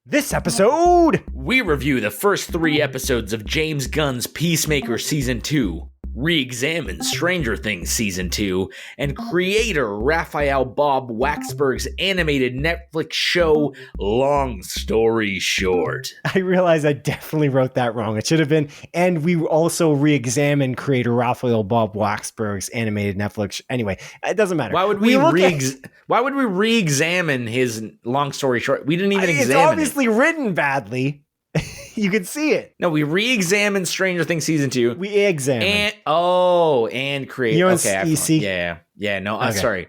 This episode, we review the first 3 episodes of James Gunn's Peacemaker Season 2, re-examine Stranger Things Season 2, and creator Raphael Bob-Waksberg's animated Netflix show, Long Story Short. I realize I definitely wrote that wrong. It should have been, and we also re-examine creator Raphael Bob-Waksberg's animated Netflix. Anyway, it doesn't matter. Why would we re-examine his Long Story Short? We didn't even examine it. It's obviously written badly. You can see it. No, we re-examined Stranger Things Season 2. We examined. And create. You know, okay, you see? Yeah. No, Okay. Sorry.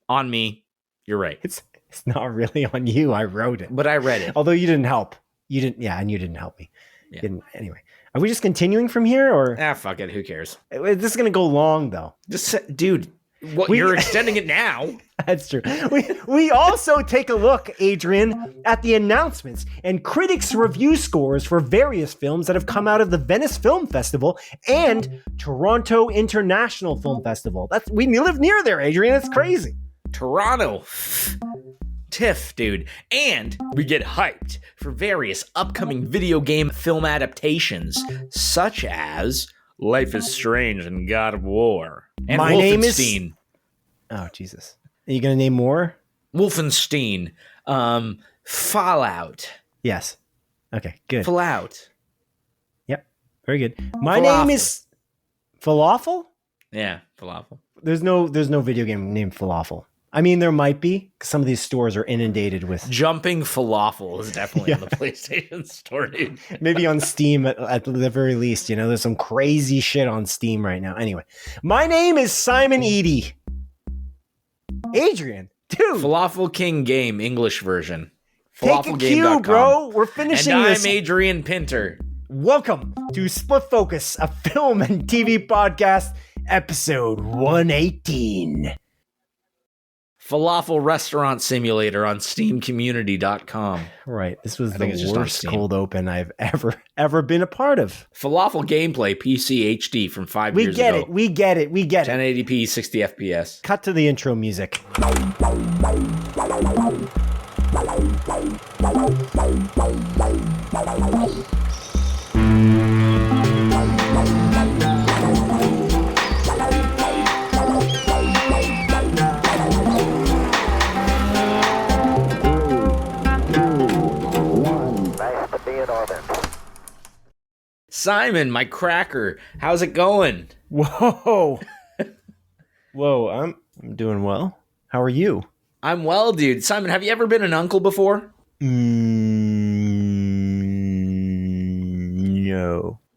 On me. You're right. It's not really on you. I wrote it. But I read it. Although you didn't help. You didn't. Yeah, and you didn't help me. Yeah. Anyway, are we just continuing from here, or Fuck it. Who cares? this is gonna go long though? Dude. You're extending it now. That's true. We also take a look, Adrian, at the announcements and critics' review scores for various films that have come out of the Venice Film Festival and Toronto International Film Festival. We live near there, Adrian. It's crazy. Toronto. TIFF, dude. And we get hyped for various upcoming video game film adaptations, such as Life is Strange and God of War. And My name is... Oh, Jesus. Are you going to name more? Wolfenstein. Fallout. Yes. Okay, good. Fallout. Yep, very good. My name is... Falafel? Yeah, Falafel. There's no video game named Falafel. I mean, there might be, because some of these stores are inundated with... Jumping Falafel is definitely on the PlayStation Store, dude. Maybe on Steam at the very least. You know, there's some crazy shit on Steam right now. Anyway, my name is Simon Eady. Adrian, dude. Falafel King Game, English version. Take a cue, bro. We're finishing and this. I'm Adrian Pinter. Welcome to Split Focus, a film and TV podcast, episode 118. Falafel Restaurant Simulator on SteamCommunity.com. Right. This was the worst cold open I've ever been a part of. Falafel Gameplay PC HD from 5 years ago. We get it. 1080p, 60 FPS. Cut to the intro music. Simon, my cracker, how's it going? Whoa. I'm doing well. How are you? I'm well, dude. Simon, have you ever been an uncle before? No.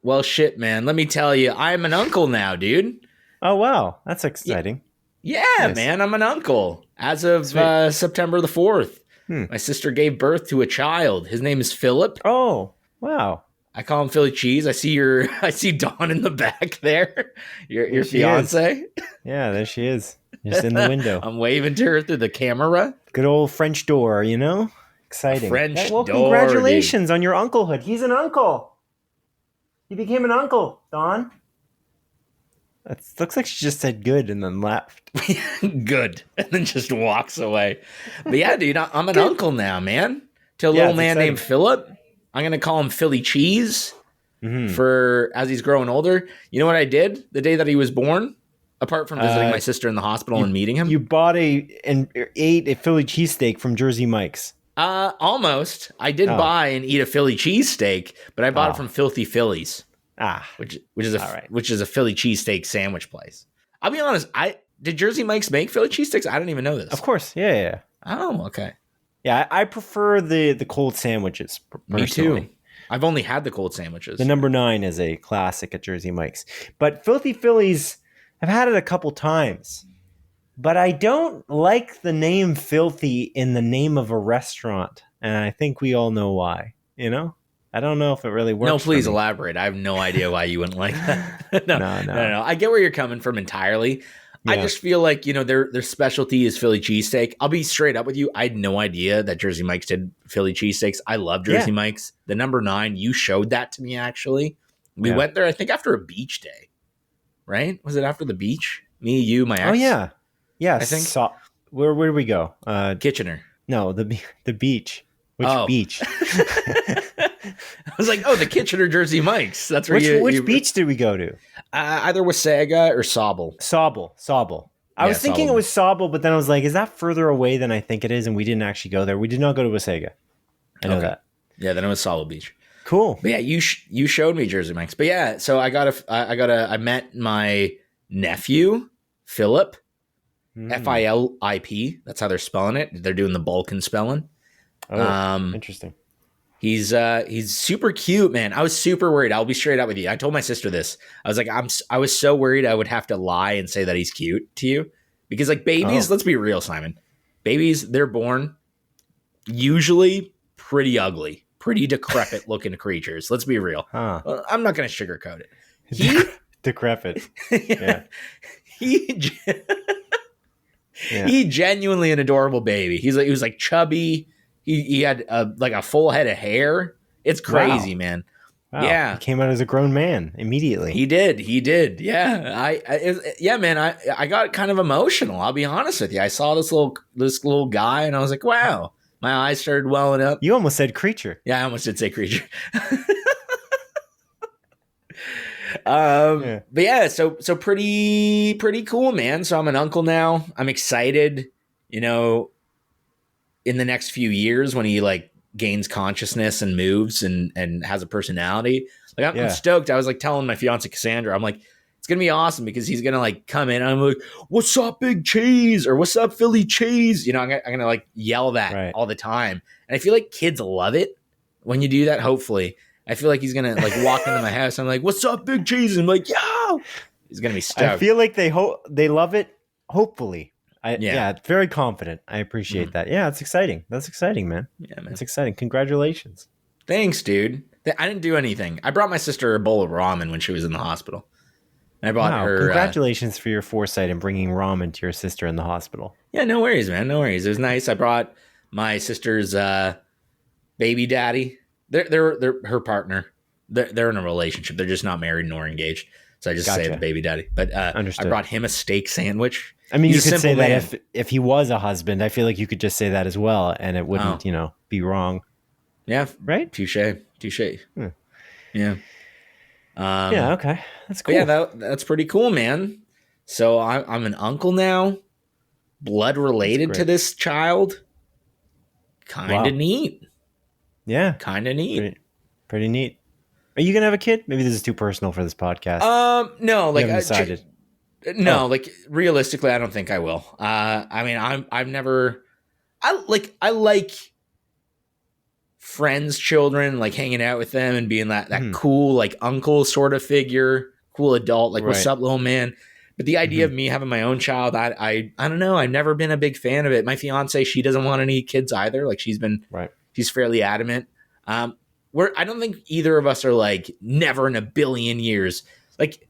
Well, shit, man. Let me tell you, I'm an uncle now, dude. Oh, wow. That's exciting. Yeah, nice. Man, I'm an uncle. As of September the 4th, my sister gave birth to a child. His name is Philip. Oh, wow. I call him Philly Cheese. I see Dawn in the back there. Your fiance. Yeah, there she is. Just in the window. I'm waving to her through the camera. Good old French door, you know? Exciting. Door. Congratulations on your unclehood. He's an uncle. He became an uncle, Dawn. That looks like she just said good and then left. Good. And then just walks away. But yeah, dude, I'm an uncle now, man. To a little man named Philip. I'm going to call him Philly Cheese for as he's growing older. You know what I did the day that he was born? Apart from visiting my sister in the hospital and meeting him. You bought and ate a Philly cheesesteak from Jersey Mike's. Almost. I did buy and eat a Philly cheesesteak, but I bought it from Filthy Phillies. Which is a Philly cheesesteak sandwich place. I'll be honest, did Jersey Mike's make Philly cheesesteaks? I didn't even know this. Of course. Yeah. Oh, okay. Yeah, I prefer the cold sandwiches. Me too. I've only had the cold sandwiches. The number 9 is a classic at Jersey Mike's. But Filthy Phillies, I've had it a couple times. But I don't like the name Filthy in the name of a restaurant. And I think we all know why. You know? I don't know if it really works. No, please elaborate. I have no idea why you wouldn't like that. No. I get where you're coming from entirely. Yeah. I just feel like, you know, their specialty is Philly cheesesteak. I'll be straight up with you. I had no idea that Jersey Mike's did Philly cheesesteaks. I love Jersey Mike's. The number 9, you showed that to me, actually. We went there, I think, after a beach day. Right? Was it after the beach? Me, you, my ex? Oh, yeah. Yeah. I think. Where did we go? Kitchener. No, the beach. Which beach? I was like, oh, the Kitchener Jersey Mike's. That's where which beach did we go to? Either Wasaga or Sauble. Sauble. I was thinking it was Sauble, but then I was like, is that further away than I think it is? And we didn't actually go there. We did not go to Wasaga. I know that. Yeah, then it was Sauble Beach. Cool. But yeah, you showed me Jersey Mike's. But yeah, so I met my nephew, Philip, Philip. That's how they're spelling it. They're doing the Balkan spelling. Oh, interesting. He's super cute, man. I was super worried. I'll be straight up with you. I told my sister this. I was like, I was so worried I would have to lie and say that he's cute to you. Because like babies, let's be real, Simon. Babies, they're born usually pretty ugly, pretty decrepit looking creatures. Let's be real. Well, I'm not going to sugarcoat it. Decrepit. Yeah. He genuinely an adorable baby. He was like chubby. He had a full head of hair. It's crazy, man. Wow. Yeah, he came out as a grown man immediately. He did. Yeah, man. I got kind of emotional. I'll be honest with you. I saw this little guy, and I was like, wow. My eyes started welling up. You almost said creature. Yeah, I almost did say creature. But yeah, so pretty cool, man. So I'm an uncle now. I'm excited, in the next few years when he like gains consciousness and moves and has a personality. Like I'm stoked. I was like telling my fiance Cassandra, I'm like, it's gonna be awesome because he's gonna like come in and I'm like, what's up, Big Cheese? Or what's up, Philly Cheese? I'm gonna like yell that all the time. And I feel like kids love it when you do that. Hopefully. I feel like he's gonna like walk into my house. I'm like, "What's up, Big Cheese?" And I'm like, "Yo!" He's gonna be stoked. I feel like they love it. Hopefully, very confident. I appreciate that. Yeah, it's exciting. That's exciting, man. Yeah, man, it's exciting. Congratulations. Thanks, dude. I didn't do anything. I brought my sister a bowl of ramen when she was in the hospital. And I brought her. Congratulations for your foresight in bringing ramen to your sister in the hospital. Yeah, no worries, man. No worries. It was nice. I brought my sister's baby daddy. They're her partner. They're in a relationship. They're just not married nor engaged. So I just say the baby daddy. But I brought him a steak sandwich. I mean, you could say that if he was a husband, I feel like you could just say that as well, and it wouldn't, be wrong. Yeah. Right. Touche. Yeah. Yeah. Okay. That's cool. Yeah, that's pretty cool, man. So I'm an uncle now. Blood related to this child. Kind of neat. Yeah. Kind of neat. Pretty neat. Are you going to have a kid? Maybe this is too personal for this podcast. No, like I decided. Like realistically, I don't think I will. I mean, I like friends' children, like hanging out with them and being that cool, like uncle sort of figure, cool adult, like what's up, little man. But the idea of me having my own child, I don't know. I've never been a big fan of it. My fiance, she doesn't want any kids either. Like she's fairly adamant. I don't think either of us are like never in a billion years. Like,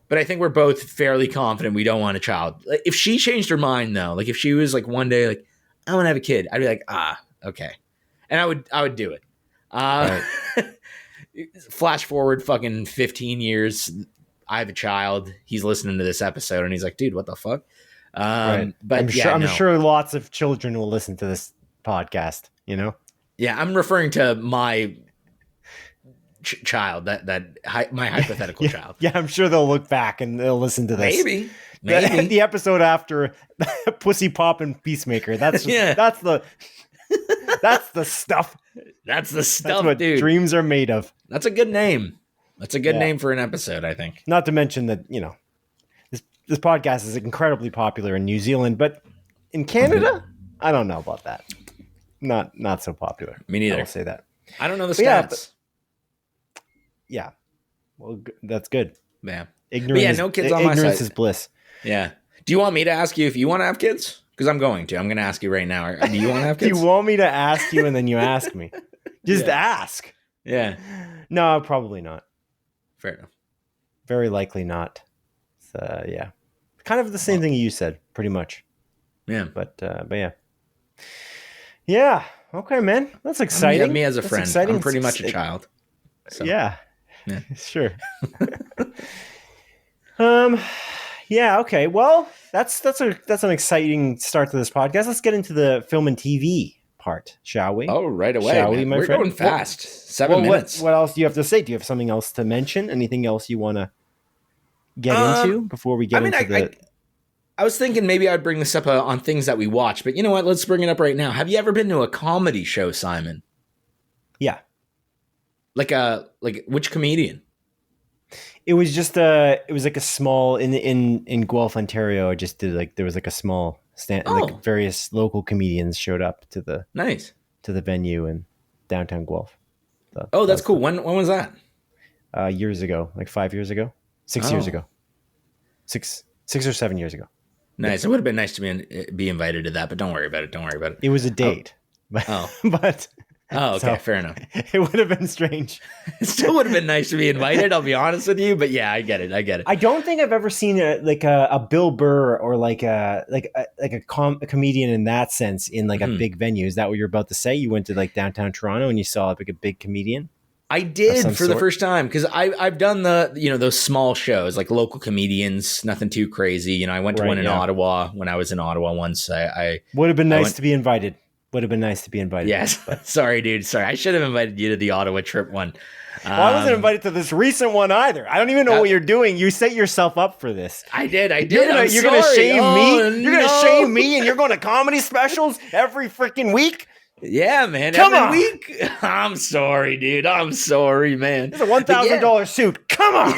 but I think we're both fairly confident we don't want a child. Like, if she changed her mind though, like if she was like one day like, I want to have a kid, I'd be like, okay. And I would do it. Flash forward fucking 15 years. I have a child. He's listening to this episode and he's like, dude, what the fuck? But I'm sure lots of children will listen to this podcast, Yeah, I'm referring to my child, my hypothetical child. Yeah, I'm sure they'll look back and they'll listen to this. Maybe. The episode after Pussy Pop and Peacemaker. That's the stuff. That's the stuff, that's what dude. Dreams are made of. That's a good name. That's a good name for an episode, I think. Not to mention that, this podcast is incredibly popular in New Zealand, but in Canada, I don't know about that. Not so popular. Me neither. I'll say that. I don't know the stats. Yeah. Well, that's good. Yeah. No kids on my side. Ignorance is bliss. Yeah. Do you want me to ask you if you want to have kids? Because I'm going to. I'm going to ask you right now. Do you want to have kids? You want me to ask you and then you ask me? Just ask. Yeah. No, probably not. Fair enough. Very likely not. So, yeah. Kind of the same thing you said, pretty much. Yeah. But yeah. Yeah. Okay, man. That's exciting. You have me as a friend. Exciting. I'm pretty much a child. So. Yeah. Sure. Yeah. Okay. Well, that's an exciting start to this podcast. Let's get into the film and TV part, shall we? Oh, right away. Shall we, my We're friend? going fast. 7 minutes. What else do you have to say? Do you have something else to mention? Anything else you want to get into before we get I was thinking maybe I'd bring this up on things that we watch, but you know what? Let's bring it up right now. Have you ever been to a comedy show, Simon? Yeah. Like which comedian? It was just it was like a small in Guelph, Ontario. I just did there was like a small stand, like various local comedians showed up to the venue in downtown Guelph. So that's cool. When was that? Years ago, like 5 years ago, 6 years ago, 6 or 7 years ago. Nice. Yeah. It would have been nice to be invited to that, but don't worry about it. It was a date. But okay, fair enough. It would have been strange. It still would have been nice to be invited, I'll be honest with you, but yeah, I get it. I don't think I've ever seen a Bill Burr or a comedian in that sense in a big venue. Is that what you're about to say? You went to downtown Toronto and you saw a big comedian? I did for the first time because I've done those small shows like local comedians, nothing too crazy. I went to one in Ottawa when I was in Ottawa once. I would have been nice to be invited. Would have been nice to be invited. Yes. Sorry, dude. Sorry. I should have invited you to the Ottawa trip one. Well, I wasn't invited to this recent one either. I don't even know what you're doing. You set yourself up for this. I did. You're gonna shame me. You're gonna shame me, and you're going to comedy specials every freaking week. Yeah, man. Every week. I'm sorry, dude. I'm sorry, man. It's a $1,000 suit. Come on.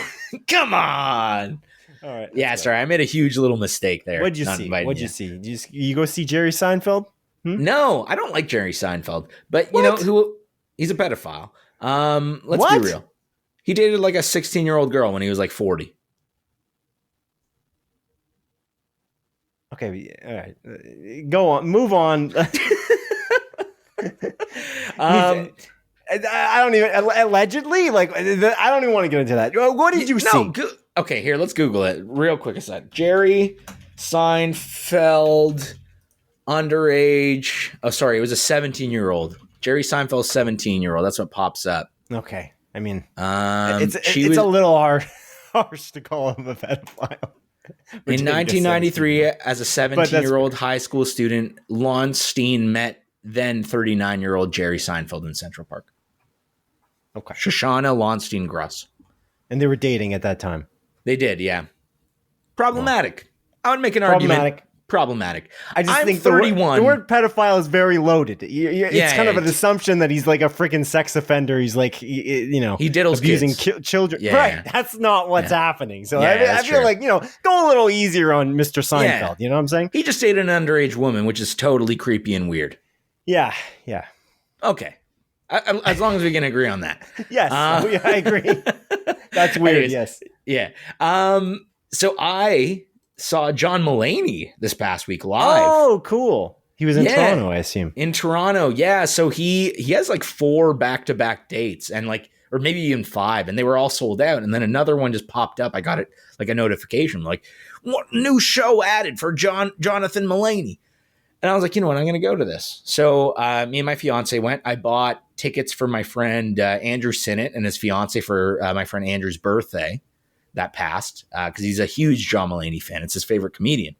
Come on. All right. Yeah, sorry. I made a huge little mistake there. What'd you see? Did you go see Jerry Seinfeld? No, I don't like Jerry Seinfeld. But you know who? He's a pedophile. Let's be real. He dated a 16-year-old girl when he was 40. Okay, all right. Go on. Move on. I don't even allegedly I don't even want to get into that. What did you see? Okay, here, let's Google it real quick. A sec. Jerry Seinfeld underage. Oh, sorry, it was a 17-year-old. Jerry Seinfeld 17-year-old. That's what pops up. Okay, I mean, it's a little harsh to call him a pedophile. In 1993, as a 17-year-old high school student, Lonstein met then 39-year-old Jerry Seinfeld in Central Park. Okay. Shoshana Lonstein Gruss. And they were dating at that time. They did, yeah. Problematic. I would make an argument. Problematic. I just think 31. The word pedophile is very loaded. It's kind of an assumption that he's a freaking sex offender. He's he diddles abusing children. Yeah, right. Yeah. That's not what's happening. So I feel go a little easier on Mr. Seinfeld. Yeah. You know what I'm saying? He just dated an underage woman, which is totally creepy and weird. Yeah. Okay. As long as we can agree on that. Yes, I agree. That's weird. Anyways, yes. Yeah. So I saw John Mulaney this past week live. Oh, cool. He was in Toronto, I assume. In Toronto, yeah. So he has 4 back-to-back dates and or maybe even 5, and they were all sold out. And then another one just popped up. I got it a notification what new show added for Jonathan Mulaney? And I was you know what, I'm going to go to this. So me and my fiance went. I bought tickets for my friend Andrew Sinnott and his fiance for my friend Andrew's birthday that passed because he's a huge John Mulaney fan. It's his favorite comedian.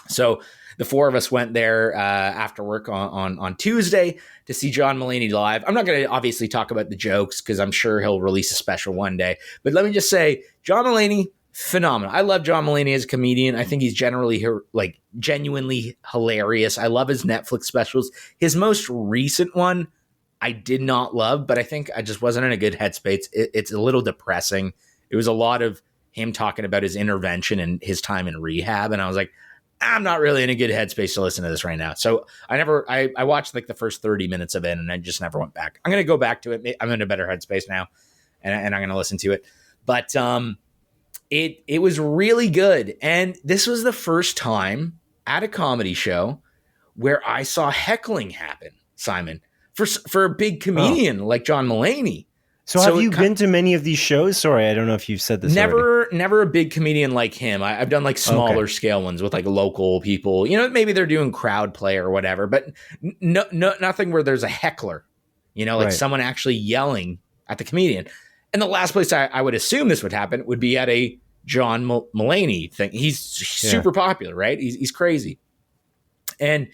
So the 4 of us went there after work on Tuesday to see John Mulaney live. I'm not going to obviously talk about the jokes because I'm sure he'll release a special one day. But let me just say, John Mulaney, phenomenal. I love John Mulaney as a comedian. I think he's generally genuinely hilarious. I love his Netflix specials. His most recent one, I did not love, but I think I just wasn't in a good headspace. It's a little depressing. It was a lot of him talking about his intervention and his time in rehab. And I was I'm not really in a good headspace to listen to this right now. So I watched the first 30 minutes of it and I just never went back. I'm going to go back to it. I'm in a better headspace now and I'm going to listen to it. But, It was really good. And this was the first time at a comedy show where I saw heckling happen, Simon, for a big comedian like John Mulaney. So have you been to many of these shows? Sorry, I don't know if you've said this Never a big comedian like him. I've done smaller scale ones with local people. Maybe they're doing crowd play or whatever, but nothing where there's a heckler, someone actually yelling at the comedian. And the last place I would assume this would happen would be at a John Mulaney thing. He's super popular, right? He's crazy. And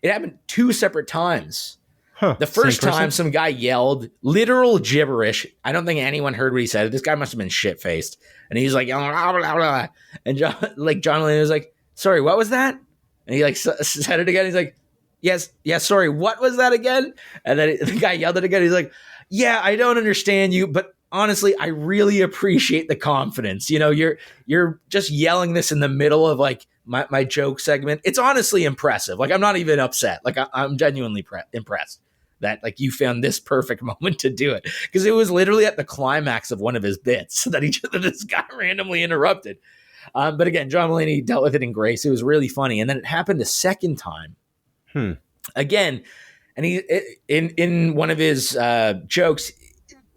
It happened 2 separate times. Huh, the first time, some guy yelled literal gibberish. I don't think anyone heard what he said. This guy must have been shit-faced. And he's like, blah, blah, blah. And John Mulaney was like, sorry, what was that? And he like said it again. He's like, yes, sorry, what was that again? And then the guy yelled it again. He's like, yeah, I don't understand you, but honestly, I really appreciate the confidence. You know, you're just yelling this in the middle of like my joke segment. It's honestly impressive. Like, I'm not even upset. Like, I'm genuinely impressed that like you found this perfect moment to do it, because it was literally at the climax of one of his bits that this guy randomly interrupted. But again, John Mulaney dealt with it in grace. It was really funny, and then it happened a second time. Again, and he in one of his jokes.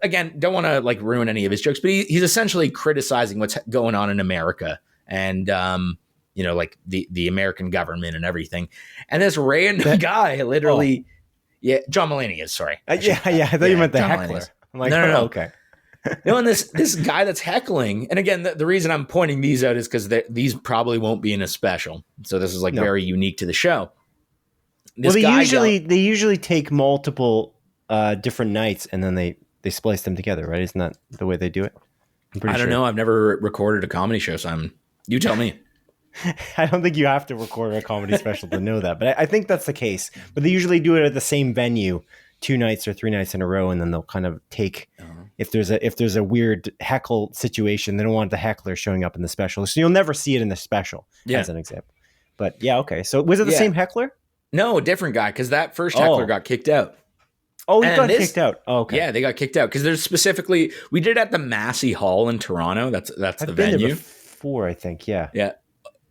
Again, don't want to like ruin any of his jokes, but he's essentially criticizing what's going on in America and you know, like the American government and everything. And this random guy literally. Yeah, John Mulaney is, sorry. I thought you meant the heckler. I'm like, no. Okay. No, and this guy that's heckling, and again, the reason I'm pointing these out is because these probably won't be in a special. So this is like very unique to the show. They usually take multiple different nights and then they splice them together, right? Isn't that the way they do it? I don't know. I've never recorded a comedy show, Simon. You tell me. I don't think you have to record a comedy special to know that, but I think that's the case. But they usually do it at the same venue 2 nights or 3 nights in a row, and then they'll kind of take if there's a weird heckle situation, they don't want the heckler showing up in the special, so you'll never see it in the special as an example. But yeah, okay. So was it the same heckler? No, a different guy, because that first heckler got kicked out. Oh, he got kicked out. Oh, okay. Yeah, they got kicked out because there's specifically we did it at the Massey Hall in Toronto. That's the venue. Been there before, I think. Yeah. Yeah.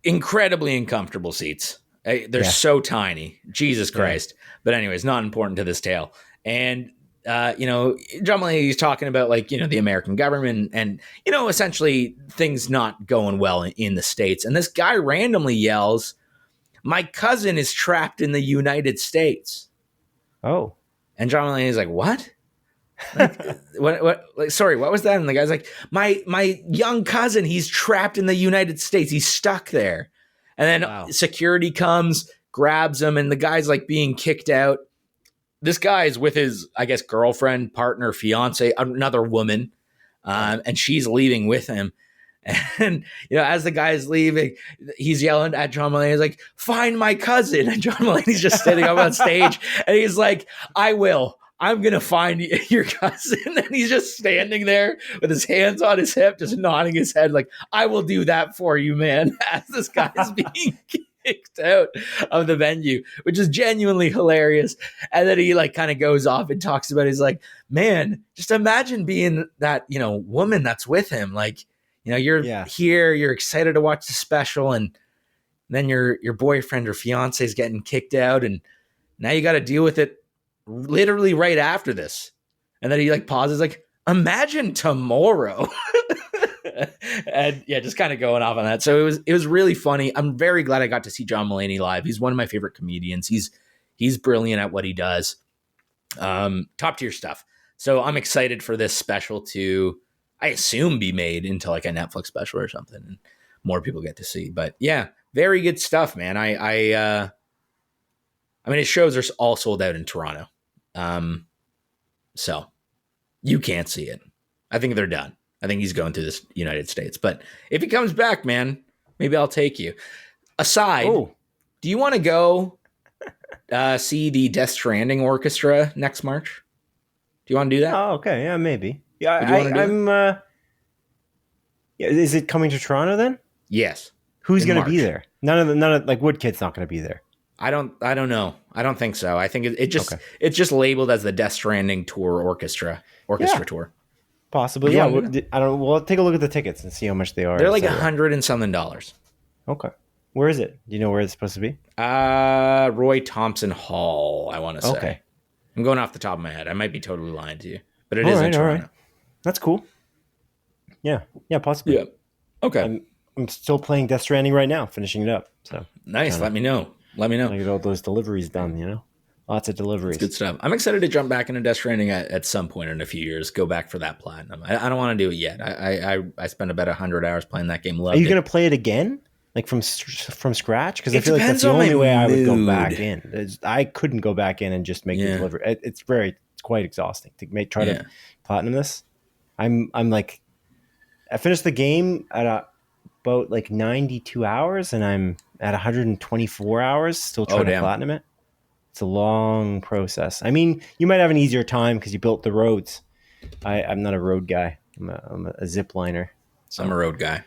Incredibly uncomfortable seats. They're so tiny. Jesus Christ. But anyways, not important to this tale. And, you know, John Mulaney is talking about like, you know, the American government and, you know, essentially things not going well in the States. And this guy randomly yells, "My cousin is trapped in the United States." Oh. And John Mulaney is like, "What? Like, what? Like, sorry, what was that?" And the guy's like, my young cousin, he's trapped in the United States. He's stuck there. And then security comes, grabs him, and the guy's like being kicked out. This guy's with his, I guess, girlfriend, partner, fiance, another woman, and she's leaving with him. And, you know, as the guy's leaving, he's yelling at John Mulaney. He's like, "Find my cousin." And John Mulaney's just standing up on stage, and he's like, "I will. I'm going to find your cousin." And he's just standing there with his hands on his hip, just nodding his head like, "I will do that for you, man," as this guy's being kicked out of the venue, which is genuinely hilarious. And then he like kind of goes off and talks about it. He's like, "Man, just imagine being that, you know, woman that's with him. Like, you know, you're here, you're excited to watch the special, and then your boyfriend or fiance is getting kicked out, and now you got to deal with it literally right after this." And then he like pauses like, "Imagine tomorrow." And yeah, just kind of going off on that. So it was really funny. I'm very glad I got to see John Mulaney live. He's one of my favorite comedians. He's brilliant at what he does. Top tier stuff. So I'm excited for this special to, I assume, be made into like a Netflix special or something, and more people get to see. But yeah, very good stuff, man. I mean, his shows are all sold out in Toronto. So you can't see it. I think they're done. I think he's going to this United States. But if he comes back, man, maybe I'll take you. Aside, do you want to go see the Death Stranding Orchestra next March? Do you want to do that? Oh, okay. Yeah, maybe. Yeah, I'm... is it coming to Toronto then? Yes. Who's going to be there? None of like Woodkid's not going to be there. I don't know. I don't think so. I think it's just labeled as the Death Stranding Tour Orchestra tour. Possibly. Yeah. I don't. We'll take a look at the tickets and see how much they are. They're like $100 and something. Okay. Where is it? Do you know where it's supposed to be? Roy Thompson Hall, I want to say. Okay. I'm going off the top of my head. I might be totally lying to you, but it is in Toronto. All right. That's cool. Yeah. Yeah. Possibly. Yeah. Okay. I'm still playing Death Stranding right now, finishing it up. So nice. Let me know. I get all those deliveries done. You know, lots of deliveries. It's good stuff. I'm excited to jump back into Death Stranding at some point in a few years. Go back for that platinum. I don't want to do it yet. I spent about 100 hours playing that game. Are you going to play it again? like from scratch? Because I It feel like that's depends the on my only way I would go mood. back in. I couldn't go back in and just make the delivery. It's quite exhausting to try to platinum this. I'm like, I finished the game at about like 92 hours, and I'm at 124 hours still trying to platinum it. It's a long process. I mean, you might have an easier time because you built the roads. I'm not a road guy. I'm a zip liner. So I'm a road guy.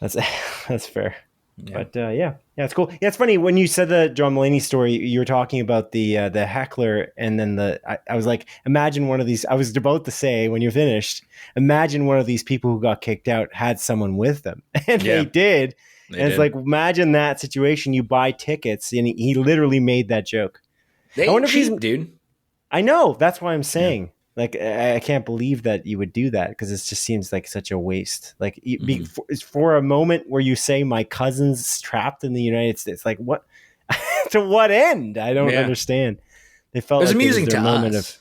That's fair. Yeah. But yeah, it's cool. Yeah, it's funny when you said the John Mulaney story. You were talking about the heckler, and then I was like, imagine one of these. I was about to say when you finished, imagine one of these people who got kicked out had someone with them, and they did. It's like, imagine that situation. You buy tickets, and he literally made that joke. I wonder if he's dude. I know. That's why I'm saying. Yeah. Like, I can't believe that you would do that because it just seems like such a waste. Like, for a moment where you say my cousin's trapped in the United States, like what? To what end? I don't understand. They felt like amusing it was to moment us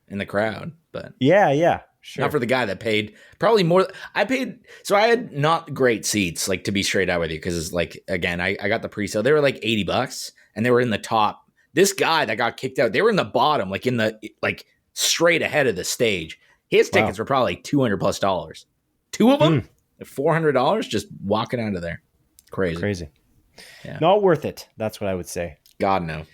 in the crowd, but yeah, sure. Not for the guy that paid probably more. I had not great seats, like, to be straight out with you, because like, again, I got the pre-sale. They were like $80, and they were in the top. This guy that got kicked out, they were in the bottom, like in the straight ahead of the stage. His tickets were probably $200+. Two of them, $400, just walking out of there. Crazy. Yeah. Not worth it. That's what I would say. God, no.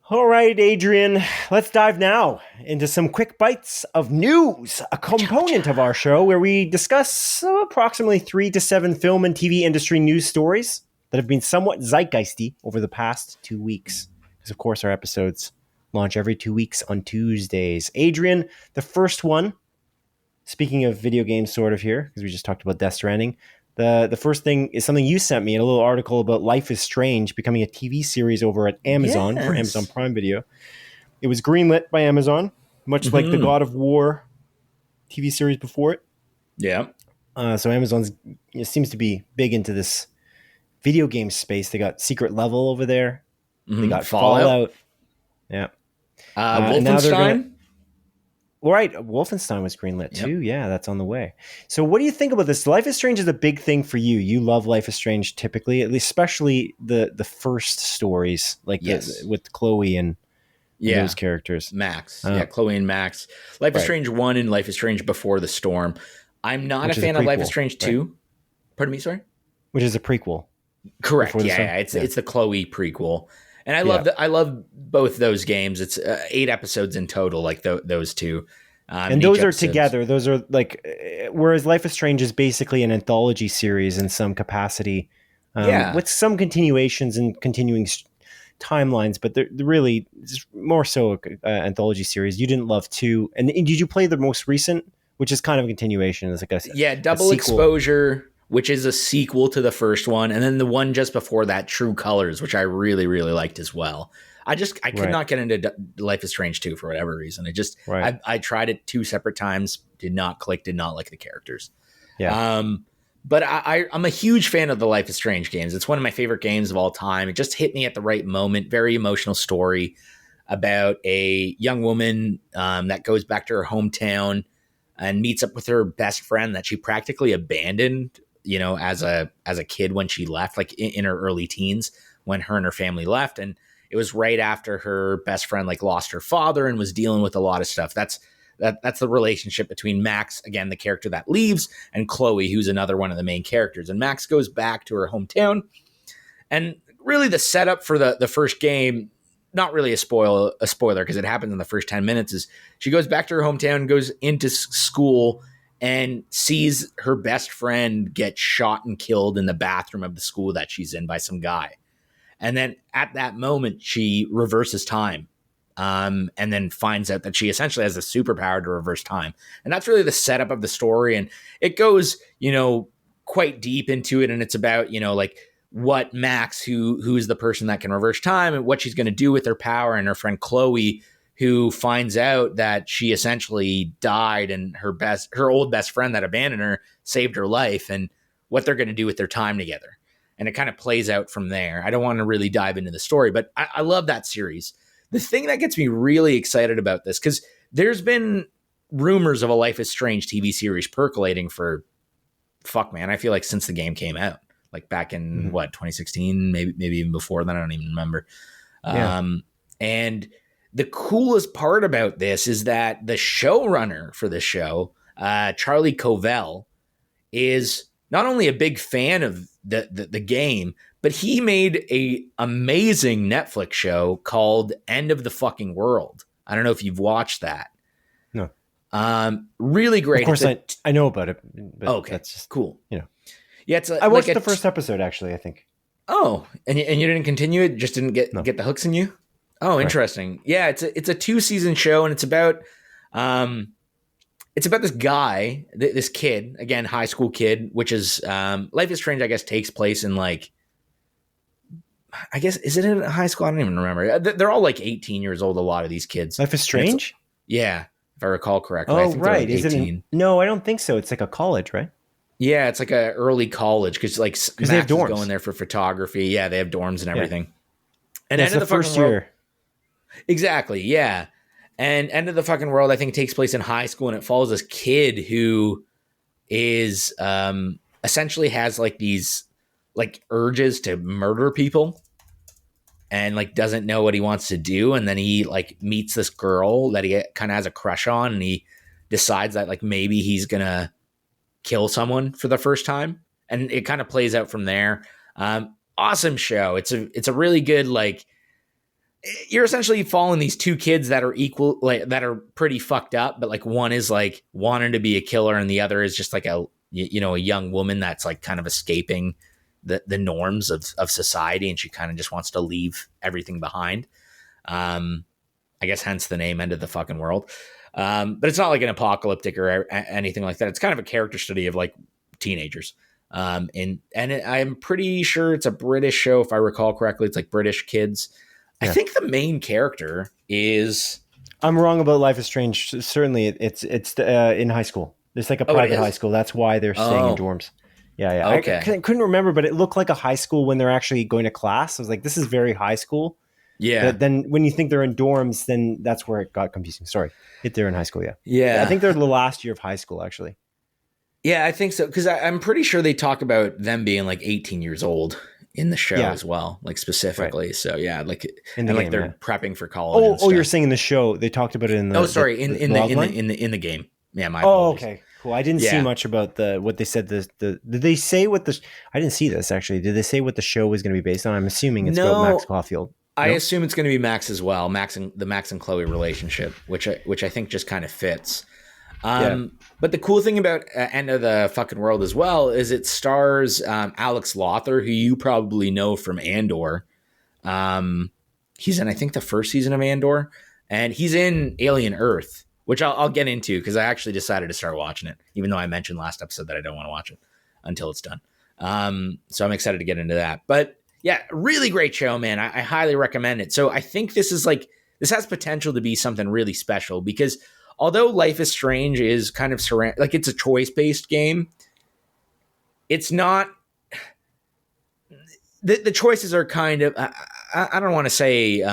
All right, Adrian, let's dive now into some quick bites of news, a component of our show where we discuss approximately 3 to 7 film and TV industry news stories that have been somewhat zeitgeisty over the past 2 weeks. Because, of course, our episodes launch every 2 weeks on Tuesdays. Adrian, the first one, speaking of video games sort of here, because we just talked about Death Stranding, the first thing is something you sent me in a little article about Life is Strange becoming a TV series over at Amazon for Amazon Prime Video. It was greenlit by Amazon, much like the God of War TV series before it. Yeah. So Amazon seems to be big into this video game space. They got Secret Level over there. They got Fallout. Yeah. Wolfenstein? Right. Wolfenstein was greenlit too. Yeah, that's on the way. So what do you think about this? Life is Strange is a big thing for you. You love Life is Strange typically, at least especially the first stories, like with Chloe and those characters. Max. Chloe and Max. Life is Strange 1 and Life is Strange Before the Storm. I'm not a fan of Life is Strange 2. Right? Pardon me, sorry? Which is a prequel. Correct. Yeah. It's the Chloe prequel. And I love both those games. It's 8 episodes in total, like those two. And those are together. Those are like, whereas Life is Strange is basically an anthology series in some capacity, with some continuations and continuing timelines, but they're really more so an anthology series. You didn't love 2, and did you play the most recent, which is kind of a continuation? It's like Double Exposure, which is a sequel to the first one, and then the one just before that, True Colors, which I really, really liked as well. I could not get into Life is Strange 2 for whatever reason. I tried it 2 separate times, did not click, did not like the characters. Yeah. But I'm a huge fan of the Life is Strange games. It's one of my favorite games of all time. It just hit me at the right moment. Very emotional story about a young woman that goes back to her hometown and meets up with her best friend that she practically abandoned, as a kid when she left, like in her early teens, when her and her family left. And it was right after her best friend lost her father and was dealing with a lot of stuff. That's the relationship between Max, again, the character that leaves, and Chloe, who's another one of the main characters. And Max goes back to her hometown. And really the setup for the first game, not really a spoiler because it happens in the first 10 minutes, is she goes back to her hometown, goes into school, and sees her best friend get shot and killed in the bathroom of the school that she's in by some guy. And then at that moment, she reverses time, and then finds out that she essentially has a superpower to reverse time. And that's really the setup of the story. And it goes, quite deep into it. And it's about, what Max, who's the person that can reverse time, and what she's going to do with her power, and her friend Chloe, who finds out that she essentially died and her old best friend that abandoned her saved her life, and what they're going to do with their time together. And it kind of plays out from there. I don't want to really dive into the story, but I love that series. The thing that gets me really excited about this, because there's been rumors of a Life is Strange TV series percolating for, I feel like since the game came out. like back in 2016, maybe even before then. I don't even remember. And the coolest part about this is that the showrunner for the show, Charlie Covell, is not only a big fan of the game, but he made a amazing Netflix show called End of the Fucking World. I don't know if you've watched that. No. Really great. Of course, I know about it. But okay, that's just cool. Yeah, it's. I watched the first episode actually. I think. Oh, and you didn't continue it? Just didn't get the hooks in you? Oh, interesting. Right. Yeah, it's a 2-season show, and it's about this guy, this kid, again, high school kid, which is Life is Strange. I guess takes place in is it in high school? I don't even remember. They're all like 18 years old. A lot of these kids. Life is Strange. Yeah, if I recall correctly. Oh, I think right. Is it? No, I don't think so. It's like a college, right? Yeah, it's like a early college because Max they have dorms. Is going there for photography. Yeah, they have dorms and everything. Yeah. And End of the first year. Exactly. Yeah. And End of the Fucking World, I think it takes place in high school, and it follows this kid who is essentially has like these like urges to murder people and like doesn't know what he wants to do. And then he like meets this girl that he kind of has a crush on, and he decides that like maybe he's going to kill someone for the first time. And it kind of plays out from there. Awesome show. It's a really good, like, you're essentially following these two kids that are equal, like that are pretty fucked up, but like one is like wanting to be a killer, and the other is just like a young woman that's like kind of escaping the norms of society, and she kind of just wants to leave everything behind. I guess hence the name End of the Fucking World. But it's not like an apocalyptic or anything like that. It's kind of a character study of like teenagers. I'm pretty sure it's a British show, if I recall correctly. It's like British kids. Yeah. I think the main character is. I'm wrong about Life is Strange. Certainly, it's in high school. It's like a private high school. That's why they're staying in dorms. Yeah. Okay. I couldn't remember, but it looked like a high school when they're actually going to class. I was like, this is very high school. Yeah. But then when you think they're in dorms, then that's where it got confusing. Sorry. They're in high school, yeah. Yeah. I think they're the last year of high school, actually. Yeah, I think so. Because I'm pretty sure they talk about them being like 18 years old in the show as well, like specifically. Right. So yeah, like in the game, like they're prepping for college. Oh, you're saying in the show they talked about it in the. Oh, sorry, in the game. Yeah, my. Apologies. Okay, cool. I didn't see much about what they said. Did they say what the? I didn't see this actually. Did they say what the show was going to be based on? I'm assuming it's about Max Caulfield. I assume it's going to be Max as well. Max and Chloe relationship, which I think just kind of fits. But the cool thing about End of the Fucking World as well is it stars Alex Lothar, who you probably know from Andor. He's in, I think, the first season of Andor, and he's in Alien Earth, which I'll get into because I actually decided to start watching it, even though I mentioned last episode that I don't want to watch it until it's done. So I'm excited to get into that. But yeah, really great show, man. I highly recommend it. So I think this has potential to be something really special because although Life is Strange is kind of like it's a choice-based game, it's not. The choices are kind of I don't want to say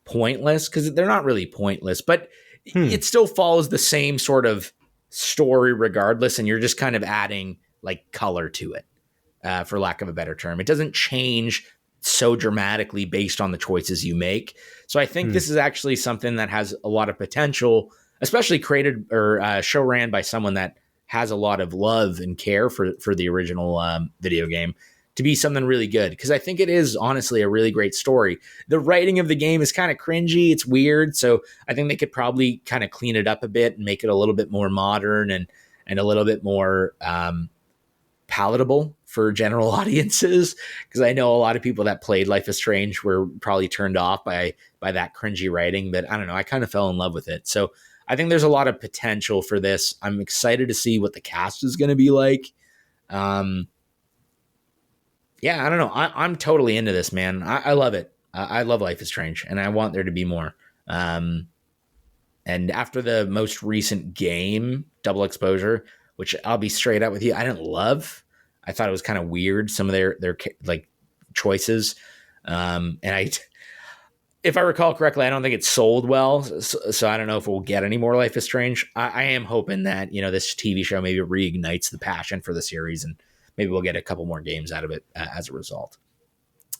pointless because they're not really pointless, but it still follows the same sort of story regardless, and you're just kind of adding like color to it, for lack of a better term. It doesn't change so dramatically based on the choices you make. So I think this is actually something that has a lot of potential, especially created or show ran by someone that has a lot of love and care for the original video game, to be something really good. Because I think it is honestly a really great story. The writing of the game is kind of cringy. It's weird. So I think they could probably kind of clean it up a bit and make it a little bit more modern and a little bit more palatable for general audiences, because I know a lot of people that played Life is Strange were probably turned off by that cringy writing, but I don't know, I kind of fell in love with it. So I think there's a lot of potential for this. I'm excited to see what the cast is going to be like. Yeah, I don't know. I'm totally into this, man. I love it. I love Life is Strange, and I want there to be more. And after the most recent game, Double Exposure, which I'll be straight up with you, I didn't love. I thought it was kind of weird, some of their like choices. And if I recall correctly, I don't think it sold well. So I don't know if we'll get any more Life is Strange. I am hoping that, this TV show maybe reignites the passion for the series and maybe we'll get a couple more games out of it as a result.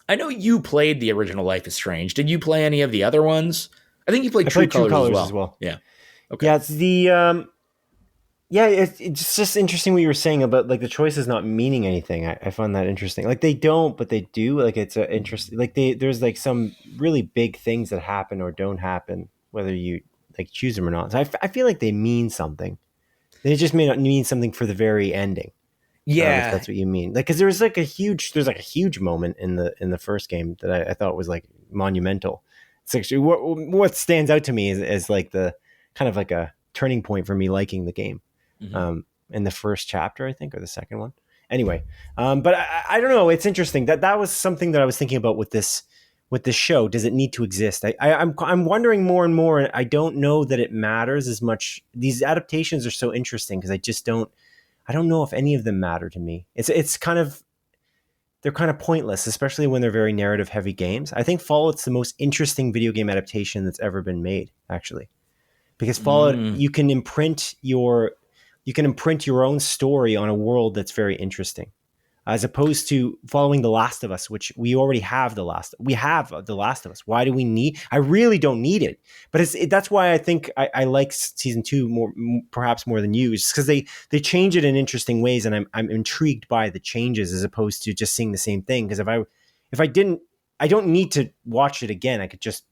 I know you played the original Life is Strange. Did you play any of the other ones? I think you played True Colors as well. Yeah. Okay. Yeah, it's the it's just interesting what you were saying about like the choices not meaning anything. I found that interesting. Like they don't, but they do. Like it's a interesting. Like there's like some really big things that happen or don't happen, whether you like choose them or not. So I feel like they mean something. They just may not mean something for the very ending. Yeah, if that's what you mean. Like, because there's like a huge moment in the first game that I thought was like monumental. It's actually what stands out to me is like the kind of like a turning point for me liking the game. In the first chapter, I think, or the second one. Anyway, but I don't know. It's interesting that was something that I was thinking about with this show. Does it need to exist? I'm wondering more and more. And I don't know that it matters as much. These adaptations are so interesting because I don't know if any of them matter to me. It's kind of, they're kind of pointless, especially when they're very narrative heavy games. I think Fallout's the most interesting video game adaptation that's ever been made, actually, because Fallout you can imprint your own story on a world that's very interesting, as opposed to following The Last of Us, which we already have we have The Last of Us. Why do we need? I really don't need it, but that's why I think I like season 2 perhaps more than you, because they change it in interesting ways, and I'm intrigued by the changes as opposed to just seeing the same thing. Because if I didn't, I don't need to watch it again. I could just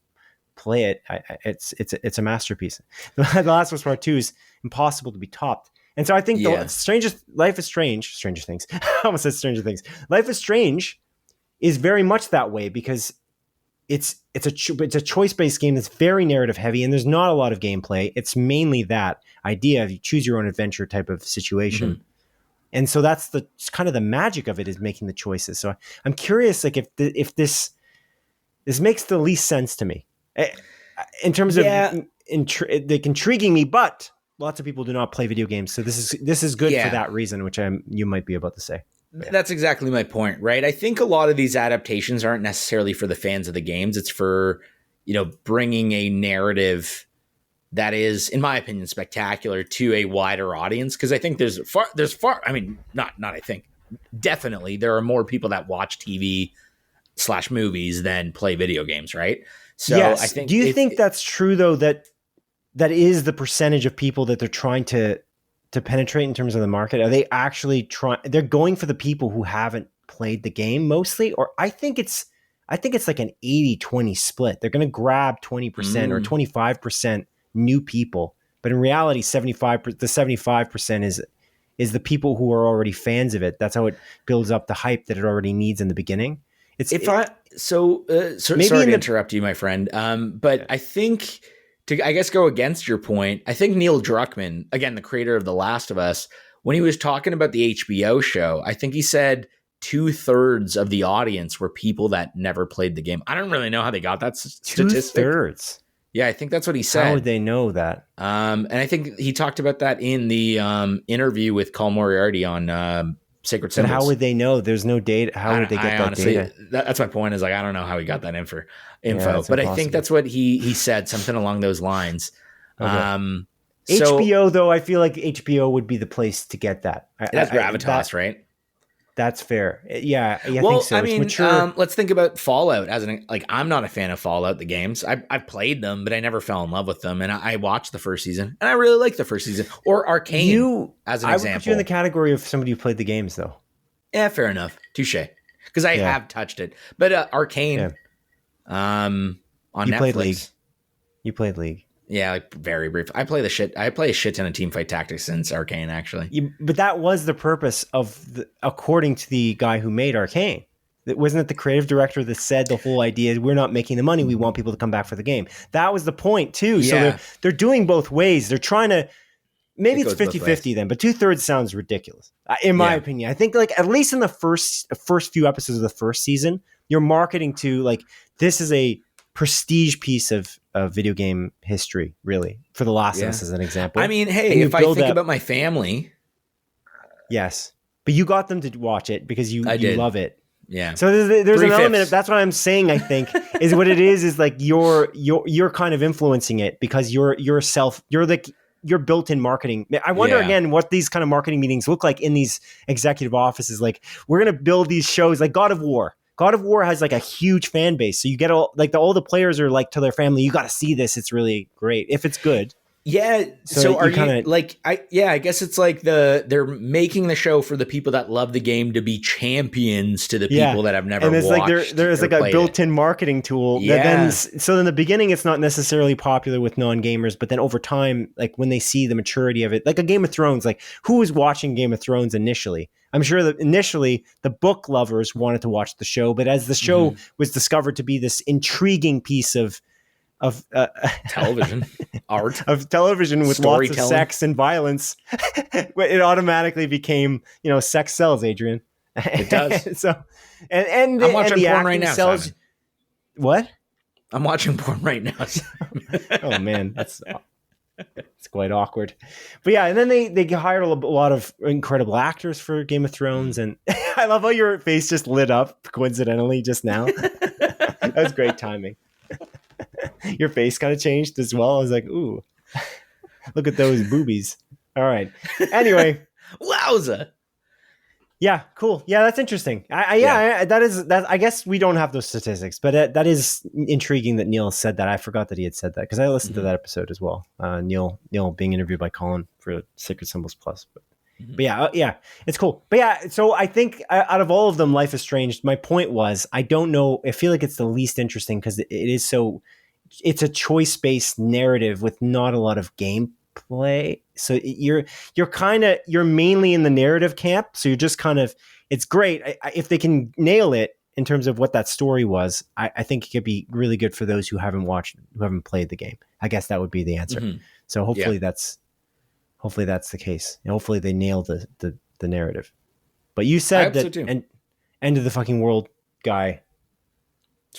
play it. It's a masterpiece. The Last of Us Part 2 is impossible to be topped. And so I think Life is Strange, Stranger Things. I almost said Stranger Things. Life is Strange is very much that way because it's a choice-based game that's very narrative heavy, and there's not a lot of gameplay. It's mainly that idea of you choose your own adventure type of situation. Mm-hmm. And so that's kind of the magic of it, is making the choices. So I'm curious, like if this makes the least sense to me in terms of intriguing me, but lots of people do not play video games, so this is good for that reason, which you might be about to say. Yeah. That's exactly my point, right? I think a lot of these adaptations aren't necessarily for the fans of the games. It's for, bringing a narrative that is, in my opinion, spectacular to a wider audience. Because I think definitely there are more people that watch TV/movies than play video games, right? So yes. I think. Do you think that's true though? That is the percentage of people that they're trying to penetrate in terms of the market? Are they actually they're going for the people who haven't played the game mostly? Or I think it's like an 80-20 split. They're going to grab 20% or 25% new people. But in reality, the 75% is the people who are already fans of it. That's how it builds up the hype that it already needs in the beginning. Sorry to interrupt you, my friend. But I think, to go against your point, I think Neil Druckmann, again, the creator of The Last of Us, when he was talking about the HBO show, I think he said 2/3 of the audience were people that never played the game. I don't really know how they got that statistic. 2/3? Yeah, I think that's what he said. How would they know that? And I think he talked about that in the interview with Colm Moriarty on Sacred Symbols. But how would they know? There's no data. How would they get that data? That's my point, is like, I don't know how he got that info. Yeah, but impossible. I think that's what he said, something along those lines. Okay. HBO, though, I feel like HBO would be the place to get that. That's gravitas, right? That's fair. Yeah, I think so. I mean, let's think about Fallout I'm not a fan of Fallout, the games. I've played them, but I never fell in love with them. And I watched the first season, and I really liked the first season. Or Arcane, as an example. I would put you in the category of somebody who played the games, though. Yeah, fair enough. Touche. Because I have touched it. But Arcane, on Netflix. You played League. Yeah, like very brief. I play a shit ton of Teamfight Tactics since Arcane, actually. But that was the purpose according to the guy who made Arcane. Wasn't it the creative director that said the whole idea is we're not making the money, we want people to come back for the game? That was the point too. Yeah. So they're doing both ways. They're trying to, maybe it's 50-50 then, but 2/3 sounds ridiculous. In my opinion. I think like at least in the first few episodes of the first season, you're marketing to like, this is a prestige piece of video game history, really, for The Last of Us as an example. I mean, hey, if I think about my family. Yes. But you got them to watch it because you love it. Yeah. So there's an element of, that's what I'm saying, I think, is what it is like you're kind of influencing it because you're your built-in marketing. I wonder again what these kind of marketing meetings look like in these executive offices. Like, we're going to build these shows like God of War. God of War has like a huge fan base. So you get all the players are like to their family, you got to see this. It's really great if it's good. Yeah. So are you like, I guess it's like they're making the show for the people that love the game to be champions to the people that have never watched. And it's like there's like a built-in marketing tool. Yeah. So in the beginning, it's not necessarily popular with non-gamers, but then over time, like when they see the maturity of it, like a Game of Thrones, like who was watching Game of Thrones initially? I'm sure that initially the book lovers wanted to watch the show, but as the show was discovered to be this intriguing piece of television art of television with lots of sex and violence, it automatically became, sex sells, Adrian. It does. So, and I'm watching porn right now. Sells, Simon. What? I'm watching porn right now. Oh man, it's quite awkward. But yeah, and then they hired a lot of incredible actors for Game of Thrones, and I love how your face just lit up coincidentally just now. That was great timing. Your face kind of changed as well. I was like, ooh, look at those boobies. All right. Anyway. Wowza. Yeah, cool. Yeah, that's interesting. I guess we don't have those statistics, but that is intriguing that Neil said that. I forgot that he had said that because I listened to that episode as well. Neil being interviewed by Colin for Sacred Symbols Plus. But yeah, it's cool. But yeah, so I think out of all of them, Life is Strange, my point was, I don't know. I feel like it's the least interesting because it's a choice-based narrative with not a lot of gameplay. So you're mainly in the narrative camp. So you're just kind of, it's great. If they can nail it in terms of what that story was, I think it could be really good for those who haven't played the game. I guess that would be the answer. Mm-hmm. So hopefully that's the case. And hopefully they nail the narrative. But you said that End of the Fucking World guy,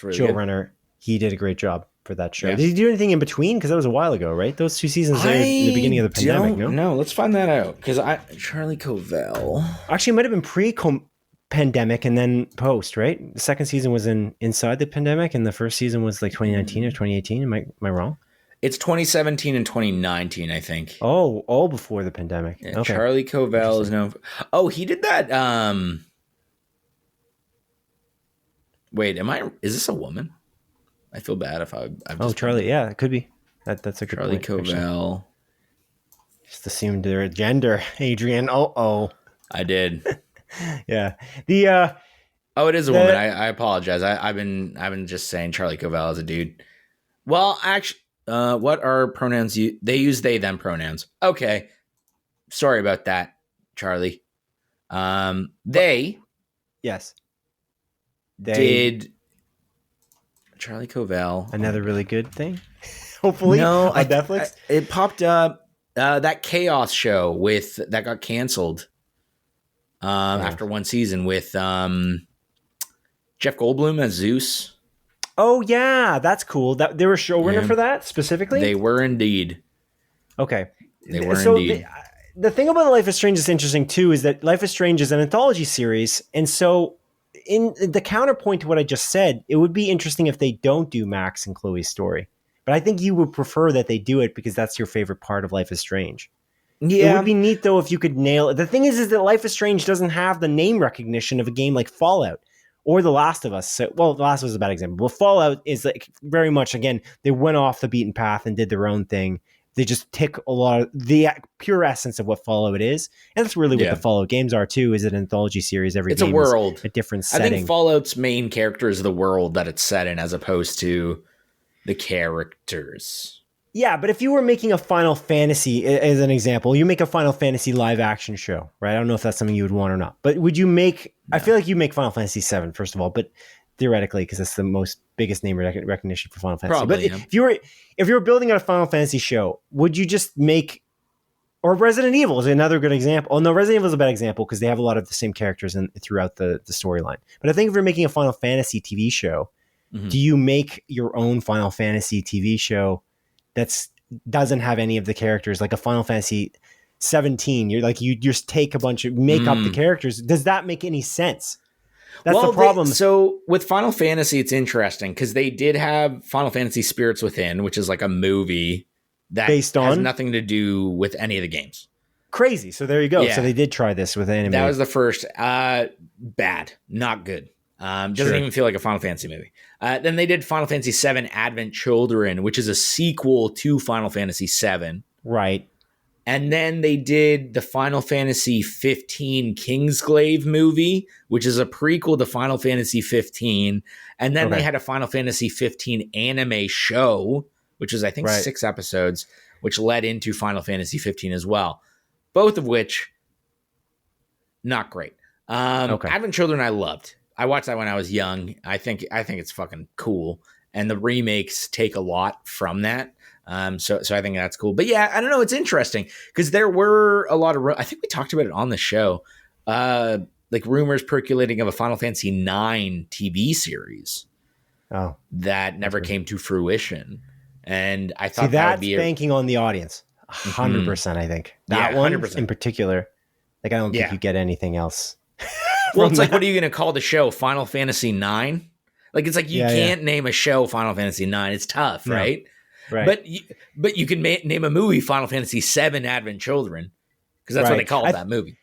really showrunner, he did a great job for that show. Yeah. Did he do anything in between? Because that was a while ago, right? Those 2 seasons there in the beginning of the pandemic, no? No, let's find that out. Because Charlie Covell. Actually, it might have been pre-pandemic and then post, right? The second season was inside the pandemic and the first season was like 2019 or 2018. Am I wrong? It's 2017 and 2019, I think. Oh, all before the pandemic. Yeah, okay. Charlie Covell is known for... Oh, he did that... Wait, is this a woman? I feel bad if I've just... Charlie, yeah, it could be. That's a good Charlie point. Covell. Actually. Just assumed their gender, Adrian. Oh. I did. Yeah. It is a woman. I apologize. I've been just saying Charlie Covell is a dude. Well, actually, what are pronouns? They use they them pronouns. Okay. Sorry about that, Charlie. They. Yes. Did Charlie Covell another really good thing? Hopefully, no, on Netflix. It popped up that Chaos show that got canceled after one season with Jeff Goldblum as Zeus. Oh yeah, that's cool. That they were showrunner for that specifically. They were indeed. Okay, they were indeed. The thing about Life is Strange is interesting too is that Life is Strange is an anthology series, and so. In the counterpoint to what I just said, it would be interesting if they don't do Max and Chloe's story. But I think you would prefer that they do it because that's your favorite part of Life is Strange. Yeah. It would be neat, though, if you could nail it. The thing is that Life is Strange doesn't have the name recognition of a game like Fallout or The Last of Us. So, well, The Last of Us is a bad example. But Fallout is like very much, again, they went off the beaten path and did their own thing. They just tick a lot of the pure essence of what Fallout is. And that's really what the Fallout games are, too, is an anthology series. It's game a world. Is a different setting. I think Fallout's main character is the world that it's set in as opposed to the characters. Yeah, but if you were making a Final Fantasy, as an example, you make a Final Fantasy live action show, right? I don't know if that's something you would want or not. But would you make... No. I feel like you make Final Fantasy 7, first of all, but... theoretically, because that's the biggest name recognition for Final Fantasy. Probably, but if you were building a Final Fantasy show, would you just make, or Resident Evil is another good example. Oh no, Resident Evil is a bad example because they have a lot of the same characters throughout the storyline. But I think if you're making a Final Fantasy TV show, do you make your own Final Fantasy TV show doesn't have any of the characters, like a Final Fantasy 17? You just take a bunch of make up the characters. Does that make any sense? That's the problem. So with Final Fantasy, it's interesting because they did have Final Fantasy Spirits Within, which is like a movie that based has on nothing to do with any of the games. Crazy. So there you go. Yeah. So they did try this with anime. That was the first. Bad, not good. Doesn't even feel like a Final Fantasy movie. Then they did Final Fantasy VII Advent Children, which is a sequel to Final Fantasy VII. Right. And then they did the Final Fantasy 15 Kingsglaive movie, which is a prequel to Final Fantasy 15. And then they had a Final Fantasy 15 anime show, which was, I think, 6 episodes, which led into Final Fantasy 15 as well. Both of which, not great. Advent Children I loved. I watched that when I was young. I think it's fucking cool. And the remakes take a lot from that. So I think that's cool. But yeah, I don't know. It's interesting because there were a lot of, I think we talked about it on the show, like rumors percolating of a Final Fantasy 9 TV series that never came to fruition. And I thought that would be banking on the audience. 100%, I think. That one 100%. In particular, like I don't think you get anything else. Well, it's like, what are you going to call the show? Final Fantasy 9? Like, it's like you can't name a show Final Fantasy 9. It's tough, right? Right. But you can name a movie Final Fantasy 7 Advent Children because that's what they called that movie.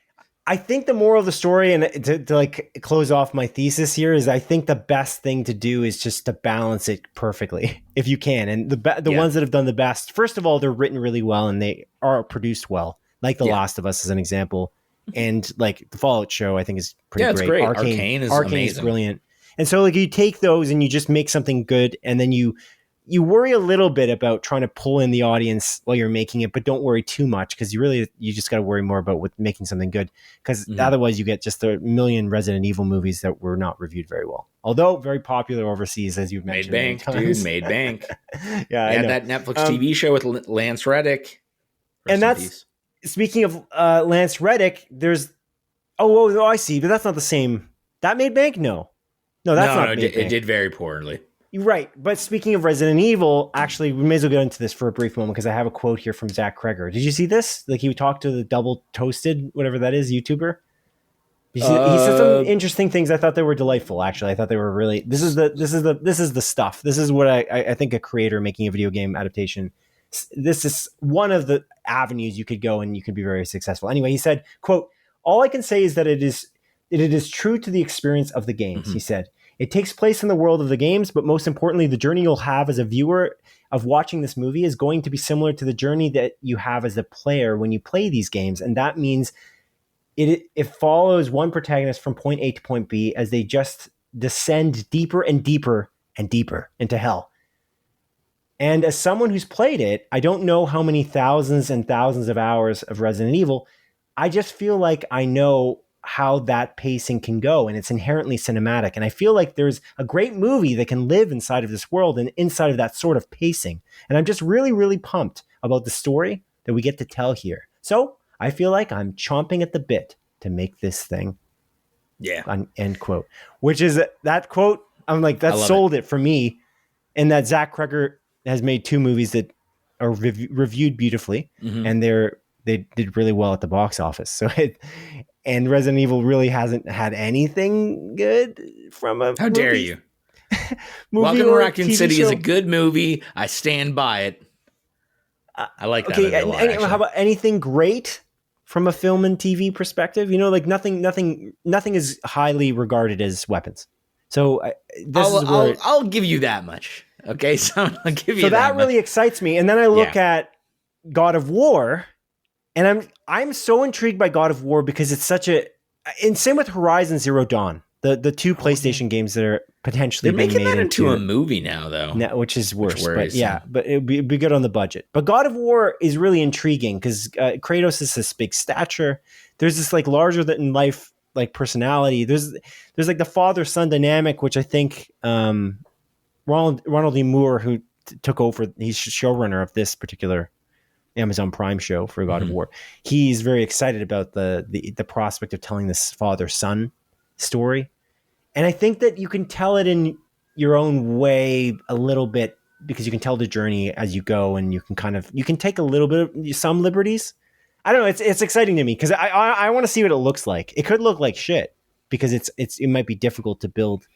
I think the moral of the story, and to like close off my thesis here, is I think the best thing to do is just to balance it perfectly if you can. And the ones that have done the best, first of all, they're written really well and they are produced well, like The Last of Us as an example. And like the Fallout show, I think is pretty great. It's great. Arcane is amazing. Is brilliant. And so like you take those and you just make something good, and then you worry a little bit about trying to pull in the audience while you're making it, but don't worry too much because you just got to worry more about making something good, because otherwise you get just a million Resident Evil movies that were not reviewed very well, although very popular overseas, as you've mentioned. Made bank, dude. Made bank. Yeah, that Netflix TV show with Lance Reddick. And that's speaking of Lance Reddick. There's I see, but that's not the same. That made bank. No, that's not. It did very poorly. You're right. But speaking of Resident Evil, actually, we may as well get into this for a brief moment because I have a quote here from Zach Kreger. Did you see this? Like he talked to the Double Toasted, whatever that is, YouTuber. He said some interesting things. I thought they were delightful. Actually, I thought they were really. This is the stuff. This is what I think a creator making a video game adaptation. This is one of the avenues you could go and you could be very successful. Anyway, he said, "Quote: All I can say is that it is true to the experience of the games." Mm-hmm. He said. It takes place in the world of the games, but most importantly, the journey you'll have as a viewer of watching this movie is going to be similar to the journey that you have as a player when you play these games. And that means it follows one protagonist from point A to point B as they just descend deeper and deeper and deeper into hell. And as someone who's played it, I don't know how many thousands and thousands of hours of Resident Evil. I just feel like I know how that pacing can go, and it's inherently cinematic. And I feel like there's a great movie that can live inside of this world and inside of that sort of pacing. And I'm just really, really pumped about the story that we get to tell here. So I feel like I'm chomping at the bit to make this thing. Yeah. End quote. Which is that quote. I'm like, that sold it for me. And that Zach Kreger has made 2 movies that are reviewed beautifully, and they did really well at the box office. So and Resident Evil really hasn't had anything good from a How movie. dare you? Welcome to Raccoon City is a good movie. I stand by it. I like that. Okay, and how about anything great from a film and TV perspective? You know, like nothing is highly regarded as weapons. So I'll give you that much. Okay, so I'll give you that. So that really excites me. And then I look at God of War. And I'm so intrigued by God of War because it's such and same with Horizon Zero Dawn, the 2 PlayStation games that are potentially being made into a movie now, though, which is worse. But it'd be good on the budget. But God of War is really intriguing because Kratos is this big stature. There's this like larger than life like personality. There's like the father-son dynamic, which I think Ronald E. Moore, who took over, he's showrunner of this particular Amazon Prime show for God of War. He's very excited about the prospect of telling this father-son story. And I think that you can tell it in your own way a little bit because you can tell the journey as you go, and you can take a little bit of some liberties. I don't know. It's exciting to me because I want to see what it looks like. It could look like shit because it might be difficult to build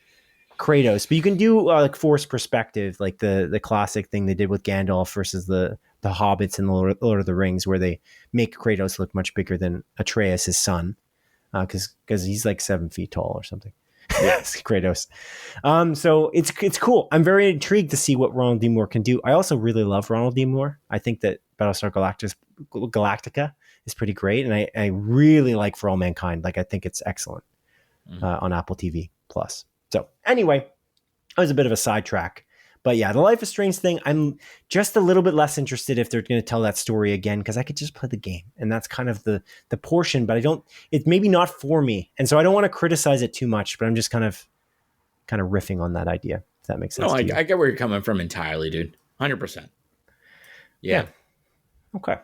Kratos, but you can do like forced perspective, like the classic thing they did with Gandalf versus the the Hobbits and the Lord of the Rings, where they make Kratos look much bigger than Atreus, his son, because he's like 7 feet tall or something. Yes, Kratos. So it's cool. I'm very intrigued to see what Ronald D. Moore can do. I also really love Ronald D. Moore. I think that Battlestar Galactica is pretty great, and I really like For All Mankind. Like, I think it's excellent on Apple TV Plus. So anyway, that was a bit of a sidetrack. But yeah, the Life is Strange thing, I'm just a little bit less interested if they're going to tell that story again, because I could just play the game. And that's kind of the portion, but it's maybe not for me. And so I don't want to criticize it too much, but I'm just kind of riffing on that idea, if that makes sense. No, I get where you're coming from entirely, dude. 100%. Yeah. Okay.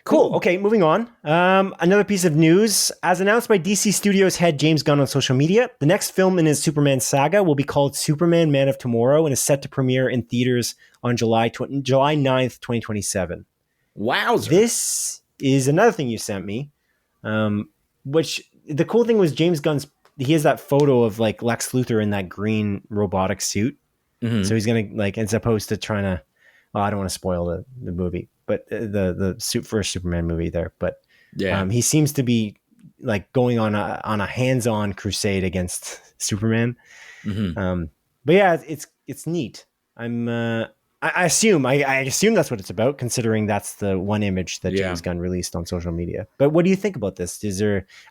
Cool. Okay, moving on. Another piece of news. As announced by DC Studios head James Gunn on social media, the next film in his Superman saga will be called Superman Man of Tomorrow and is set to premiere in theaters on July 9th, 2027. Wowzer. This is another thing you sent me, which the cool thing was he has that photo of like Lex Luthor in that green robotic suit. Mm-hmm. So he's going to, like, as opposed to trying to, well, I don't want to spoil the movie, but the first Superman movie there, but yeah, he seems to be like going on a hands-on crusade against Superman. Mm-hmm. But yeah, it's neat. I assume that's what it's about, considering that's the one image that James Gunn released on social media. But what do you think about this?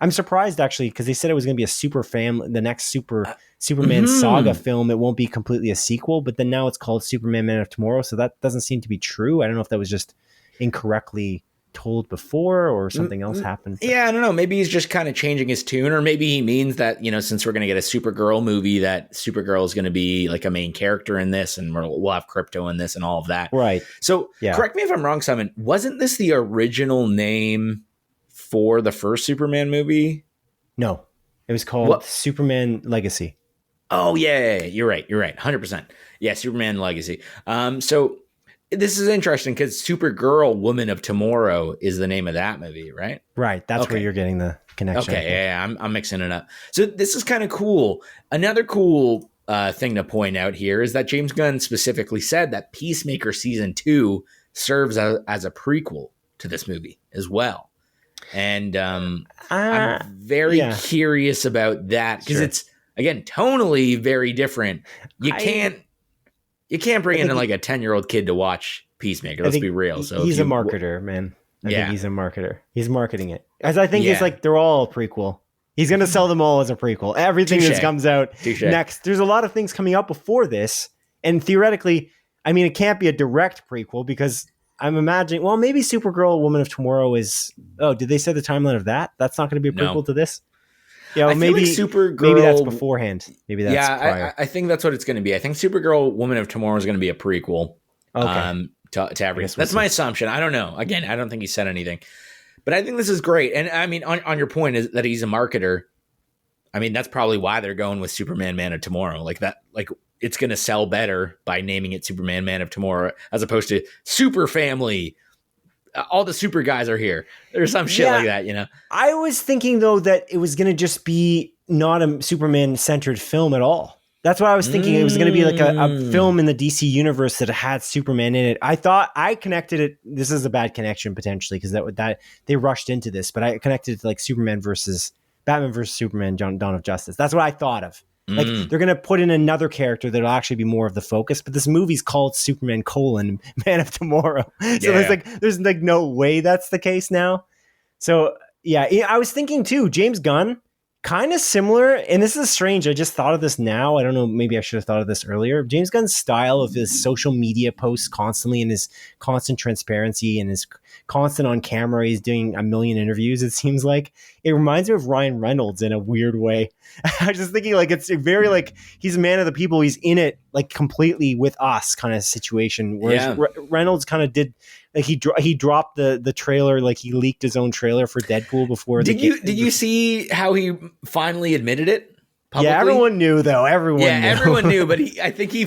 I'm surprised actually, because they said it was going to be a the next Superman saga film. It won't be completely a sequel, but then now it's called Superman Man of Tomorrow. So that doesn't seem to be true. I don't know if that was just incorrectly told before or something else happened. Yeah, I don't know. Maybe he's just kind of changing his tune, or maybe he means that, since we're going to get a Supergirl movie, that Supergirl is going to be like a main character in this, and we'll have Krypto in this and all of that. Right. So correct me if I'm wrong, Simon. Wasn't this the original name for the first Superman movie? No, it was called Superman Legacy. Oh yeah. You're right. 100%. Yeah. Superman Legacy. So this is interesting because Supergirl Woman of Tomorrow is the name of that movie, right? Right. That's where you're getting the connection. Okay. Yeah. I'm mixing it up. So this is kind of cool. Another cool thing to point out here is that James Gunn specifically said that Peacemaker Season 2 serves as a prequel to this movie as well. And I'm very curious about that because it's, again, tonally very different. You can't bring in like a 10-year-old kid to watch Peacemaker. Let's be real. So he's a marketer, man. I think he's a marketer. He's marketing it. As I think it's like they're all a prequel. He's going to sell them all as a prequel. Everything that comes out next. There's a lot of things coming out before this. And theoretically, I mean, it can't be a direct prequel because I'm imagining, well, maybe Supergirl Woman of Tomorrow is, did they say the timeline of that? That's not going to be a prequel to this? Yeah, maybe like Supergirl. Maybe that's beforehand. Maybe that's prior. I think that's what it's going to be. I think Supergirl Woman of Tomorrow is going to be a prequel. Okay. To everything. That's my assumption. I don't know. Again, I don't think he said anything, but I think this is great. And I mean, on your point is that he's a marketer. I mean, that's probably why they're going with Superman Man of Tomorrow. Like that, like it's going to sell better by naming it Superman Man of Tomorrow as opposed to Super Family. All the super guys are here. There's some shit like that, I was thinking though that it was going to just be not a Superman centered film at all. That's why I was thinking it was going to be like a film in the DC universe that had Superman in it. I connected it. This is a bad connection potentially because that they rushed into this, but I connected it to like Batman versus Superman, Dawn of Justice. That's what I thought of. Like they're going to put in another character that'll actually be more of the focus, but this movie's called Superman : Man of Tomorrow. So there's no way that's the case now. So yeah, I was thinking too, James Gunn, kind of similar, and this is strange. I just thought of this now. I don't know. Maybe I should have thought of this earlier. James Gunn's style of his social media posts constantly and his constant transparency and his constant on camera. He's doing a million interviews. It seems like it reminds me of Ryan Reynolds in a weird way. I was just thinking like it's very like he's a man of the people. He's in it like completely with us kind of situation. Whereas Reynolds kind of did. Like he dropped the trailer, like he leaked his own trailer for Deadpool before. Did you see how he finally admitted it publicly? Yeah, everyone knew though. Everyone knew, but I think he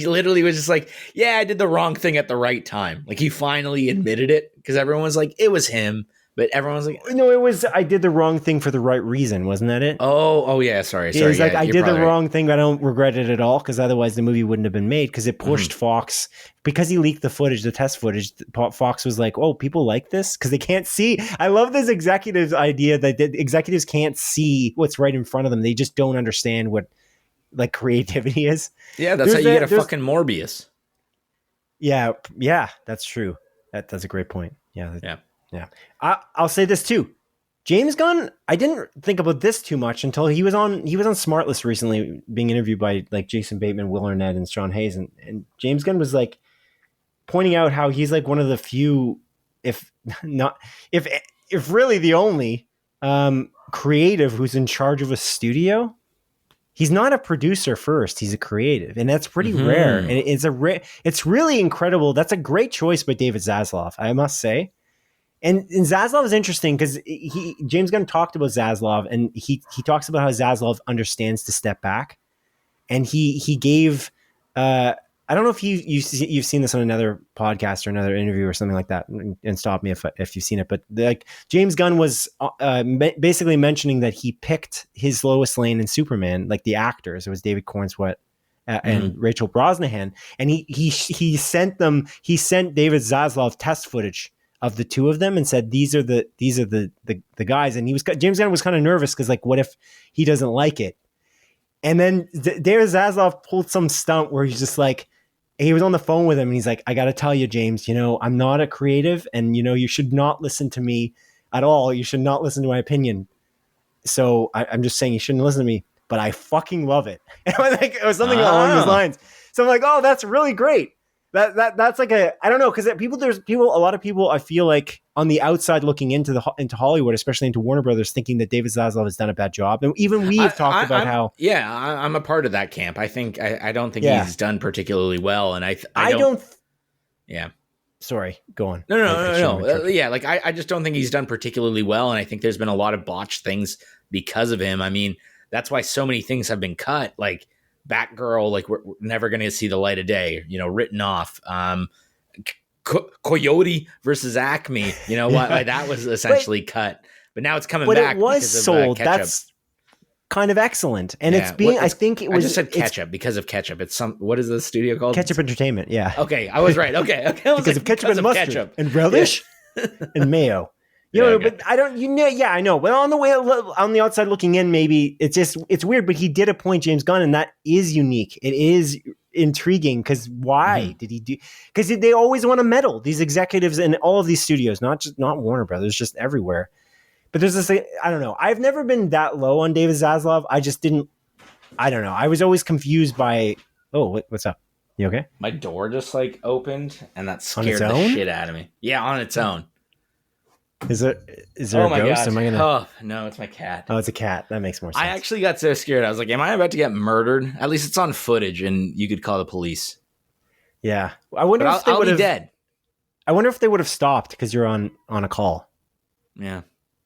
literally was just like, yeah, I did the wrong thing at the right time. Like he finally admitted it because everyone was like, it was him. But everyone's like, no, it was I did the wrong thing for the right reason, wasn't that it? oh yeah, sorry. It's like I did the wrong right. thing, but I don't regret it at all because otherwise the movie wouldn't have been made because it pushed Fox because he leaked the footage, the test footage. Fox was like, "Oh, people like this because they can't see." I love this executive's idea that the executives can't see what's right in front of them; they just don't understand what like creativity is. Yeah, that's how you get a fucking Morbius. Yeah, that's true. That's a great point. Yeah. I'll say this too. James Gunn, I didn't think about this too much until he was on Smartless recently, being interviewed by like Jason Bateman, Will Arnett, and Sean Hayes, and James Gunn was like pointing out how he's like one of the few, if really the only creative who's in charge of a studio. He's not a producer first; he's a creative, and that's pretty rare. And it's really incredible. That's a great choice by David Zaslav, I must say. And Zaslav is interesting because James Gunn talked about Zaslav, and he talks about how Zaslav understands to step back, and he gave I don't know if you've seen this on another podcast or another interview or something like that, and stop me if you've seen it. But like James Gunn was basically mentioning that he picked his Lois Lane and Superman, like the actors. It was David Cornswet and Rachel Brosnahan, and he sent David Zaslav test footage of the two of them and said these are the guys. And James Gunn was kind of nervous because like what if he doesn't like it? And then David Zaslav pulled some stunt where he's just like, he was on the phone with him and he's like, I got to tell you, James, I'm not a creative and, you should not listen to me at all. You should not listen to my opinion. So I'm just saying you shouldn't listen to me, but I fucking love it. And it was something along those lines. So I'm like, oh, that's really great. That's like I don't know, because a lot of people I feel like on the outside looking into Hollywood, especially into Warner Brothers, thinking that David Zaslav has done a bad job, and even we have talked about how I'm a part of that camp. I don't think he's done particularly well, and I don't. Yeah. Sorry, go on. No. Yeah, like I just don't think he's done particularly well, and I think there's been a lot of botched things because of him. I mean, that's why so many things have been cut, like Batgirl, like we're never going to see the light of day, written off. Coyote versus Acme, what? Like that was essentially cut, but now it's coming back. It was sold. That's kind of excellent, and it's being. I think it was. I just said ketchup because of ketchup. It's what is the studio called? Ketchup Entertainment. Yeah. Okay, I was right. Okay. Because of ketchup and mustard and relish and mayo. But I don't. I know. But on the outside looking in, maybe it's weird. But he did appoint James Gunn, and that is unique. It is intriguing because why did he do? Because they always want to meddle, these executives in all of these studios, not Warner Brothers, just everywhere. But there's this. I don't know. I've never been that low on David Zaslav. I just didn't. I don't know. I was always confused by. Oh, what's up? You okay? My door just like opened, and that scared the shit out of me. Yeah, on its own. Is there a ghost? God. Am I gonna? Oh no, it's my cat. Oh, it's a cat. That makes more sense. I actually got so scared. I was like, "Am I about to get murdered?" At least it's on footage, and you could call the police. Yeah, I wonder if they would have dead. I wonder if they would have stopped because you're on a call. Yeah.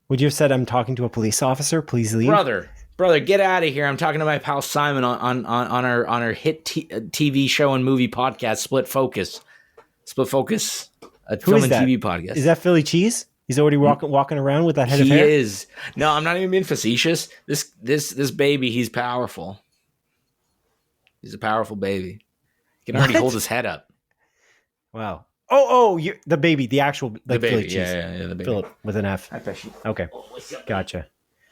Would you have said, "I'm talking to a police officer. Please leave." Brother, get out of here! I'm talking to my pal Simon on our hit TV show and movie podcast, Split Focus, a film and TV podcast. Is that Philly Cheese? He's already walking around with that head of hair? He is. No, I'm not even being facetious. This baby, he's powerful. He's a powerful baby. He can already hold his head up. Wow. The baby, the actual the baby. Philly Cheese. Yeah, the baby. Philip with an F. Okay. Gotcha.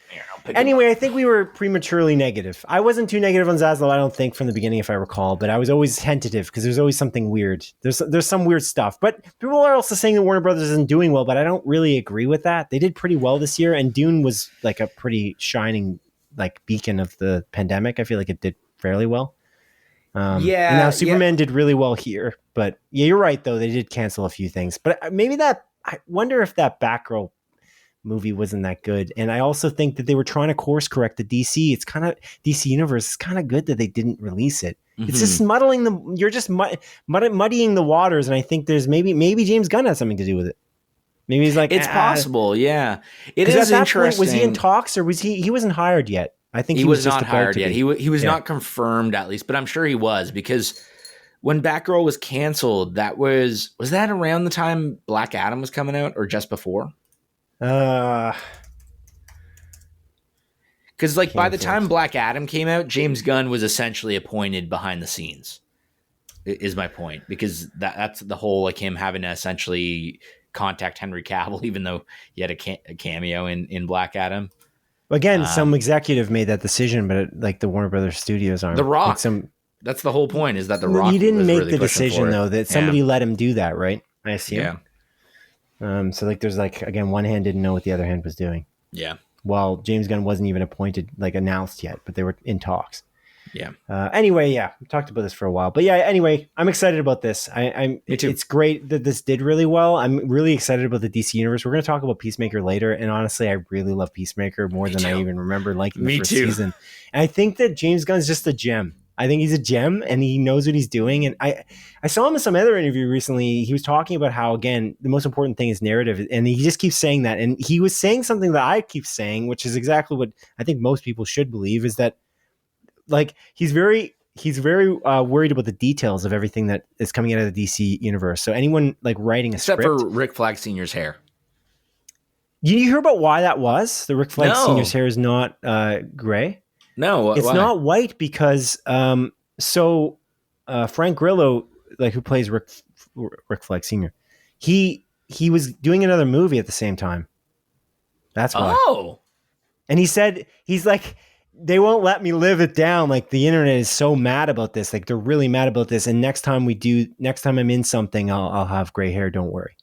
Here, Anyway, I think we were prematurely negative. I wasn't too negative on Zaslav, I don't think, from the beginning, if I recall, but I was always tentative because there's always something weird. There's some weird stuff, but people are also saying that Warner Brothers isn't doing well, but I don't really agree with that. They did pretty well this year, and Dune was like a pretty shining like beacon of the pandemic. I feel like it did fairly well. And now Superman did really well here, but yeah, you're right though. They did cancel a few things, but maybe I wonder if that Batgirl movie wasn't that good. And I also think that they were trying to course correct the DC. It's kind of DC universe. It's kind of good that they didn't release it. Mm-hmm. It's just you're just muddying the waters. And I think there's maybe James Gunn has something to do with it. Maybe he's like, it's possible. Yeah. It is interesting. Was he in talks or was he wasn't hired yet? I think he was not hired yet. He was not confirmed at least, but I'm sure he was because when Batgirl was canceled, was that around the time Black Adam was coming out or just before? Because like by the time Black Adam came out, James Gunn was essentially appointed behind the scenes. Is my point, because that's the whole like him having to essentially contact Henry Cavill, even though he had a cameo in Black Adam. Again, some executive made that decision, but like the Warner Brothers Studios aren't. The Rock. Like that's the whole point. Is that the Rock? He didn't make really the decision though. That somebody let him do that, right? I assume. Yeah. So like, there's like again, one hand didn't know what the other hand was doing. Yeah. While James Gunn wasn't even appointed, like announced yet, but they were in talks. Yeah. Anyway, we talked about this for a while, but yeah. Anyway, I'm excited about this. Me too. It's great that this did really well. I'm really excited about the DC universe. We're going to talk about Peacemaker later, and honestly, I really love Peacemaker more than I even remember liking the first season. And I think that James Gunn's just a gem. I think he's a gem, and he knows what he's doing. And I saw him in some other interview recently. He was talking about how, again, the most important thing is narrative, and he just keeps saying that. And he was saying something that I keep saying, which is exactly what I think most people should believe, is that like he's very worried about the details of everything that is coming out of the DC universe. So anyone like writing a except script, for Rick Flag Sr.'s hair. Did you hear about why that was? The Rick Flag Sr.'s hair is not gray. No, it's not white because Frank Grillo, like who plays Rick Flag Sr., he was doing another movie at the same time. That's why. Oh, and he said he's like, they won't let me live it down. Like the internet is so mad about this. Like they're really mad about this. And next time I'm in something, I'll have gray hair. Don't worry.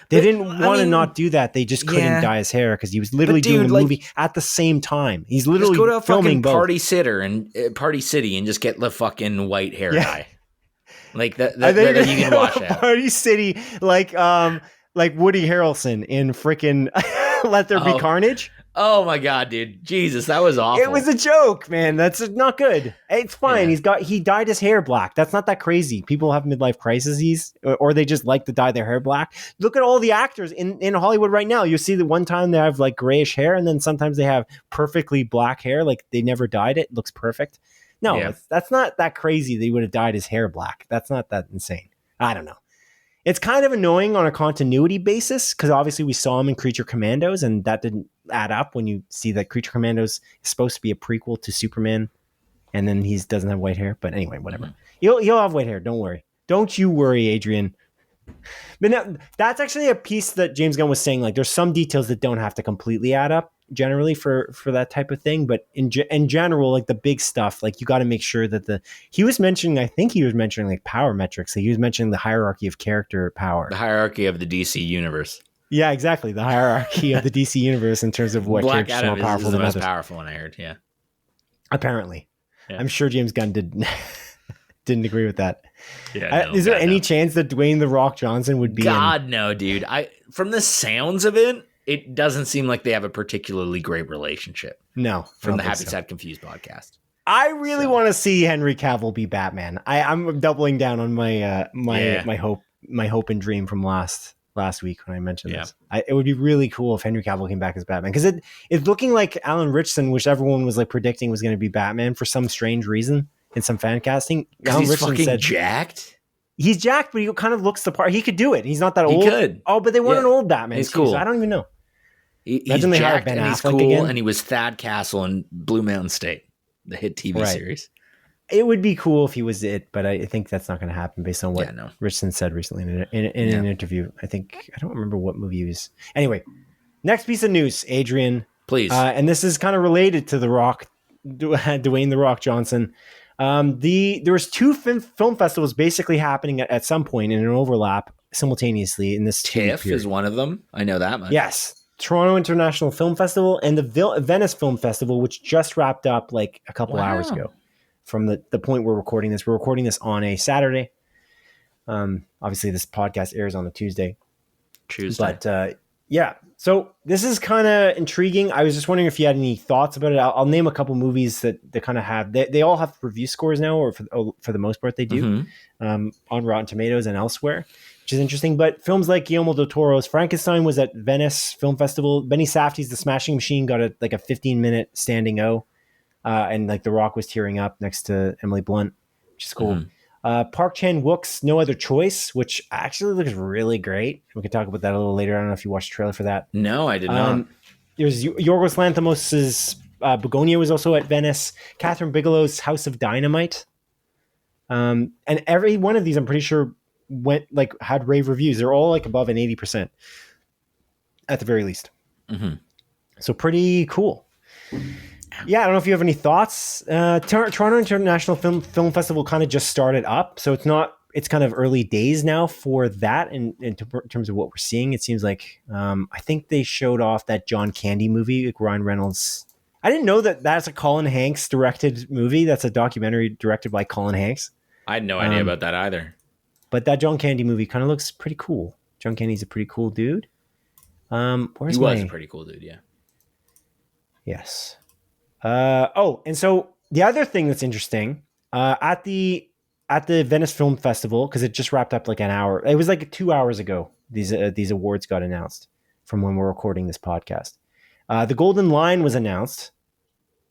They didn't want to not do that. They just couldn't dye his hair because he was literally doing a movie at the same time. He's literally just go to a filming fucking Party City and just get the fucking white hair dye. Like that you can wash out. Party City, like Woody Harrelson in freaking Let There Be Carnage. Oh my God, dude. Jesus, that was awful. It was a joke, man. That's not good. It's fine. Yeah. He dyed his hair black. That's not that crazy. People have midlife crises or they just like to dye their hair black. Look at all the actors in Hollywood right now. You see the one time they have like grayish hair and then sometimes they have perfectly black hair. Like they never dyed it. It looks perfect. No, that's not that crazy. They would have dyed his hair black. That's not that insane. I don't know. It's kind of annoying on a continuity basis because obviously we saw him in Creature Commandos and that didn't add up when you see that Creature Commandos is supposed to be a prequel to Superman and then he doesn't have white hair. But anyway, whatever. Mm-hmm. He'll have white hair. Don't worry. Don't you worry, Adrian. But now, that's actually a piece that James Gunn was saying. Like there's some details that don't have to completely add up generally for that type of thing. But in general, like the big stuff, like you got to make sure that I think he was mentioning like power metrics. He was mentioning the hierarchy of character power. The hierarchy of the DC universe. Yeah, exactly. The hierarchy of the DC universe in terms of what Black characters Adam are more powerful is than the most others. powerful one I heard. Yeah. Apparently. Yeah. I'm sure James Gunn didn't agree with that. Yeah. Is there any chance that Dwayne "The Rock" Johnson would be no, dude. From the sounds of it, it doesn't seem like they have a particularly great relationship. No. From the Happy Sad Confused podcast. I really want to see Henry Cavill be Batman. I'm doubling down on my my hope and dream from last week when I mentioned this. It would be really cool if Henry Cavill came back as Batman because it's looking like Alan Ritchson, which everyone was like predicting was going to be Batman for some strange reason in some fan casting. Alan Ritchson fucking jacked. He's jacked, but he kind of looks the part. He could do it. He's not that old. He could. Oh, but they want an old Batman. He's cool. So I don't even know. He's jacked and he's cool, again. And he was Thad Castle in Blue Mountain State, the hit TV series. It would be cool if he was it, but I think that's not going to happen based on what Richardson said recently in an interview. I don't remember what movie he was. Anyway, next piece of news, Adrian. Please. And this is kind of related to The Rock, Dwayne "The Rock" Johnson. There was two film festivals basically happening at some point in an overlap simultaneously in this TIFF is one of them. I know that much. Yes. Toronto International Film Festival and the Venice Film Festival, which just wrapped up like a couple hours ago from the point we're recording this. We're recording this on a Saturday. Obviously this podcast airs on a Tuesday. But so this is kind of intriguing. I was just wondering if you had any thoughts about it. I'll name a couple movies that they kind of have. They all have review scores now, or for the most part they do, on Rotten Tomatoes and elsewhere, which is interesting. But films like Guillermo del Toro's Frankenstein was at Venice Film Festival. Benny Safdie's The Smashing Machine got a 15-minute standing O, and like The Rock was tearing up next to Emily Blunt, which is cool. Park Chan-wook's No Other Choice, which actually looks really great. We can talk about that a little later. I don't know if you watched the trailer for that. No, I did not. There's Yorgos Lanthimos' Bugonia was also at Venice. Catherine Bigelow's House of Dynamite. And every one of these, I'm pretty sure, had rave reviews. They're all like above an 80% at the very least. Mm-hmm. So pretty cool. Yeah, I don't know if you have any thoughts. Toronto International Film Festival kind of just started up, so it's kind of early days now for that. In terms of what we're seeing, it seems like I think they showed off that John Candy movie, like Ryan Reynolds. I didn't know that's a Colin Hanks directed movie. That's a documentary directed by Colin Hanks. I had no idea about that either. But that John Candy movie kind of looks pretty cool. John Candy's a pretty cool dude. He was a pretty cool dude, yeah. Yes. And so the other thing that's interesting, at the Venice Film Festival, because it just wrapped up like an hour. It was like 2 hours ago. These awards got announced from when we're recording this podcast. The Golden Lion was announced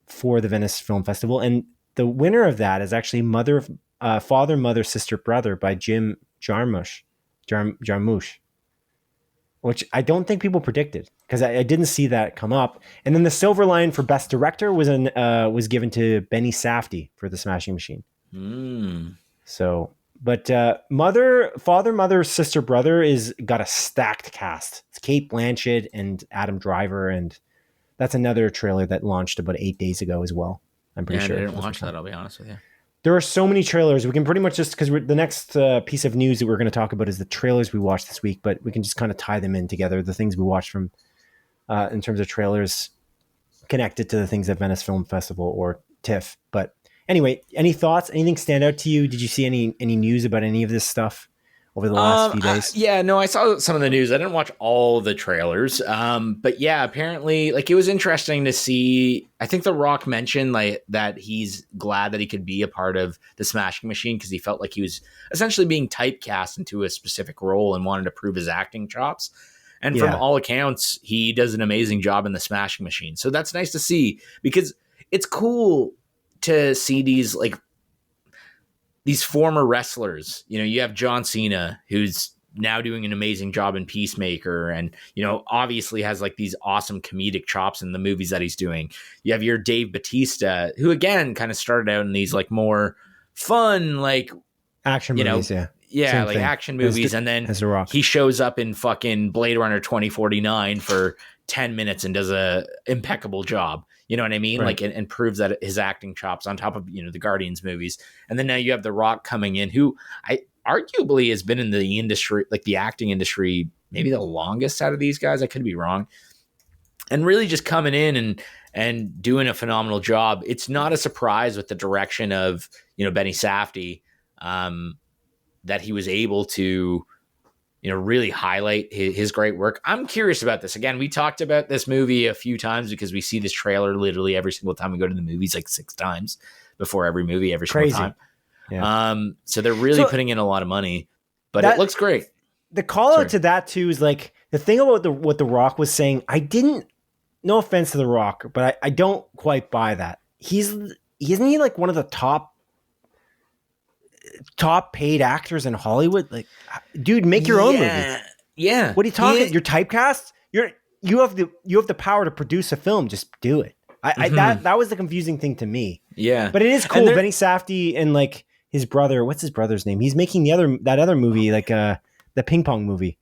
for the Venice Film Festival, and the winner of that is actually Father, Mother, Sister, Brother by Jim Jarmusch, which I don't think people predicted because I didn't see that come up. And then the Silver Lion for Best Director was given to Benny Safdie for The Smashing Machine. So, but Father, Mother, Sister, Brother is got a stacked cast. It's Kate Blanchett and Adam Driver, and that's another trailer that launched about 8 days ago as well. I'm pretty sure. I didn't watch that, I'll be honest with you. There are so many trailers. We can pretty much just, because the next piece of news that we're going to talk about is the trailers we watched this week, but we can just kind of tie them in together. The things we watched from, in terms of trailers connected to the things at Venice Film Festival or TIFF. But anyway, any thoughts? Anything stand out to you? Did you see any news about any of this stuff over the last few days? I saw some of the news. I didn't watch all the trailers. But yeah, apparently like it was interesting to see. I think The Rock mentioned like that he's glad that he could be a part of the Smashing Machine because he felt like he was essentially being typecast into a specific role and wanted to prove his acting chops. And from all accounts, he does an amazing job in the Smashing Machine. So that's nice to see because it's cool to see these former wrestlers. You know, you have John Cena, who's now doing an amazing job in Peacemaker and, you know, obviously has like these awesome comedic chops in the movies that he's doing. You have your Dave Bautista, who again kind of started out in these like more fun, like action movies, Yeah, like action movies. And then he shows up in fucking Blade Runner 2049 for 10 minutes and does a impeccable job. You know what I mean? Right. Like, and proves that his acting chops on top of, you know, the Guardians movies. And then now you have The Rock coming in, who I arguably has been in the industry, like the acting industry, maybe the longest out of these guys. I could be wrong. And really just coming in and doing a phenomenal job. It's not a surprise with the direction of, you know, Benny Safdie, that he was able to, you know, really highlight his great work. I'm curious about this. Again, we talked about this movie a few times because we see this trailer literally every single time we go to the movies, like 6 times before every movie, every single time. Yeah. So they're really putting in a lot of money, but it looks great. The call out to that too is like the thing about what The Rock was saying. No offense to The Rock, but I don't quite buy that. Isn't he like one of the top paid actors in Hollywood? Like, dude, make your own movie. Yeah. What are you talking? You're typecast. You have the power to produce a film. Just do it. That was the confusing thing to me. Yeah. But it is cool. Benny Safdie and like his brother. What's his brother's name? He's making that other movie, like the ping pong movie.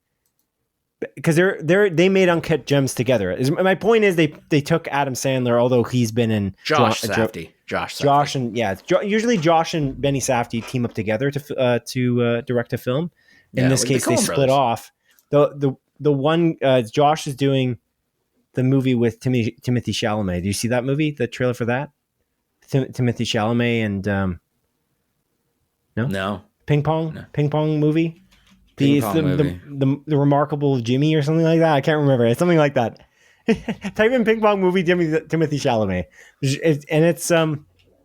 Because they made Uncut Gems together. My point is they took Adam Sandler, although he's been in Josh Safdie. Usually Josh and Benny Safdie team up together to direct a film. In this case, they split off. The one Josh is doing the movie with Timothy Chalamet. Do you see that movie? The trailer for that? Timothy Chalamet and no ping pong movie. The Remarkable Jimmy or something like that. I can't remember. It's something like that. Type in ping pong movie Timothy Chalamet, and it's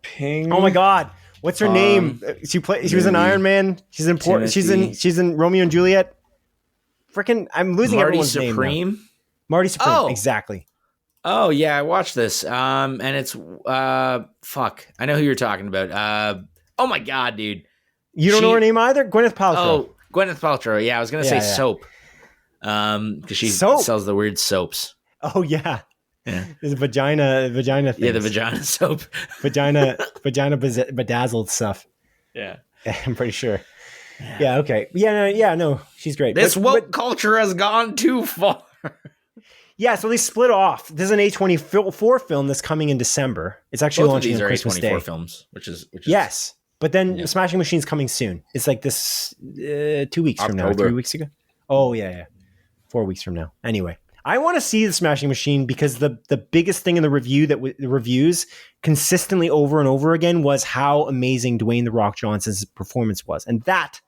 Ping. Oh my God, what's her name? She was in Iron Man. She's important. She's in Romeo and Juliet. Freaking, I'm losing everyone's name now. Marty Supreme. Oh, exactly. Oh yeah, I watched this. And it's fuck. I know who you're talking about. Oh my God, dude. You don't know her name either? Gwyneth Paltrow. Oh, Gwyneth Paltrow. Yeah, I was going to say soap. Because she sells the weird soaps. Oh, yeah. Yeah. There's a vagina thing. Yeah, the vagina soap. vagina bedazzled stuff. Yeah. I'm pretty sure. Yeah, okay. No, she's great. This woke culture has gone too far. Yeah, so they split off. This is an A24 film that's coming in December. It's actually launching on Christmas Day. Both of these are A24 films, which is yes. But then Smashing Machine's coming soon. It's like this 2 weeks from now, 3 weeks ago. Oh, yeah. 4 weeks from now. Anyway, I want to see the Smashing Machine because the biggest thing in the reviews consistently over and over again was how amazing Dwayne "The Rock" Johnson's performance was. And that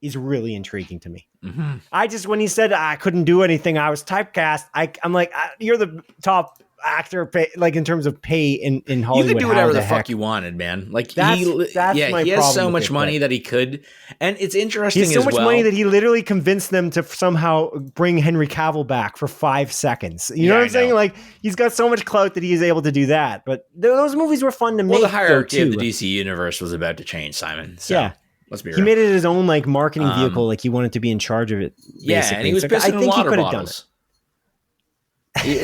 is really intriguing to me. Mm-hmm. When he said I couldn't do anything, I was typecast. I'm like, you're the top actor, in terms of pay in Hollywood. You could do whatever the fuck you wanted, man. Like that's he has so much money that he could, and it's interesting. He has so much money that he literally convinced them to somehow bring Henry Cavill back for 5 seconds. You know what I'm saying? Like he's got so much clout that he is able to do that. But those movies were fun to make. Well, the hierarchy of the DC universe was about to change, Simon. So. Yeah. Let's be real. He made it his own marketing vehicle. He wanted to be in charge of it. Basically. Yeah, and he was pissing in water bottles.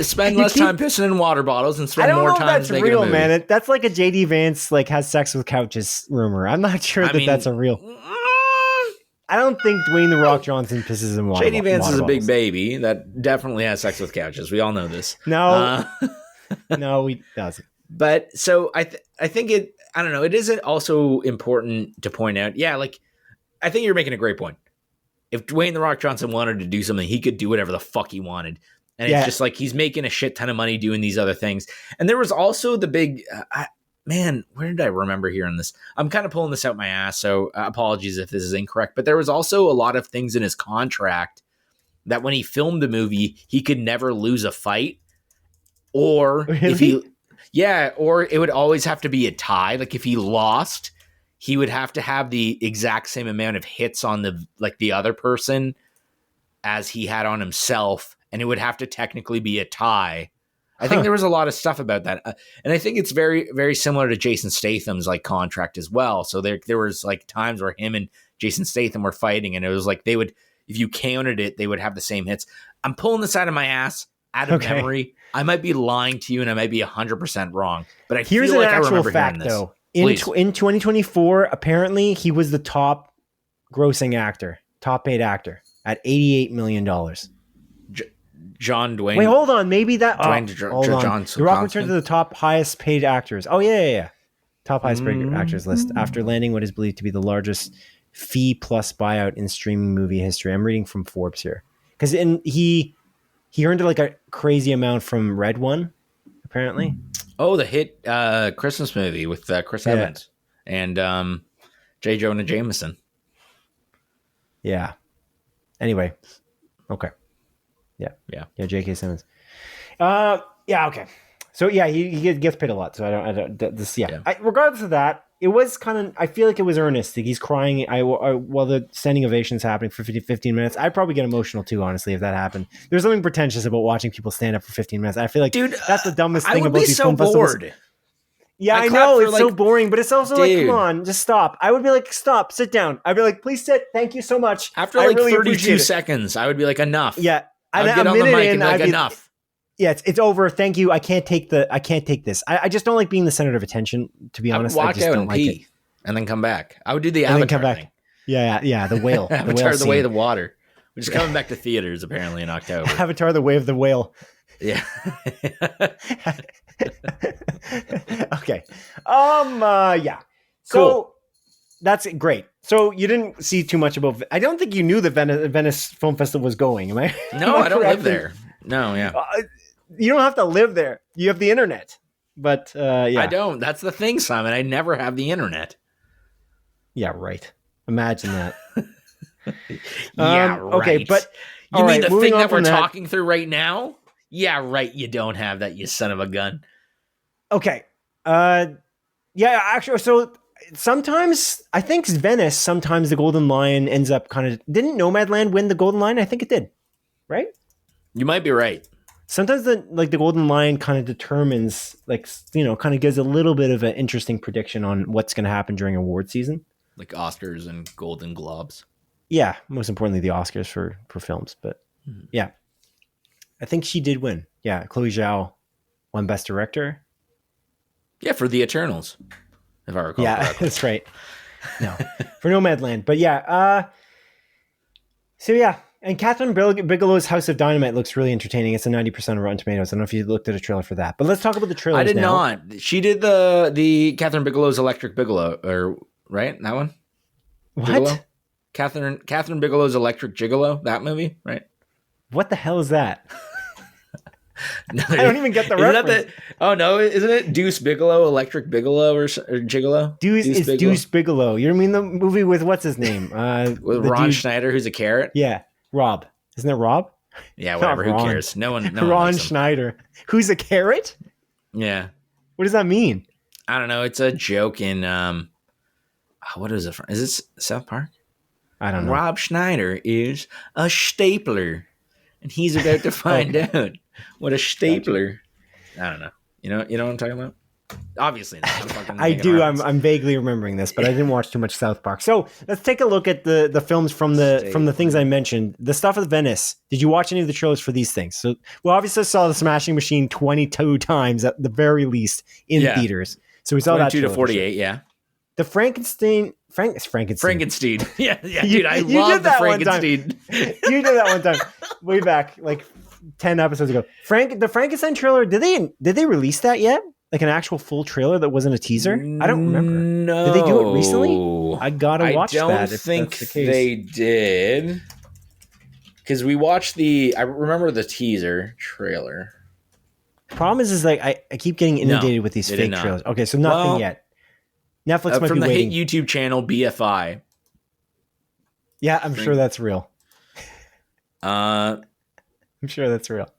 Spend less time pissing in water bottles and spend more time making a movie. I don't know if that's real, man. That's like a JD Vance has sex with couches rumor. I'm not sure that's a real. I don't think Dwayne "The Rock" Johnson pisses in water. JD Vance is a big baby that definitely has sex with couches. We all know this. No, no, he doesn't. But so I think it. I don't know. It isn't also important to point out. Yeah, I think you're making a great point. If Dwayne "The Rock" Johnson wanted to do something, he could do whatever the fuck he wanted. And it's just he's making a shit ton of money doing these other things. And there was also the big, where did I remember hearing this? I'm kind of pulling this out my ass, so apologies if this is incorrect. But there was also a lot of things in his contract that when he filmed the movie, he could never lose a fight. Or or it would always have to be a tie. Like if he lost, he would have to have the exact same amount of hits on the other person as he had on himself. And it would have to technically be a tie. I think there was a lot of stuff about that. And I think it's very, very similar to Jason Statham's contract as well. So there was times where him and Jason Statham were fighting and it was they would, if you counted it, they would have the same hits. I'm pulling this out of my ass out of memory. I might be lying to you and I might be 100% wrong, but I feel like I remember hearing this. Though. In 2024, apparently he was the top grossing actor, top paid actor at $88 million. John Dwayne. Wait, hold on. Maybe that. Hold on. The Rock returned to the top highest paid actors. Oh, yeah. Top highest paid actors list after landing what is believed to be the largest fee plus buyout in streaming movie history. I'm reading from Forbes here. Because he earned a crazy amount from Red One, apparently. Oh, the hit Christmas movie with Chris Evans and J. Jonah Jameson. Yeah. Anyway. Okay. Yeah. J.K. Simmons. Okay. So he gets paid a lot. So I don't. Regardless of that, it was kind of. I feel like it was earnest. He's crying. While the standing ovation is happening for 15 minutes. I'd probably get emotional too. Honestly, if that happened, there's something pretentious about watching people stand up for 15 minutes. I feel like, dude, that's the dumbest thing about these film festivals. Bored. Yeah, I know it's so boring, but it's also come on, just stop. I would be stop, sit down. I'd be please sit. Thank you so much. After really 32 seconds, I would be enough. Yeah. I would get on the mic and be enough. Yeah, it's over. Thank you. I can't take this. I just don't like being the center of attention, to be honest. I would walk out and pee and then come back. I would do the Avatar thing. Yeah, the whale. Avatar, the way of the water. Which is coming back to theaters apparently in October. Avatar, the way of the whale. Yeah. Okay. Yeah. So that's great. So you didn't see too much about. I don't think you knew the Venice Film Festival was going. Am I? No, I don't live there. No, yeah. You don't have to live there. You have the internet. But I don't. That's the thing, Simon. I never have the internet. Yeah, right. Imagine that. Yeah, right. Okay, but you mean the thing that we're talking through right now? Yeah, right. You don't have that, you son of a gun. Okay. Yeah, actually, so sometimes I think Venice. Sometimes the Golden Lion ends up kind of. Didn't Nomadland win the Golden Lion? I think it did. Right. You might be right. Sometimes the Golden Lion kind of determines, kind of gives a little bit of an interesting prediction on what's going to happen during award season. like Oscars and Golden Globes. Yeah, most importantly, the Oscars for films. But yeah, I think she did win. Yeah, Chloe Zhao won Best Director. Yeah, for The Eternals, if I recall. Yeah, correctly. that's right. No, for Nomadland. But yeah, so yeah, and Catherine Bigelow's House of Dynamite looks really entertaining. It's a 90% on Rotten Tomatoes. I don't know if you looked at a trailer for that, but let's talk about the trailers. I did now. not. She did the Catherine Bigelow's Electric Bigelow, or right? That one? What? Gigolo? Catherine Bigelow's Electric Gigolo, that movie, right? What the hell is that? No, I don't even get the reference. Oh no, isn't it Deuce Bigelow, Electric Bigelow, or Gigolo? Deuce Bigelow. You mean the movie with what's his name? With Ron Schneider, who's a carrot. Yeah, Rob. Isn't it Rob? Yeah, whatever. Who cares? No one. Ron Schneider, who's a carrot. Yeah. What does that mean? I don't know. It's a joke in what is it from? Is it South Park? I don't know. Rob Schneider is a stapler, and he's about to find out what a stapler. Gotcha. I don't know. You know what I'm talking about? Obviously not. I do. I'm vaguely remembering this, but I didn't watch too much South Park. So let's take a look at the films from the things I mentioned. The stuff with Venice. Did you watch any of the trailers for these things? So we obviously saw the Smashing Machine 22 times at the very least in theaters. So we saw that 22 to 48. Yeah. The Frankenstein. Frankenstein. Yeah, dude, I love the Frankenstein. You did that one time, way back, like 10 episodes ago. The Frankenstein trailer. Did they release that yet? Like an actual full trailer that wasn't a teaser? I don't remember. No. Did they do it recently? I gotta watch that. I don't think they did. Because we watched I remember the teaser trailer. Problem is like I keep getting inundated with these fake trailers. Okay, so nothing yet. Netflix might from be waiting. The hit YouTube channel BFI. Yeah, I'm sure that's real. I'm sure that's real.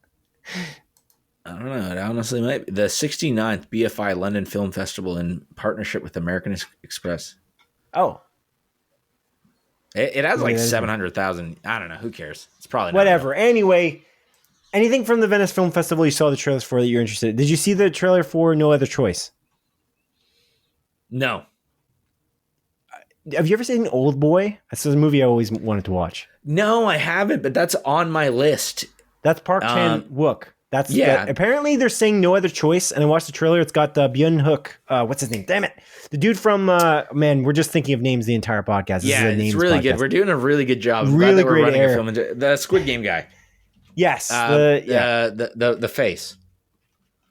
I don't know. It honestly might be. The 69th BFI London Film Festival in partnership with American Express. Oh. It has like 700,000. I don't know. Who cares? It's probably not whatever. real. Anyway, anything from the Venice Film Festival you saw the trailers for that you're interested in? Did you see the trailer for No Other Choice? No. Have you ever seen Old Boy? That's a movie I always wanted to watch. No, I haven't, but that's on my list. That's Park Chan-wook. Apparently they're saying No Other Choice, and I watched the trailer. It's got Byun-hook. What's his name? Damn it. The dude from, man, we're just thinking of names the entire podcast. It's really good. We're doing a really good job. Really great air. The Squid Game guy. Yes. The face.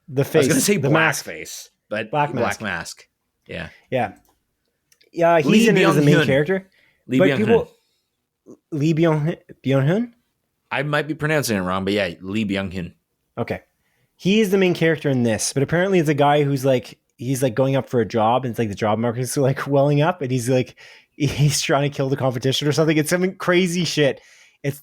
The face. I was going to say the black mask. Face, but black mask. Yeah. Yeah. Yeah, he's in it as the main character. Lee Byung-hun. Lee Byung-hun? I might be pronouncing it wrong, but yeah, Lee Byung-hun. Okay. He is the main character in this, but apparently it's a guy who's like, he's like going up for a job, and it's like the job market is like welling up, and he's trying to kill the competition or something. It's some crazy shit. It's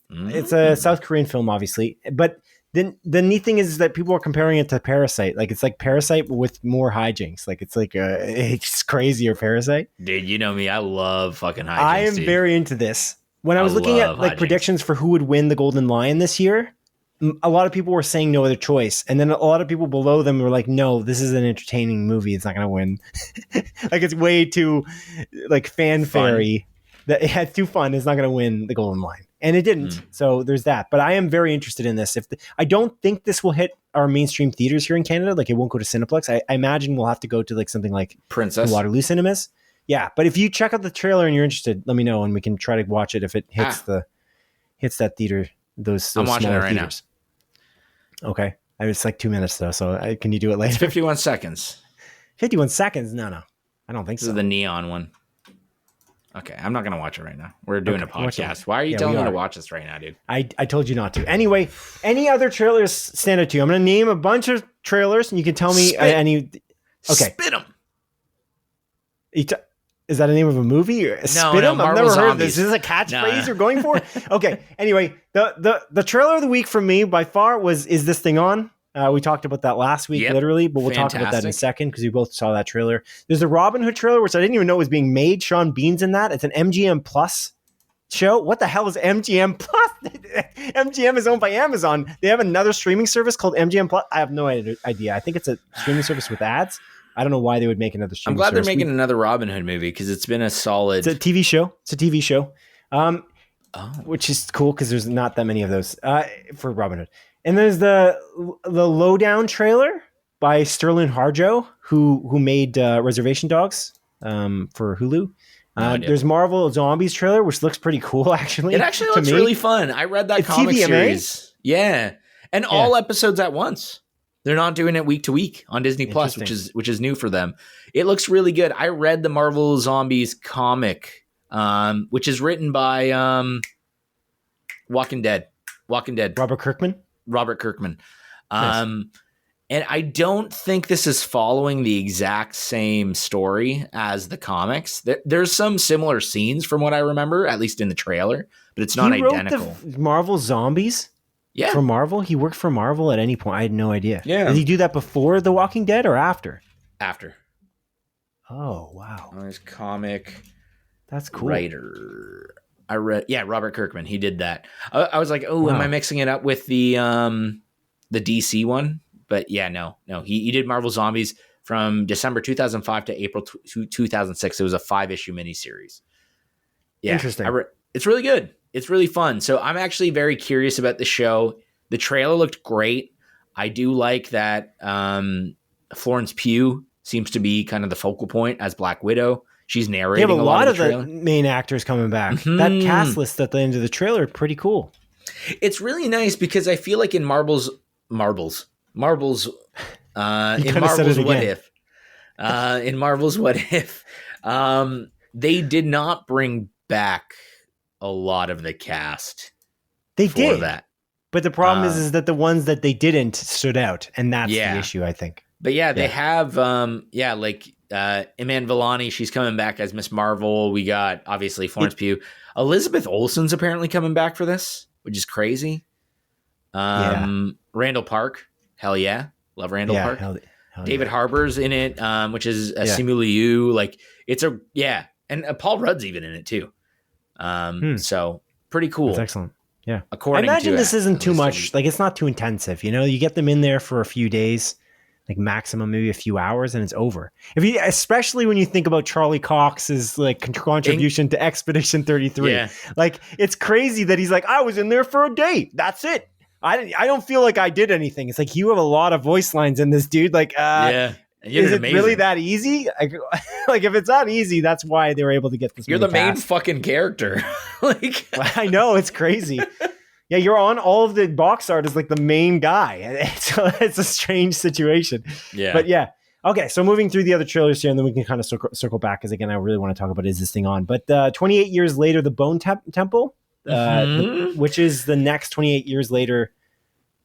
a South Korean film, obviously, but then the neat thing is that people are comparing it to Parasite. Like it's like Parasite with more hijinks. Like it's like it's crazier Parasite. Dude, you know me. I love fucking hijinks. I am very into this. When I was looking at like predictions for who would win the Golden Lion this year, a lot of people were saying No Other Choice, and then a lot of people below them were like, "No, this is an entertaining movie. It's not going to win. Like it's way too like fanfare-y. That it's too fun. It's not going to win the Golden Lion." And it didn't. So there's that. But I am very interested in this. I don't think this will hit our mainstream theaters here in Canada. Like it won't go to Cineplex. I imagine we'll have to go to like something like Princess Waterloo Cinemas. Yeah. But if you check out the trailer and you're interested, let me know and we can try to watch it if it hits that theater. Those I'm watching it right theaters. Now. Okay. It's like 2 minutes though. So can you do it later? It's 51 seconds. 51 seconds? No. I don't think so. This is the neon one. Okay, I'm not going to watch it right now. We're doing a podcast. Why are you telling me to watch this right now, dude? I told you not to. Anyway, any other trailers stand out to you? I'm going to name a bunch of trailers, and you can tell me any. Okay. Spit 'em. Is that the name of a movie? Spit 'em? I've never heard of this. Is this a catchphrase you're going for? Okay. Anyway, the trailer of the week for me by far is This Thing On? We talked about that last week, literally, but we'll talk about that in a second because we both saw that trailer. There's the Robin Hood trailer, which I didn't even know was being made. Sean Bean's in that. It's an MGM Plus show. What the hell is MGM Plus? MGM is owned by Amazon. They have another streaming service called MGM Plus. I have no idea. I think it's a streaming service with ads. I don't know why they would make another streaming I'm glad service. they're making another Robin Hood movie because it's been a solid. It's a TV show. Which is cool because there's not that many of those for Robin Hood. And there's the Lowdown trailer by Sterling Harjo, who made Reservation Dogs for Hulu. There's Marvel Zombies trailer, which looks pretty cool, actually. It actually looks really fun. I read that comic series. Yeah. And all episodes at once. They're not doing it week to week on Disney Plus, which is new for them. It looks really good. I read the Marvel Zombies comic, which is written by Walking Dead. Robert Kirkman. Nice. And I don't think this is following the exact same story as the comics. There's some similar scenes from what I remember, at least in the trailer, but it's not identical. Wrote the Marvel Zombies? Yeah. For Marvel? He worked for Marvel at any point? I had no idea. Yeah. Did he do that before The Walking Dead or after? After. Oh, wow. His comic. That's cool. Writer. I read, Robert Kirkman. He did that. I was like, am I mixing it up with the DC one? But yeah, no. He did Marvel Zombies from December 2005 to April 2006. It was a 5-issue miniseries. Yeah, interesting. It's really good. It's really fun. So I'm actually very curious about the show. The trailer looked great. I do like that Florence Pugh seems to be kind of the focal point as Black Widow. She's narrating a lot of the main actors coming back. Mm-hmm. That cast list at the end of the trailer, pretty cool. It's really nice because I feel like in Marvel's What If, they did not bring back a lot of the cast. They did that, but the problem is that the ones that they didn't stood out, and that's the issue, I think. But they have like Iman Vellani, she's coming back as Miss Marvel. We got obviously Florence Pugh. Elizabeth Olsen's apparently coming back for this, which is crazy. Randall Park, hell yeah, love Randall Park. Hell David Harbour's in it, which is Simu Liu. Like it's and Paul Rudd's even in it too. So pretty cool. That's excellent. Yeah, I imagine this isn't too much. Like it's not too intensive. You get them in there for a few days, like maximum maybe a few hours, and it's over. Especially when you think about Charlie Cox's like contribution to Expedition 33. Yeah. Like it's crazy that he's like, I was in there for a day. That's it. I don't feel like I did anything. It's like you have a lot of voice lines in this, dude. Like, is it really that easy? Like, if it's that easy, that's why they were able to get this. You're the main fucking character. Like, I know, it's crazy. Yeah, you're on all of the box art as like the main guy. It's a strange situation. Yeah, but yeah. Okay, so moving through the other trailers here, and then we can kind of circle back because again, I really want to talk about is this thing on. But 28 years later, the Bone Temple. Which is the next 28 years later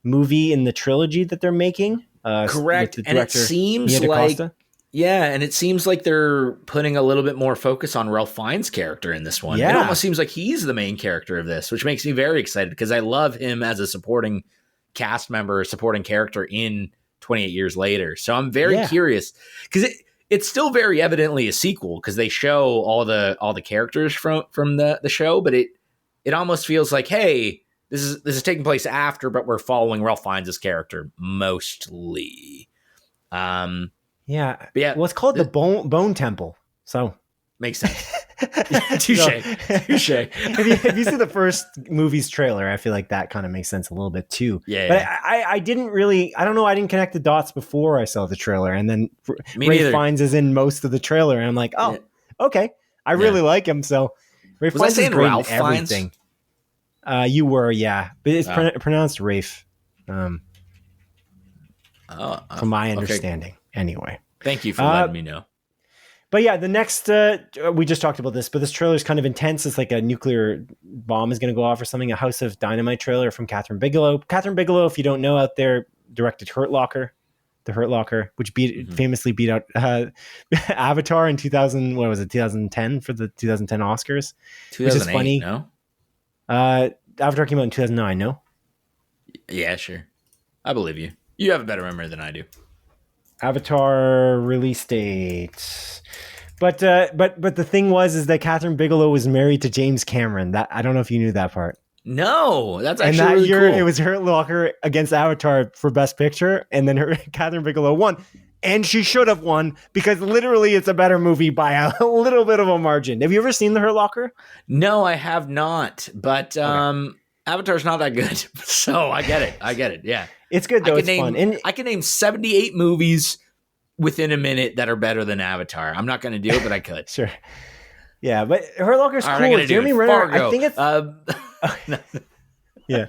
movie in the trilogy that they're making. Correct. And it seems like, and it seems like they're putting a little bit more focus on Ralph Fiennes' character in this one. Yeah. It almost seems like he's the main character of this, which makes me very excited because I love him as a supporting cast member, supporting character in 28 years later. So I'm very curious because it's still very evidently a sequel because they show all the characters from the show, but it almost feels like, hey, this is taking place after, but we're following Ralph Fiennes' character mostly. Well, it's called the Bone Temple, so makes sense. Touche. If you see the first movie's trailer, I feel like that kind of makes sense a little bit too. Yeah. But I didn't really, I don't know, I didn't connect the dots before I saw the trailer, and then Ralph Fiennes is in most of the trailer, and I'm like, okay, I really like him, so. Was I saying Ralph Fiennes? You were, but it's pronounced Rafe. From my understanding, anyway. Thank you for letting me know. But yeah, the next, we just talked about this, but this trailer is kind of intense. It's like a nuclear bomb is going to go off or something. A House of Dynamite trailer from Catherine Bigelow. Catherine Bigelow, if you don't know out there, directed Hurt Locker. The Hurt Locker, which famously beat out Avatar in 2010 for the 2010 Oscars. 2008, which is funny. No? Avatar came out in 2009, no? Yeah, sure. I believe you. You have a better memory than I do. Avatar release date. But the thing is that Catherine Bigelow was married to James Cameron. That I don't know if you knew that part. No, that's actually and that really year cool. It was Hurt Locker against Avatar for Best Picture, and then Catherine Bigelow won. And she should have won because literally it's a better movie by a little bit of a margin. Have you ever seen The Hurt Locker? No, I have not. But Avatar's not that good. So I get it. Yeah. It's good, though. It's fun. And I can name 78 movies within a minute that are better than Avatar. I'm not going to do it, but I could. Sure. Yeah, but Hurt Locker's cool. Jeremy Renner, I think it's... yeah.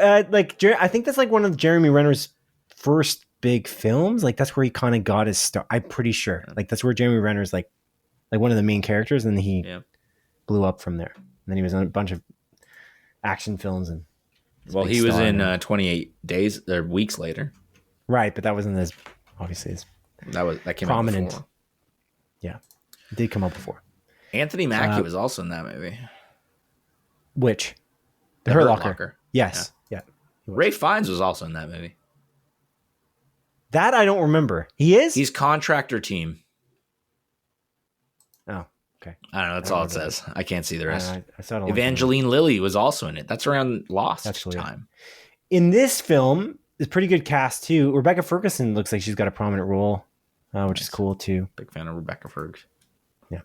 I think that's like one of Jeremy Renner's first big films. Like that's where he kind of got his start. I'm pretty sure. Like that's where Jeremy Renner's like one of the main characters, and he blew up from there. And then he was on a bunch of action films and he was in 28 Days or Weeks Later. Right, but that wasn't as obviously as that came prominent. Out before. Yeah, it did come out before. Anthony Mackie was also in that movie. Which? The Hurt Locker. Yes. Yeah. Ralph Fiennes was also in that movie. That I don't remember. He is? He's Contractor Team. Oh, okay. I don't know. That's all it says. I can't see the rest. I saw it. Evangeline Lilly was also in it. That's around Lost time. In this film, it's a pretty good cast too. Rebecca Ferguson looks like she's got a prominent role, which is cool too. Big fan of Rebecca Ferguson. Yeah.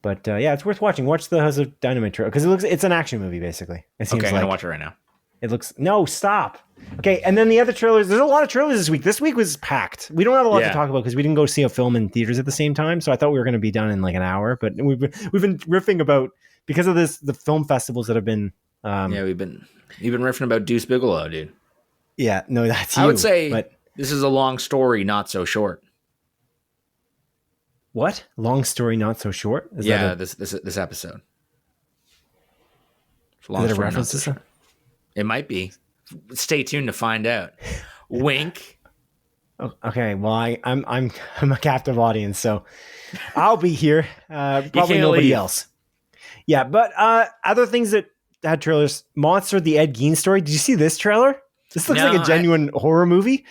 But it's worth watching. Watch the House of Dynamite trailer because it's an action movie basically. It seems I'm gonna watch it right now. It looks stop. Okay, and then the other trailers. There's a lot of trailers this week. This week was packed. We don't have a lot to talk about because we didn't go see a film in theaters at the same time. So I thought we were going to be done in like an hour. But we've been riffing about because of the film festivals that have been. You've been riffing about Deuce Bigalow, dude. Yeah, no, that's you. I would say this is a long story, not so short. What? Long story, not so short? This episode. Is it a reference to something? It might be. Stay tuned to find out. Wink. Okay, well, I'm a captive audience, so I'll be here. Probably nobody else. Yeah, but other things that had trailers. Monster: The Ed Gein Story. Did you see this trailer? This looks like a genuine horror movie.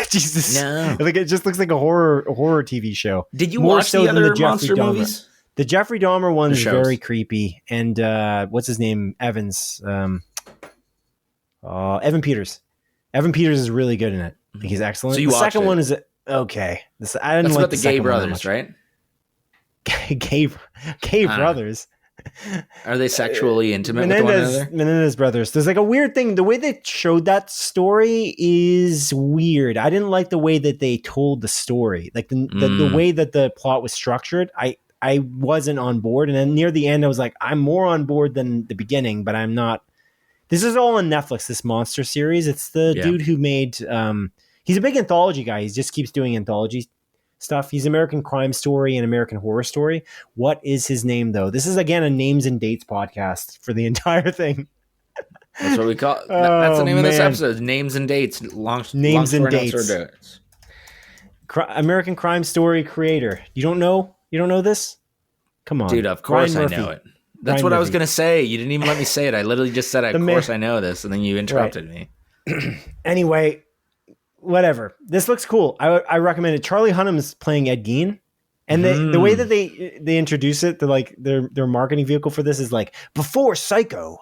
Jesus, like it just looks like a horror TV show. Did you watch the other monster movies? The Jeffrey Dahmer one is very creepy, and what's his name? Evans. Evan Peters. Evan Peters is really good in it. I think he's excellent. So the second one is okay. I didn't That's like about the gay brothers, right? Gay brothers. Are they sexually intimate with one another? Menendez brothers. There's like a weird thing. The way they showed that story is weird. I didn't like the way that they told the story. Like the way that the plot was structured. I wasn't on board. And then near the end, I was like, I'm more on board than the beginning, but I'm not. This is all on Netflix, this monster series. It's the dude who made, he's a big anthology guy. He just keeps doing anthology stuff. He's American Crime Story and American Horror Story. What is his name, though? This is, again, a names and dates podcast for the entire thing. That's what we call it. That's the name of this episode. Names and dates. Names and dates. American Crime Story creator. You don't know this? Come on. Dude, of course I know it. That's what I was going to say. You didn't even let me say it. I literally just said, of course I know this. And then you interrupted me. Anyway, whatever. This looks cool. I recommend it. Charlie Hunnam's playing Ed Gein. And the way that they introduce it, their marketing vehicle for this is like, before Psycho.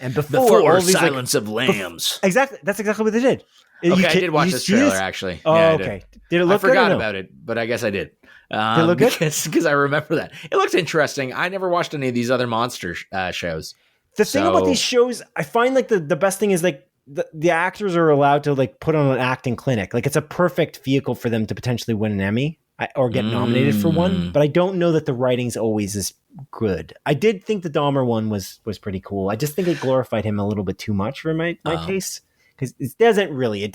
And before Silence of Lambs. Exactly. That's exactly what they did. Okay, I did watch this trailer, actually. Oh, yeah, okay. Did it look good? I forgot about it, but I guess I did. Did it look good? Because I remember that. It looked interesting. I never watched any of these other monster shows. The thing about these shows, I find like the best thing is like the actors are allowed to like put on an acting clinic. Like it's a perfect vehicle for them to potentially win an Emmy or get nominated for one. But I don't know that the writing's always as good. I did think the Dahmer one was pretty cool. I just think it glorified him a little bit too much for my taste. Because it doesn't really,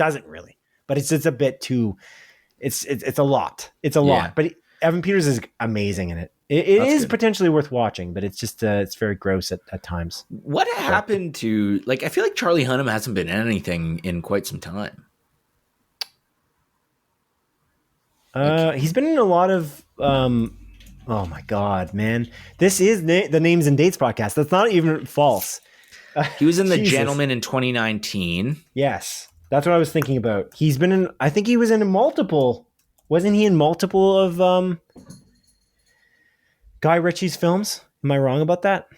but it's a bit too, it's a lot. It's a lot, but Evan Peters is amazing in it. It is good. Potentially worth watching, but it's just, it's very gross at times. What happened to, like, I feel like Charlie Hunnam hasn't been in anything in quite some time. He's been in a lot of, oh my God, man. This is the Names and Dates podcast. That's not even false. He was in The Gentleman in 2019. Yes, that's what I was thinking about. He's been in, I think he was in multiple, wasn't he in multiple of Guy Ritchie's films? Am I wrong about that?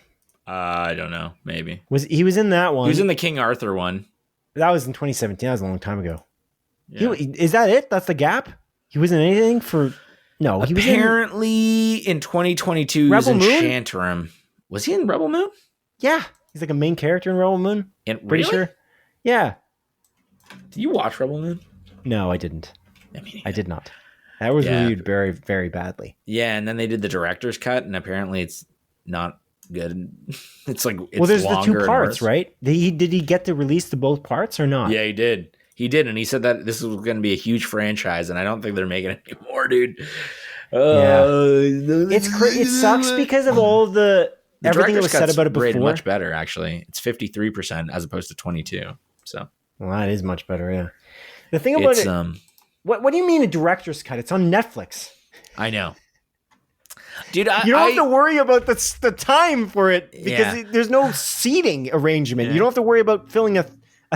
I don't know, maybe. He was in that one. He was in the King Arthur one. That was in 2017. That was a long time ago. Yeah. Is that it? That's the gap? He wasn't anything for... No, he was apparently in 2022 he was in Shantaram. Was he in Rebel Moon? Yeah. He's like a main character in Rebel Moon. Pretty sure. Yeah. Did you watch Rebel Moon? No, I didn't. I did not. That was reviewed very, very badly. Yeah, and then they did the director's cut, and apparently it's not good. It's like there's the 2 parts, right? Did he get to release the both parts or not? Yeah, he did. He did, and he said that this was going to be a huge franchise, and I don't think they're making it anymore, dude. It sucks because of all the everything that was said about it before. Much better, actually. It's 53% as opposed to 22. So, well, that is much better. Yeah. The thing about it, what do you mean a director's cut? It's on Netflix. I know, dude. You don't have to worry about the time for it because there's no seating arrangement. Yeah. You don't have to worry about filling a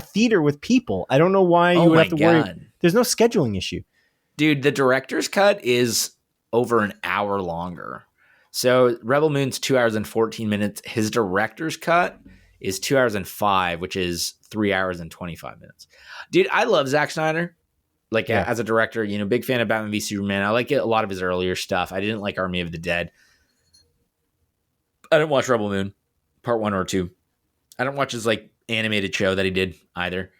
theater with people. I don't know why you would have to worry. There's no scheduling issue. Dude, the director's cut is over an hour longer. So Rebel Moon's 2 hours and 14 minutes. His director's cut is 2 hours and 5, which is 3 hours and 25 minutes. Dude, I love Zack Snyder. As a director, big fan of Batman v Superman. I like a lot of his earlier stuff. I didn't like Army of the Dead. I didn't watch Rebel Moon, part 1 or 2. I didn't watch his animated show that he did either.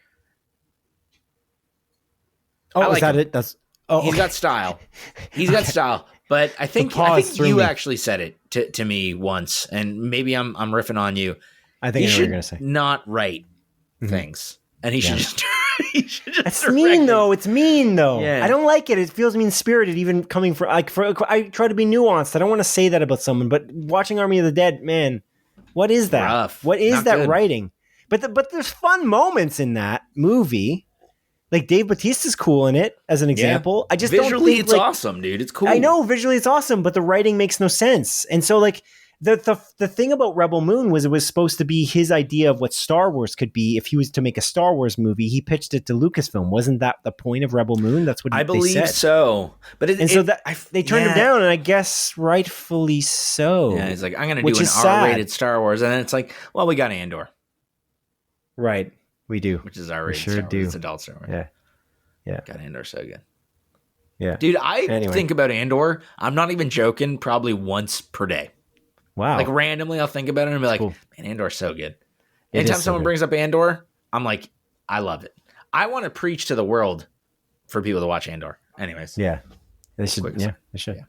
Oh, is that it? He's got style. He's got style. But I think you actually said it to me once, and maybe I'm riffing on you. I think he you're going to say not write things, and he should just. That's mean though. It's mean though. Yeah. I don't like it. It feels mean spirited, even coming from I try to be nuanced. I don't want to say that about someone, but watching Army of the Dead, man, what is that? Rough. What is not that good. writing? But there's fun moments in that movie. Like Dave Bautista's cool in it as an example. I just visually don't think, it's awesome, dude. It's cool. I know visually it's awesome, but the writing makes no sense. And so the thing about Rebel Moon was it was supposed to be his idea of what Star Wars could be if he was to make a Star Wars movie. He pitched it to Lucasfilm. Wasn't that the point of Rebel Moon? That's what I believe so. But they turned him down, and I guess rightfully so. Yeah, he's like, I'm going to do an R-rated Star Wars, and then it's like, well, we got Andor. Right, we do. Which is R-rated. We sure Star Wars. do. It's adult Star Wars. Yeah. God, Andor so good. Yeah. Dude, I think about Andor, I'm not even joking, probably once per day. Wow. Randomly I'll think about it and be like, man, Andor's so good. Anytime someone brings up Andor, I'm like, I love it. I want to preach to the world for people to watch Andor. Anyways. Yeah. They should. They should.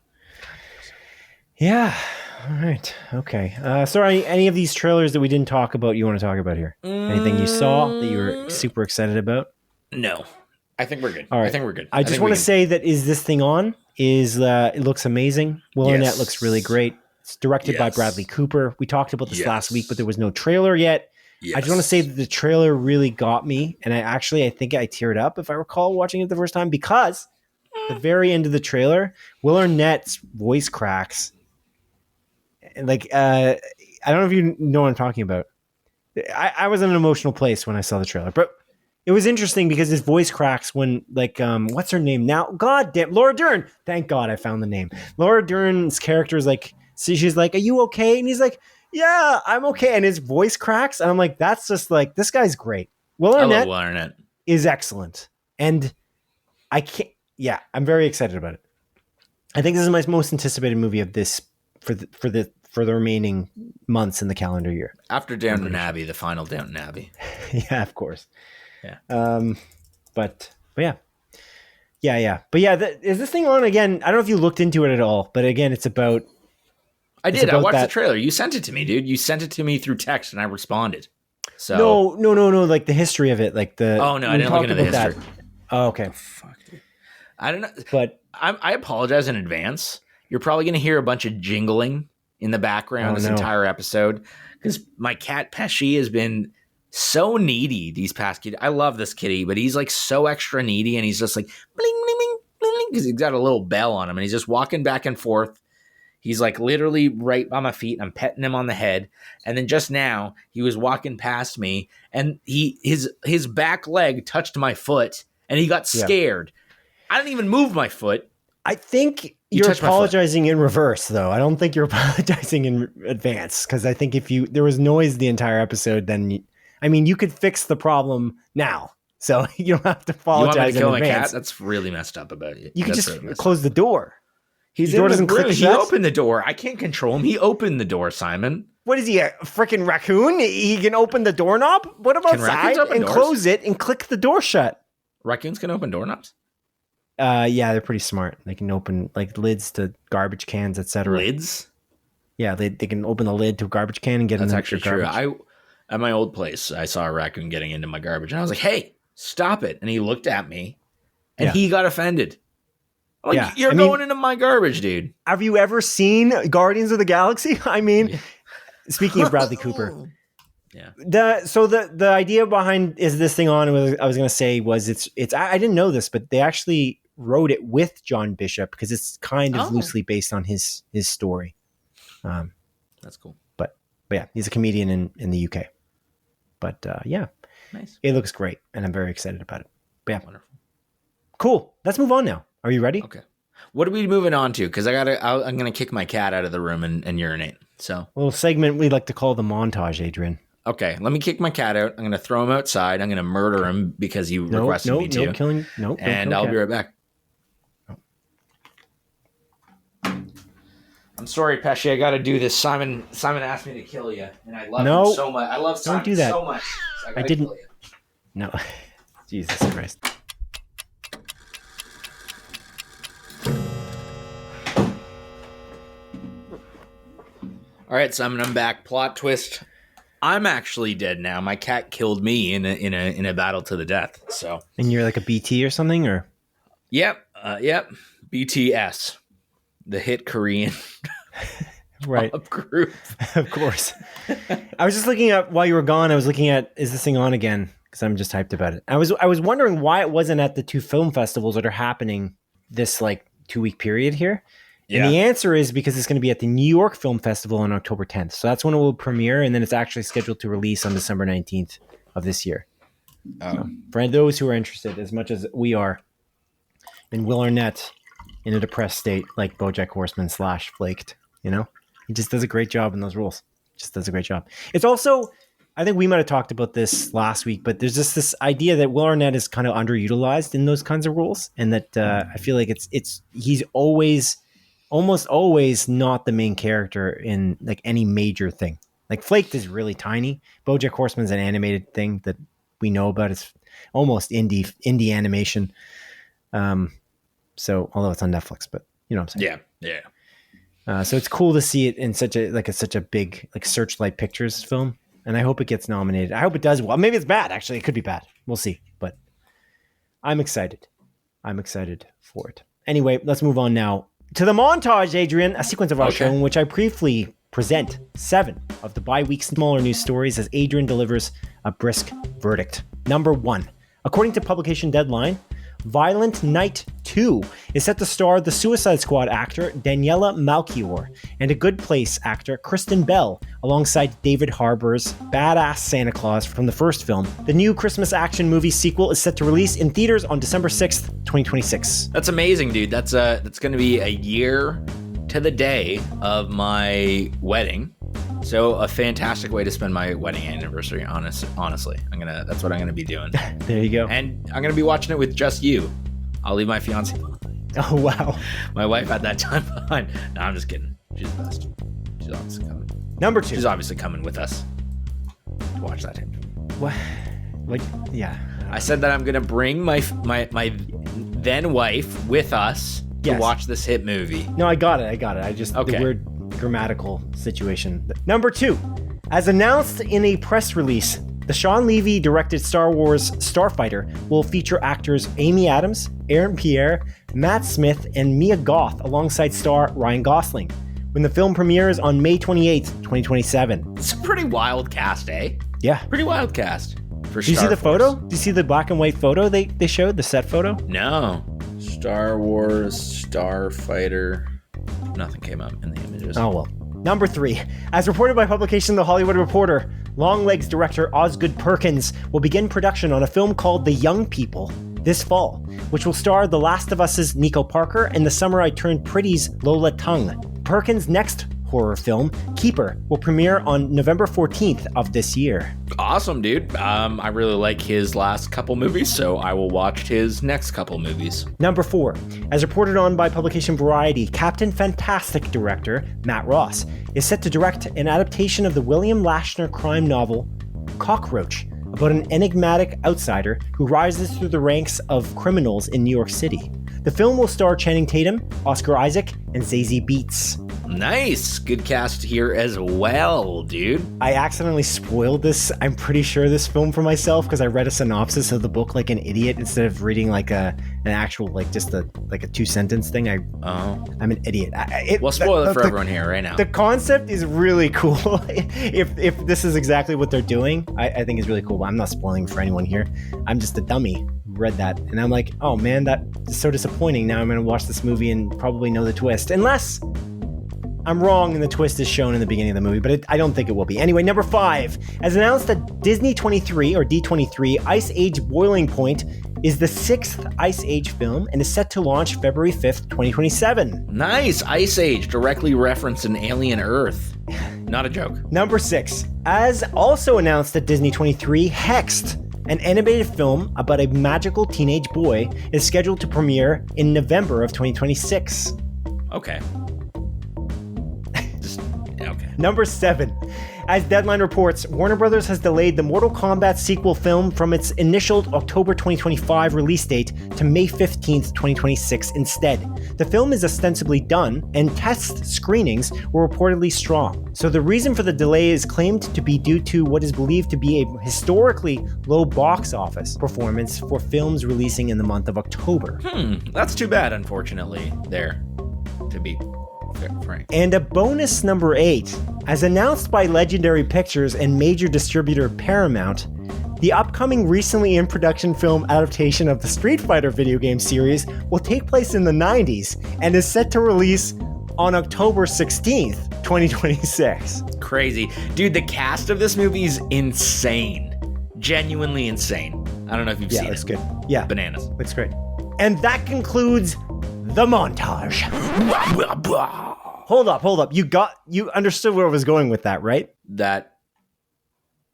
Yeah. All right. Okay. So any of these trailers that we didn't talk about you want to talk about here? Anything you saw that you were super excited about? No. I think we're good. All right. I think we're good. I just want to say that is this thing on? It looks amazing. Will Arnett looks really great. It's directed by Bradley Cooper. We talked about this last week, but there was no trailer yet. I just want to say that the trailer really got me. And I think I teared up, if I recall, watching it the first time, because the very end of the trailer, Will Arnett's voice cracks. And I don't know if you know what I'm talking about. I was in an emotional place when I saw the trailer, but it was interesting because his voice cracks when what's her name now? God damn, Laura Dern. Thank God I found the name. Laura Dern's character is she's like, are you okay? And he's like, yeah, I'm okay. And his voice cracks. And I'm like, that's just this guy's great. Will Arnett is excellent. And I'm very excited about it. I think this is my most anticipated movie of this for the remaining months in the calendar year. After Downton Abbey, the final Downton Abbey. Yeah, of course. Yeah. But yeah. But yeah, is this thing on again? I don't know if you looked into it at all, but again, it's about... I did. I watched the trailer. You sent it to me, dude. You sent it to me through text, and I responded. So no. Like the history of it, Oh no, I didn't look into the history. That. Oh, okay. Oh, fuck, dude. I don't know, but I apologize in advance. You're probably going to hear a bunch of jingling in the background entire episode because my cat Pesci has been so needy these past kids. I love this kitty, but he's so extra needy, and he's just bling bling bling bling because he's got a little bell on him, and he's just walking back and forth. He's literally right by my feet. I'm petting him on the head. And then just now he was walking past me and his back leg touched my foot and he got scared. I didn't even move my foot. I think you're apologizing in reverse though. I don't think you're apologizing in advance. Cause I think if there was noise the entire episode, then you could fix the problem now. So you don't have to You want me apologize to kill in my advance. cat? That's really messed up about you. You can That's just really close the door. He's the door in doesn't the room. click He shut. opened the door. I can't control him. He opened the door, Simon. What is he, a freaking raccoon? He can open the doorknob? What about Can raccoons outside open and doors? close it and click the door shut? Raccoons can open doorknobs? Yeah, they're pretty smart. They can open like lids to garbage cans, etc. Lids? Yeah, they can open the lid to a garbage can and get in That's the actually true. garbage. At my old place, I saw a raccoon getting into my garbage, and I was like, "Hey, stop it!" And he looked at me, and he got offended. I'm like, you're going into my garbage, dude. Have you ever seen Guardians of the Galaxy? I mean, speaking of Bradley Cooper, yeah. The idea behind is this thing on? I was going to say was it's I didn't know this, but they actually wrote it with John Bishop because it's kind of loosely based on his story. That's cool. But yeah, he's a comedian in the UK. But yeah, nice. It looks great, and I'm very excited about it. But yeah, wonderful. Cool. Let's move on now. Are you ready? Okay. What are we moving on to? Because I'm gonna kick my cat out of the room and urinate. So a little segment we like to call the montage, Adrian. Okay, let me kick my cat out. I'm gonna throw him outside. I'm gonna murder him because you requested me to. And I'll be right back. I'm sorry, Pesci. I got to do this. Simon asked me to kill you, and I love him so much. I love Simon do that. so much. So I didn't. Kill you. No, Jesus Christ. All right, Simon, I'm back. Plot twist. I'm actually dead now. My cat killed me in a battle to the death. So. And you're like a BT or something, or? Yep. BTS, the hit Korean right group. Of course. I was just looking at while you were gone. I was looking at is this thing on again? Because I'm just hyped about it. I was wondering why it wasn't at the two film festivals that are happening this like 2-week period here. Yeah. And the answer is because it's going to be at the New York Film Festival on October 10th. So that's when it will premiere, and then it's actually scheduled to release on December 19th of this year. So for those who are interested, as much as we are, and Will Arnett in a depressed state like Bojack Horseman / Flaked, you know? He just does a great job in those roles. Just does a great job. It's also, I think we might have talked about this last week, but there's just this idea that Will Arnett is kind of underutilized in those kinds of roles, and that I feel like he's almost always not the main character in like any major thing. Like Flaked is really tiny. Bojack Horseman's an animated thing that we know about. It's almost indie animation. So although it's on Netflix, but you know what I'm saying? Yeah. So it's cool to see it in such a big like Searchlight Pictures film, and I hope it gets nominated. I hope it does well. Maybe it's bad. Actually, it could be bad. We'll see. But I'm excited. I'm excited for it. Anyway, let's move on now to the montage, Adrian, a sequence of our show in which I briefly present 7 of the bi-week smaller news stories as Adrian delivers a brisk verdict. Number 1, according to publication Deadline, Violent Night 2 is set to star the Suicide Squad actor Daniela Melchior and A Good Place actor Kristen Bell alongside David Harbour's badass Santa Claus from the first film. The new Christmas action movie sequel is set to release in theaters on December 6th, 2026. That's amazing, dude. That's going to be a year to the day of my wedding. So a fantastic way to spend my wedding anniversary, honestly. That's what I'm gonna be doing. There you go. And I'm gonna be watching it with just you. I'll leave my fiance behind. Oh wow. My wife had that time behind. No, I'm just kidding. She's the best. She's obviously coming. Number 2. She's obviously coming with us to watch that hit. What? Like, yeah. I said that I'm gonna bring my then wife with us to watch this hit movie. No, I got it. I just the weird grammatical situation. Number 2, as announced in a press release, the Sean Levy directed Star Wars Starfighter will feature actors Amy Adams, Aaron Pierre, Matt Smith, and Mia Goth alongside star Ryan Gosling when the film premieres on May 28th, 2027. It's a pretty wild cast, eh? Yeah. Pretty wild cast. Did you see the photo? Did you see the black and white photo they showed, the set photo? No. Star Wars Starfighter. Nothing came up in the images. Oh, well. Number 3. As reported by publication The Hollywood Reporter, Longlegs director Osgood Perkins will begin production on a film called The Young People this fall, which will star The Last of Us's Nico Parker and The Summer I Turned Pretty's Lola Tung. Perkins' next horror film, Keeper, will premiere on November 14th of this year. Awesome, dude. I really like his last couple movies, so I will watch his next couple movies. Number 4. As reported on by publication Variety, Captain Fantastic director Matt Ross is set to direct an adaptation of the William Lashner crime novel Cockroach, about an enigmatic outsider who rises through the ranks of criminals in New York City. The film will star Channing Tatum, Oscar Isaac, and Zazie Beetz. Nice. Good cast here as well, dude. I accidentally spoiled this, I'm pretty sure, this film for myself because I read a synopsis of the book like an idiot instead of reading like an actual, like just a 2-sentence thing. I'm an idiot. We'll spoil it for everyone here right now. The concept is really cool. if this is exactly what they're doing, I think it's really cool. But I'm not spoiling for anyone here. I'm just a dummy who read that. And I'm like, oh man, that is so disappointing. Now I'm going to watch this movie and probably know the twist. Unless I'm wrong and the twist is shown in the beginning of the movie, but I don't think it will be. Anyway, number 5. As announced at Disney 23 or D23, Ice Age Boiling Point is the 6th Ice Age film and is set to launch February 5th, 2027. Nice. Ice Age, directly referenced in Alien Earth. Not a joke. Number 6. As also announced at Disney 23, Hexed, an animated film about a magical teenage boy, is scheduled to premiere in November of 2026. Okay. Okay. Number 7. As Deadline reports, Warner Bros. Has delayed the Mortal Kombat sequel film from its initial October 2025 release date to May 15th, 2026 instead. The film is ostensibly done, and test screenings were reportedly strong. So the reason for the delay is claimed to be due to what is believed to be a historically low box office performance for films releasing in the month of October. That's too bad, unfortunately, there, to be frank. And a bonus number 8. As announced by Legendary Pictures and major distributor Paramount, the upcoming recently in production film adaptation of the Street Fighter video game series will take place in the 90s and is set to release on October 16th, 2026. Crazy. Dude, the cast of this movie is insane. Genuinely insane. I don't know if you've seen it. Yeah, it's good. Yeah. Bananas. It's great. And that concludes the montage. Hold up. You understood where I was going with that, right?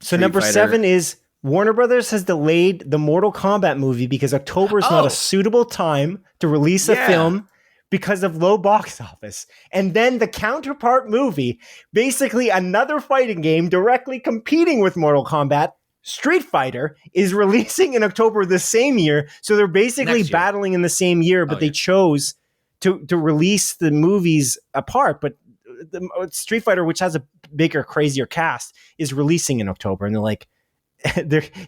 So number 7 is Warner Brothers has delayed the Mortal Kombat movie because October is not a suitable time to release a film because of low box office. And then the counterpart movie, basically another fighting game directly competing with Mortal Kombat, Street Fighter, is releasing in October the same year. So they're basically battling in the same year, but they chose to release the movies apart. But the Street Fighter, which has a bigger, crazier cast, is releasing in October. And they're like,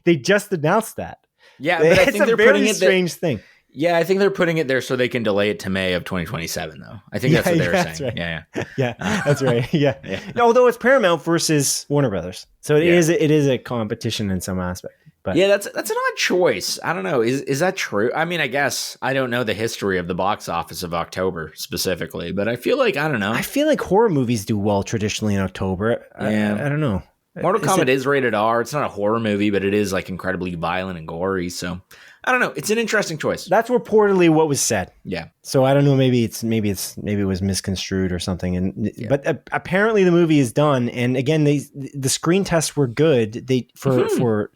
they just announced that. Yeah, but I think they're putting it strange thing. Yeah, I think they're putting it there so they can delay it to May of 2027, though. I think that's what they were saying. Right. Yeah, that's right. Yeah. Although it's Paramount versus Warner Brothers, so it is a competition in some aspect. But yeah, that's an odd choice. I don't know. Is that true? I mean, I guess I don't know the history of the box office of October specifically, but I feel like, I don't know. I feel like horror movies do well traditionally in October. I don't know. Mortal Kombat is rated R. It's not a horror movie, but it is like incredibly violent and gory. So I don't know. It's an interesting choice. That's reportedly what was said. Yeah. So I don't know. Maybe it was misconstrued or something. But apparently the movie is done. And again, the screen tests were good. For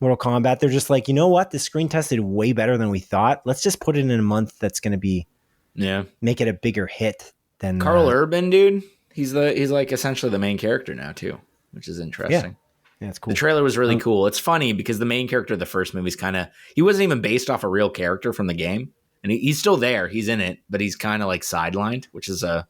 Mortal Kombat, they're just like, you know what? The screen test did way better than we thought. Let's just put it in a month that's going to be make it a bigger hit than Carl Urban, dude. He's like essentially the main character now too, which is interesting. Yeah, it's cool. The trailer was really cool. It's funny because the main character of the first movie is he wasn't even based off a real character from the game. And he's still there. He's in it, but he's kind of like sidelined, which is a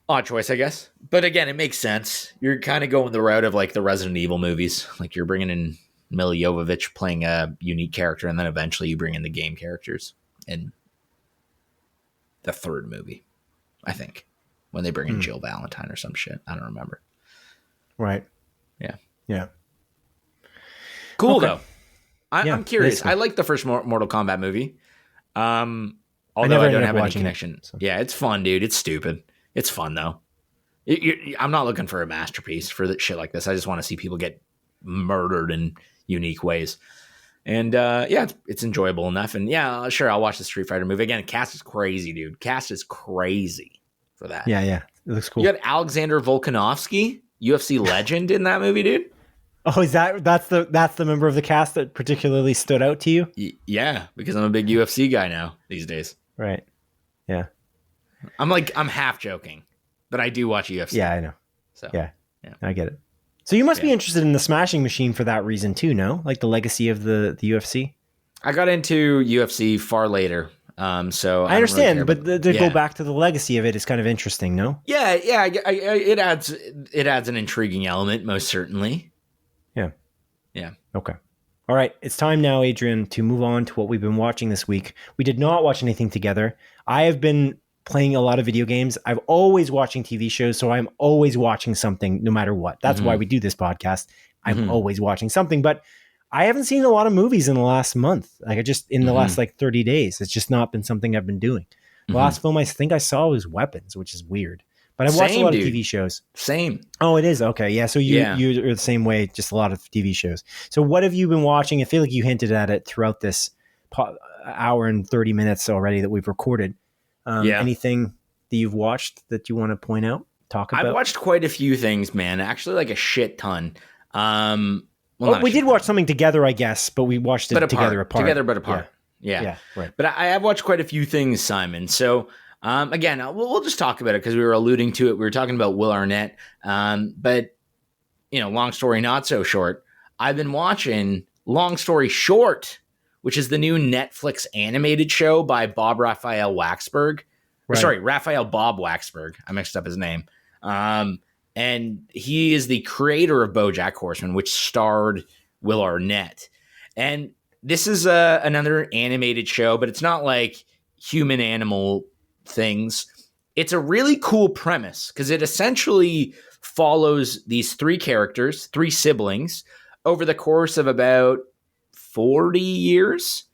odd choice, I guess. But again, it makes sense. You're kind of going the route of like the Resident Evil movies. Like you're bringing in Mila Jovovich playing a unique character, and then eventually you bring in the game characters in the third movie, I think, when they bring in Jill Valentine or some shit. I don't remember. Right. Yeah. Cool, though. I'm curious. Cool. I like the first Mortal Kombat movie. Although I don't have any connection. Yeah, it's fun, dude. It's stupid. It's fun, though. I'm not looking for a masterpiece for shit like this. I just want to see people get murdered in unique ways. And it's enjoyable enough. And yeah, sure, I'll watch the Street Fighter movie. Again, cast is crazy, dude. Cast is crazy. for that. Yeah, it looks cool. You got Alexander Volkanovsky, UFC legend, in that movie, dude. Oh, that's the member of the cast that particularly stood out to you? Yeah, because I'm a big UFC guy now these days. Right. Yeah. I'm half joking, but I do watch UFC. Yeah, I know. So yeah, I get it. So you must be interested in the Smashing Machine for that reason too, no? Like the legacy of the UFC. I got into UFC far later, so I understand, really but to go back to the legacy of it is kind of interesting, no? Yeah, it adds an intriguing element, most certainly. Yeah. Okay. All right, it's time now, Adrian, to move on to what we've been watching this week. We did not watch anything together. I have been playing a lot of video games. I'm always watching TV shows, so I'm always watching something no matter what. That's why we do this podcast. I'm always watching something, but I haven't seen a lot of movies in the last month. Like in the last 30 days, it's just not been something I've been doing. The last film I think I saw was Weapons, which is weird. But I've watched a lot of TV shows. Same. Oh, it is? Okay. Yeah. So you're the same way, just a lot of TV shows. So what have you been watching? I feel like you hinted at it throughout this hour and 30 minutes already that we've recorded. Anything that you've watched that you want to point out, talk about? I've watched quite a few things, man. Actually, like a shit ton. We did watch something together, I guess, but we watched it together apart. Together but apart. Yeah. Right. But I have watched quite a few things, Simon. So again, we'll just talk about it because we were alluding to it. We were talking about Will Arnett. But, long story not so short, I've been watching Long Story Short, which is the new Netflix animated show by Raphael Bob-Waksberg. I mixed up his name. And he is the creator of Bojack Horseman, which starred Will Arnett. And this is another animated show, but it's not like human animal things. It's a really cool premise because it essentially follows these three siblings over the course of about 40 years.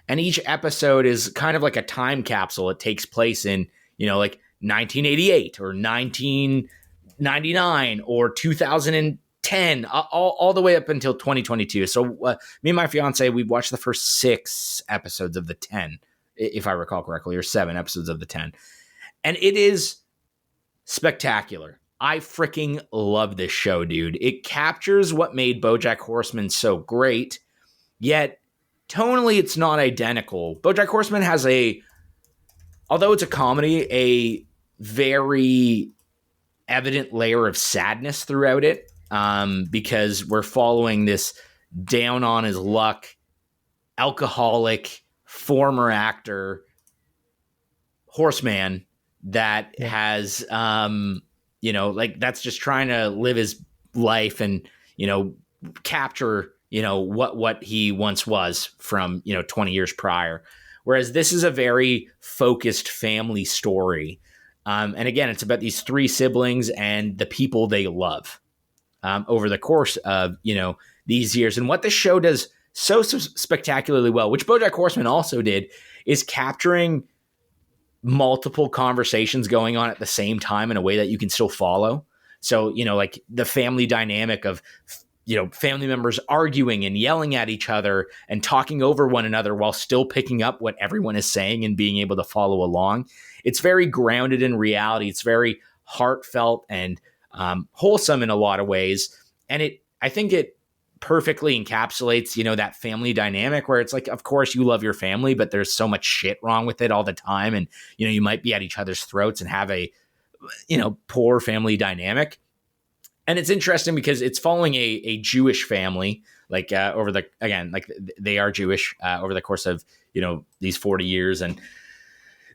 And each episode is kind of like a time capsule. It takes place in, like 1988 or 1999 or 2010, all the way up until 2022. So me and my fiance, we watched the first 6 episodes of the 10, if I recall correctly, or 7 episodes of the 10. And it is spectacular. I freaking love this show, dude. It captures what made Bojack Horseman so great, yet tonally it's not identical. Bojack Horseman has although it's a comedy, a very evident layer of sadness throughout it, because we're following this down on his luck, alcoholic, former actor, horseman that has, that's just trying to live his life and, capture, what he once was from, 20 years prior. Whereas this is a very focused family story. And again, it's about these 3 siblings and the people they love over the course of, these years. And what the show does so spectacularly well, which Bojack Horseman also did, is capturing multiple conversations going on at the same time in a way that you can still follow. So, like the family dynamic of, family members arguing and yelling at each other and talking over one another while still picking up what everyone is saying and being able to follow along. It's very grounded in reality. It's very heartfelt and wholesome in a lot of ways. And I think it perfectly encapsulates, that family dynamic where it's like, of course you love your family, but there's so much shit wrong with it all the time. And, you might be at each other's throats and have a, poor family dynamic. And it's interesting because it's following a Jewish family, they are Jewish over the course of, these 40 years. And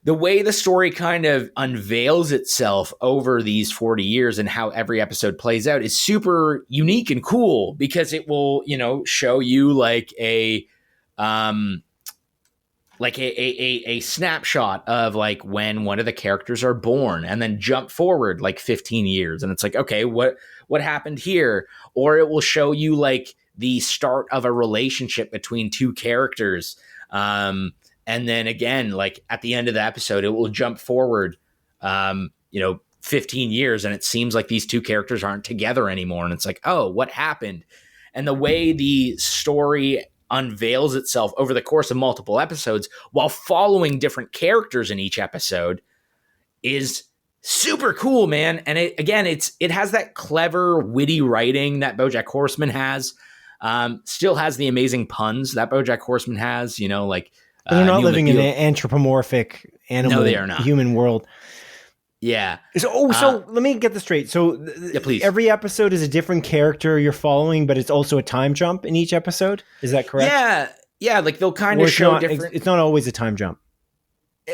the way the story kind of unveils itself over these 40 years and how every episode plays out is super unique and cool because it will, show you like a snapshot of like when one of the characters are born and then jump forward like 15 years. And it's like, okay, what happened here? Or it will show you like the start of a relationship between 2 characters. And then again, like at the end of the episode, it will jump forward, 15 years. And it seems like these 2 characters aren't together anymore. And it's like, oh, what happened? And the way the story unveils itself over the course of multiple episodes while following different characters in each episode is super cool, man. And it has that clever, witty writing that Bojack Horseman has. Still has the amazing puns that Bojack Horseman has, like. But they're not living in an anthropomorphic animal, no, they are not. Human world. Yeah. So let me get this straight. So please. Every episode is a different character you're following, but it's also a time jump in each episode. Is that correct? Yeah. Yeah. Like they'll kind of show different. It's not always a time jump.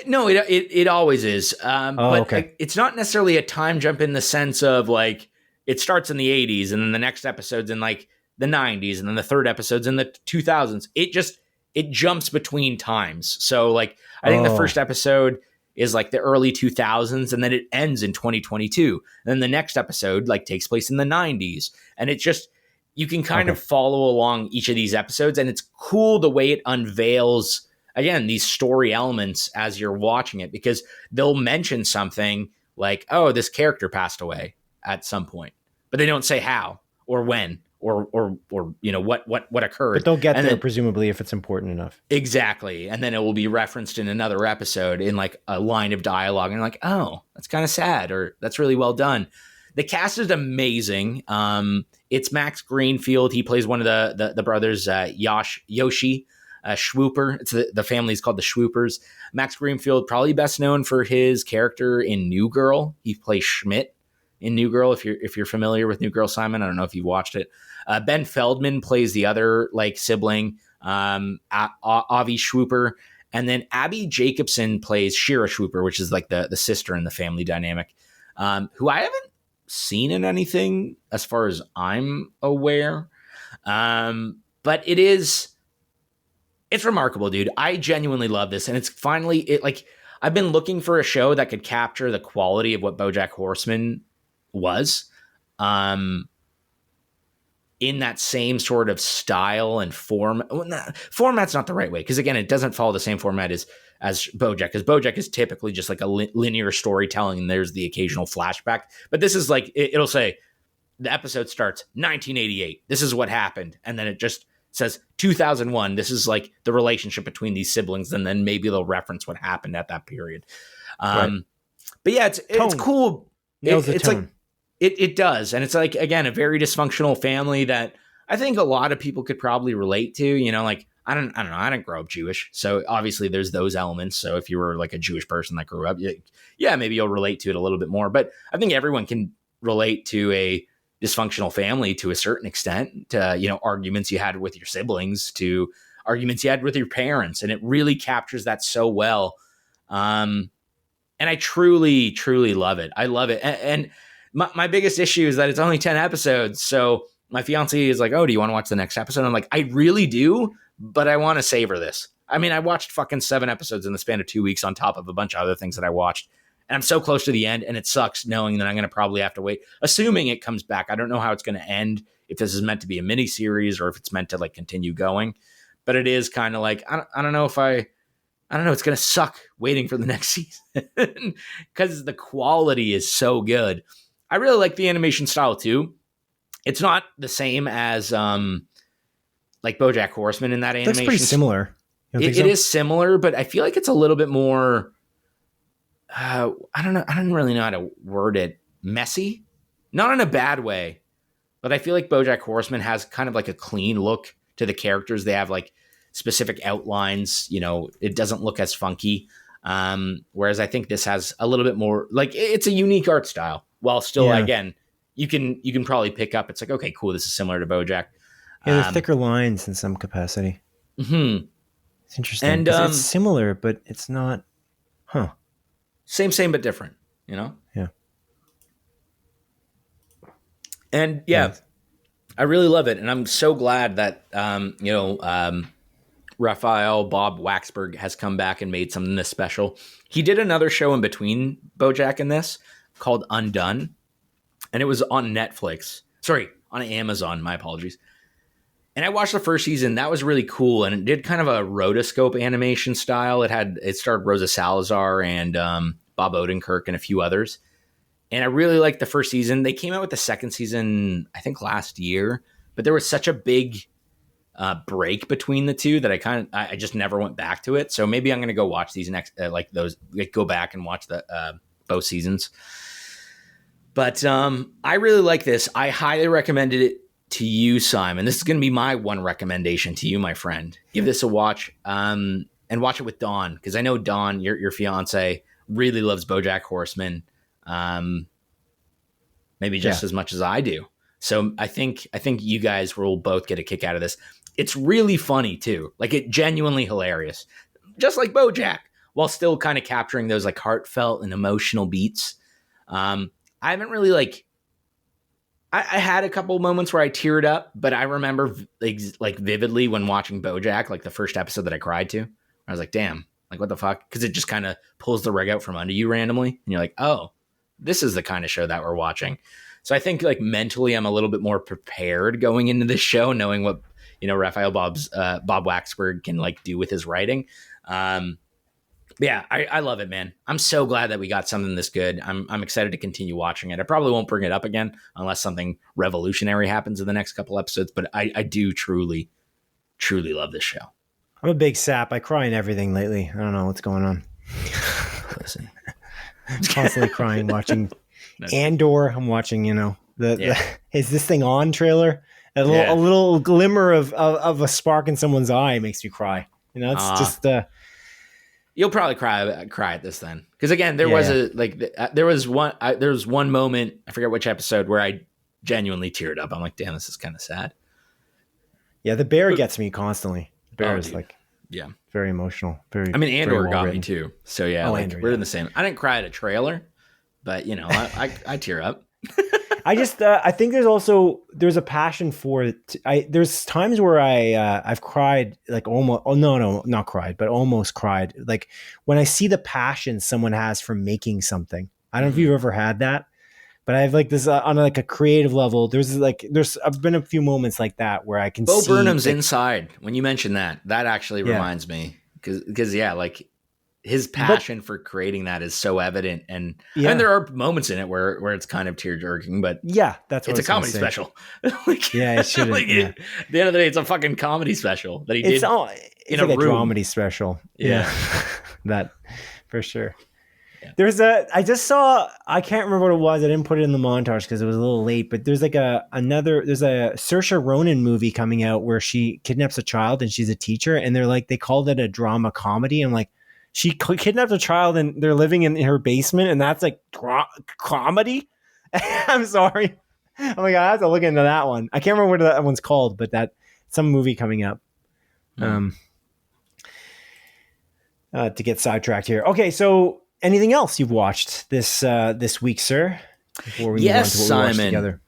No, it always is. But okay. It's not necessarily a time jump in the sense of like it starts in the 80s and then the next episode's in like the 90s and then the third episode's in the 2000s. It jumps between times. So like I think the first episode is like the early 2000s and then it ends in 2022. And then the next episode like takes place in the 90s. And it just, you can kind of follow along each of these episodes, and it's cool the way it unveils again, these story elements as you're watching it, because they'll mention something like, oh, this character passed away at some point, but they don't say how or when or what occurred. But they'll get there presumably if it's important enough. Exactly. And then it will be referenced in another episode in like a line of dialogue, and you're like, oh, that's kind of sad, or that's really well done. The cast is amazing. It's Max Greenfield. He plays one of the brothers, Yoshi. Schwooper. It's the family is called the Schwoopers. Max Greenfield, probably best known for his character in New Girl. He plays Schmidt in New Girl. If you're familiar with New Girl, Simon, I don't know if you watched it. Ben Feldman plays the other like sibling, Avi Schwooper, and then Abby Jacobson plays Shira Schwooper, which is like the sister in the family dynamic, who I haven't seen in anything as far as I'm aware, but it's remarkable, dude. I genuinely love this. And it's finally, I've been looking for a show that could capture the quality of what Bojack Horseman was, in that same sort of style and form. Format's not the right way, because again, it doesn't follow the same format as Bojack, because Bojack is typically just like a linear storytelling, and there's the occasional flashback. But this is like, it'll say, the episode starts 1988. This is what happened. And then it just says 2001. This is like the relationship between these siblings, and then maybe they'll reference what happened at that period. Right. But yeah, it's cool. It's like it does, and it's like, again, a very dysfunctional family that I think a lot of people could probably relate to. Like I don't know. I didn't grow up Jewish, so obviously there's those elements. So if you were like a Jewish person that grew up, yeah, maybe you'll relate to it a little bit more. But I think everyone can relate to a dysfunctional family to a certain extent, to, arguments you had with your siblings, to arguments you had with your parents. And it really captures that so well. And I truly, truly love it. I love it. And my biggest issue is that it's only 10 episodes. So my fiance is like, oh, do you want to watch the next episode? I'm like, I really do, but I want to savor this. I mean, I watched fucking 7 episodes in the span of 2 weeks on top of a bunch of other things that I watched. And I'm so close to the end, and it sucks knowing that I'm going to probably have to wait, assuming it comes back. I don't know how it's going to end, if this is meant to be a mini series or if it's meant to like continue going. But it is kind of like, I don't know if I don't know. It's going to suck waiting for the next season because the quality is so good. I really like the animation style too. It's not the same as like Bojack Horseman in that animation. That's pretty similar. It is similar, but I feel like it's a little bit more, I don't know. I don't really know how to word it. Messy, not in a bad way, but I feel like Bojack Horseman has kind of like a clean look to the characters. They have like specific outlines. It doesn't look as funky. Whereas I think this has a little bit more, like, it's a unique art style. While still, again, you can probably pick up. It's like, okay, cool. This is similar to Bojack. Yeah, they're thicker lines in some capacity. Mm-hmm. It's interesting. And it's similar, but it's not. Huh. Same, but different, Yeah. And I really love it. And I'm so glad that, Raphael, Bob-Waksberg, has come back and made something this special. He did another show in between Bojack and this called Undone. And it was on Netflix. Sorry, on Amazon. My apologies. And I watched the first season. That was really cool. And it did kind of a rotoscope animation style. It starred Rosa Salazar and Bob Odenkirk and a few others. And I really liked the first season. They came out with the second season, I think, last year. But there was such a big break between the two that I just never went back to it. So maybe I'm going to go watch these next, go back and watch the both seasons. But I really like this. I highly recommended it to you, Simon. This is going to be my one recommendation to you, my friend. Give this a watch, and watch it with Dawn, because I know Dawn, your fiance, really loves BoJack Horseman, maybe just as much as I do. So I think you guys will both get a kick out of this. It's really funny too, like it genuinely hilarious, just like BoJack, while still kind of capturing those like heartfelt and emotional beats. I haven't really like. I had a couple moments where I teared up, but I remember like vividly when watching BoJack, like the first episode that I cried to. I was like, damn, like what the fuck? Because it just kind of pulls the rug out from under you randomly. And you're like, oh, this is the kind of show that we're watching. So I think like mentally I'm a little bit more prepared going into this show, knowing what, Raphael Bob-Waksberg can like do with his writing. Yeah, I love it, man. I'm so glad that we got something this good. I'm excited to continue watching it. I probably won't bring it up again unless something revolutionary happens in the next couple episodes, but I do truly, truly love this show. I'm a big sap. I cry in everything lately. I don't know what's going on. Listen. I'm constantly crying watching Andor. I'm watching, the Is This Thing On trailer. A little glimmer of a spark in someone's eye makes you cry. It's just... You'll probably cry at this then, because again, there was one moment, I forget which episode, where I genuinely teared up. I'm like, damn, this is kind of sad. Yeah, the bear gets me constantly. The bear is very emotional. Andor got me too. So we're in the same. I didn't cry at a trailer, but I tear up. I just I think there's a passion for it. There's times where I've cried, like almost not cried, but almost cried, like when I see the passion someone has for making something. I don't know if you've ever had that, but I have like this on like a creative level. There's been a few moments like that where I can Bo see Burnham's Inside. When you mentioned that actually reminds me, because like his passion for creating that is so evident, and there are moments in it where it's kind of tear-jerking, but that's what it's a comedy special. It should. At the end of the day, it's a fucking comedy special that he did. It's like a dramedy special. Yeah, that for sure. Yeah. There's I can't remember what it was. I didn't put it in the montage because it was a little late, but there's like there's a Saoirse Ronan movie coming out where she kidnaps a child and she's a teacher, and they called it a drama comedy. I'm like, she kidnapped a child and they're living in her basement, and that's like comedy. I'm sorry. Oh my God, I have to look into that one. I can't remember what that one's called, but that some movie coming up. To get sidetracked here. Okay, so anything else you've watched this week, sir? Before we move on to what we watched together.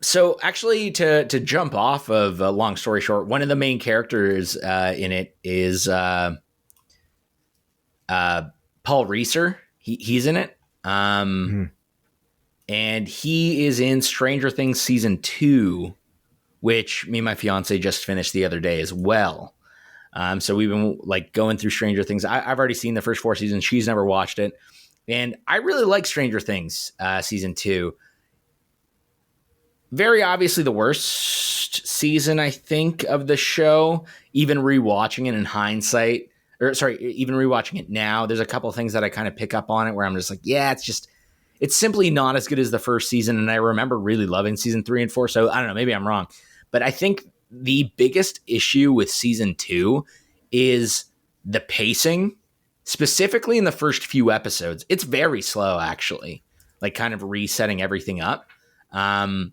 So actually, to jump off of a long story short, one of the main characters in it is Paul Reiser. He's in it. And he is in Stranger Things season 2, which me and my fiance just finished the other day as well. So we've been like going through Stranger Things. I've already seen the first 4 seasons. She's never watched it. And I really like Stranger Things season 2. Very obviously the worst season, I think, of the show. Even rewatching it in hindsight, even rewatching it now, there's a couple of things that I kind of pick up on it where I'm just like, it's simply not as good as the first season. And I remember really loving season 3 and 4. So I don't know, maybe I'm wrong. But I think the biggest issue with season 2 is the pacing, specifically in the first few episodes. It's very slow, actually, like kind of resetting everything up. Not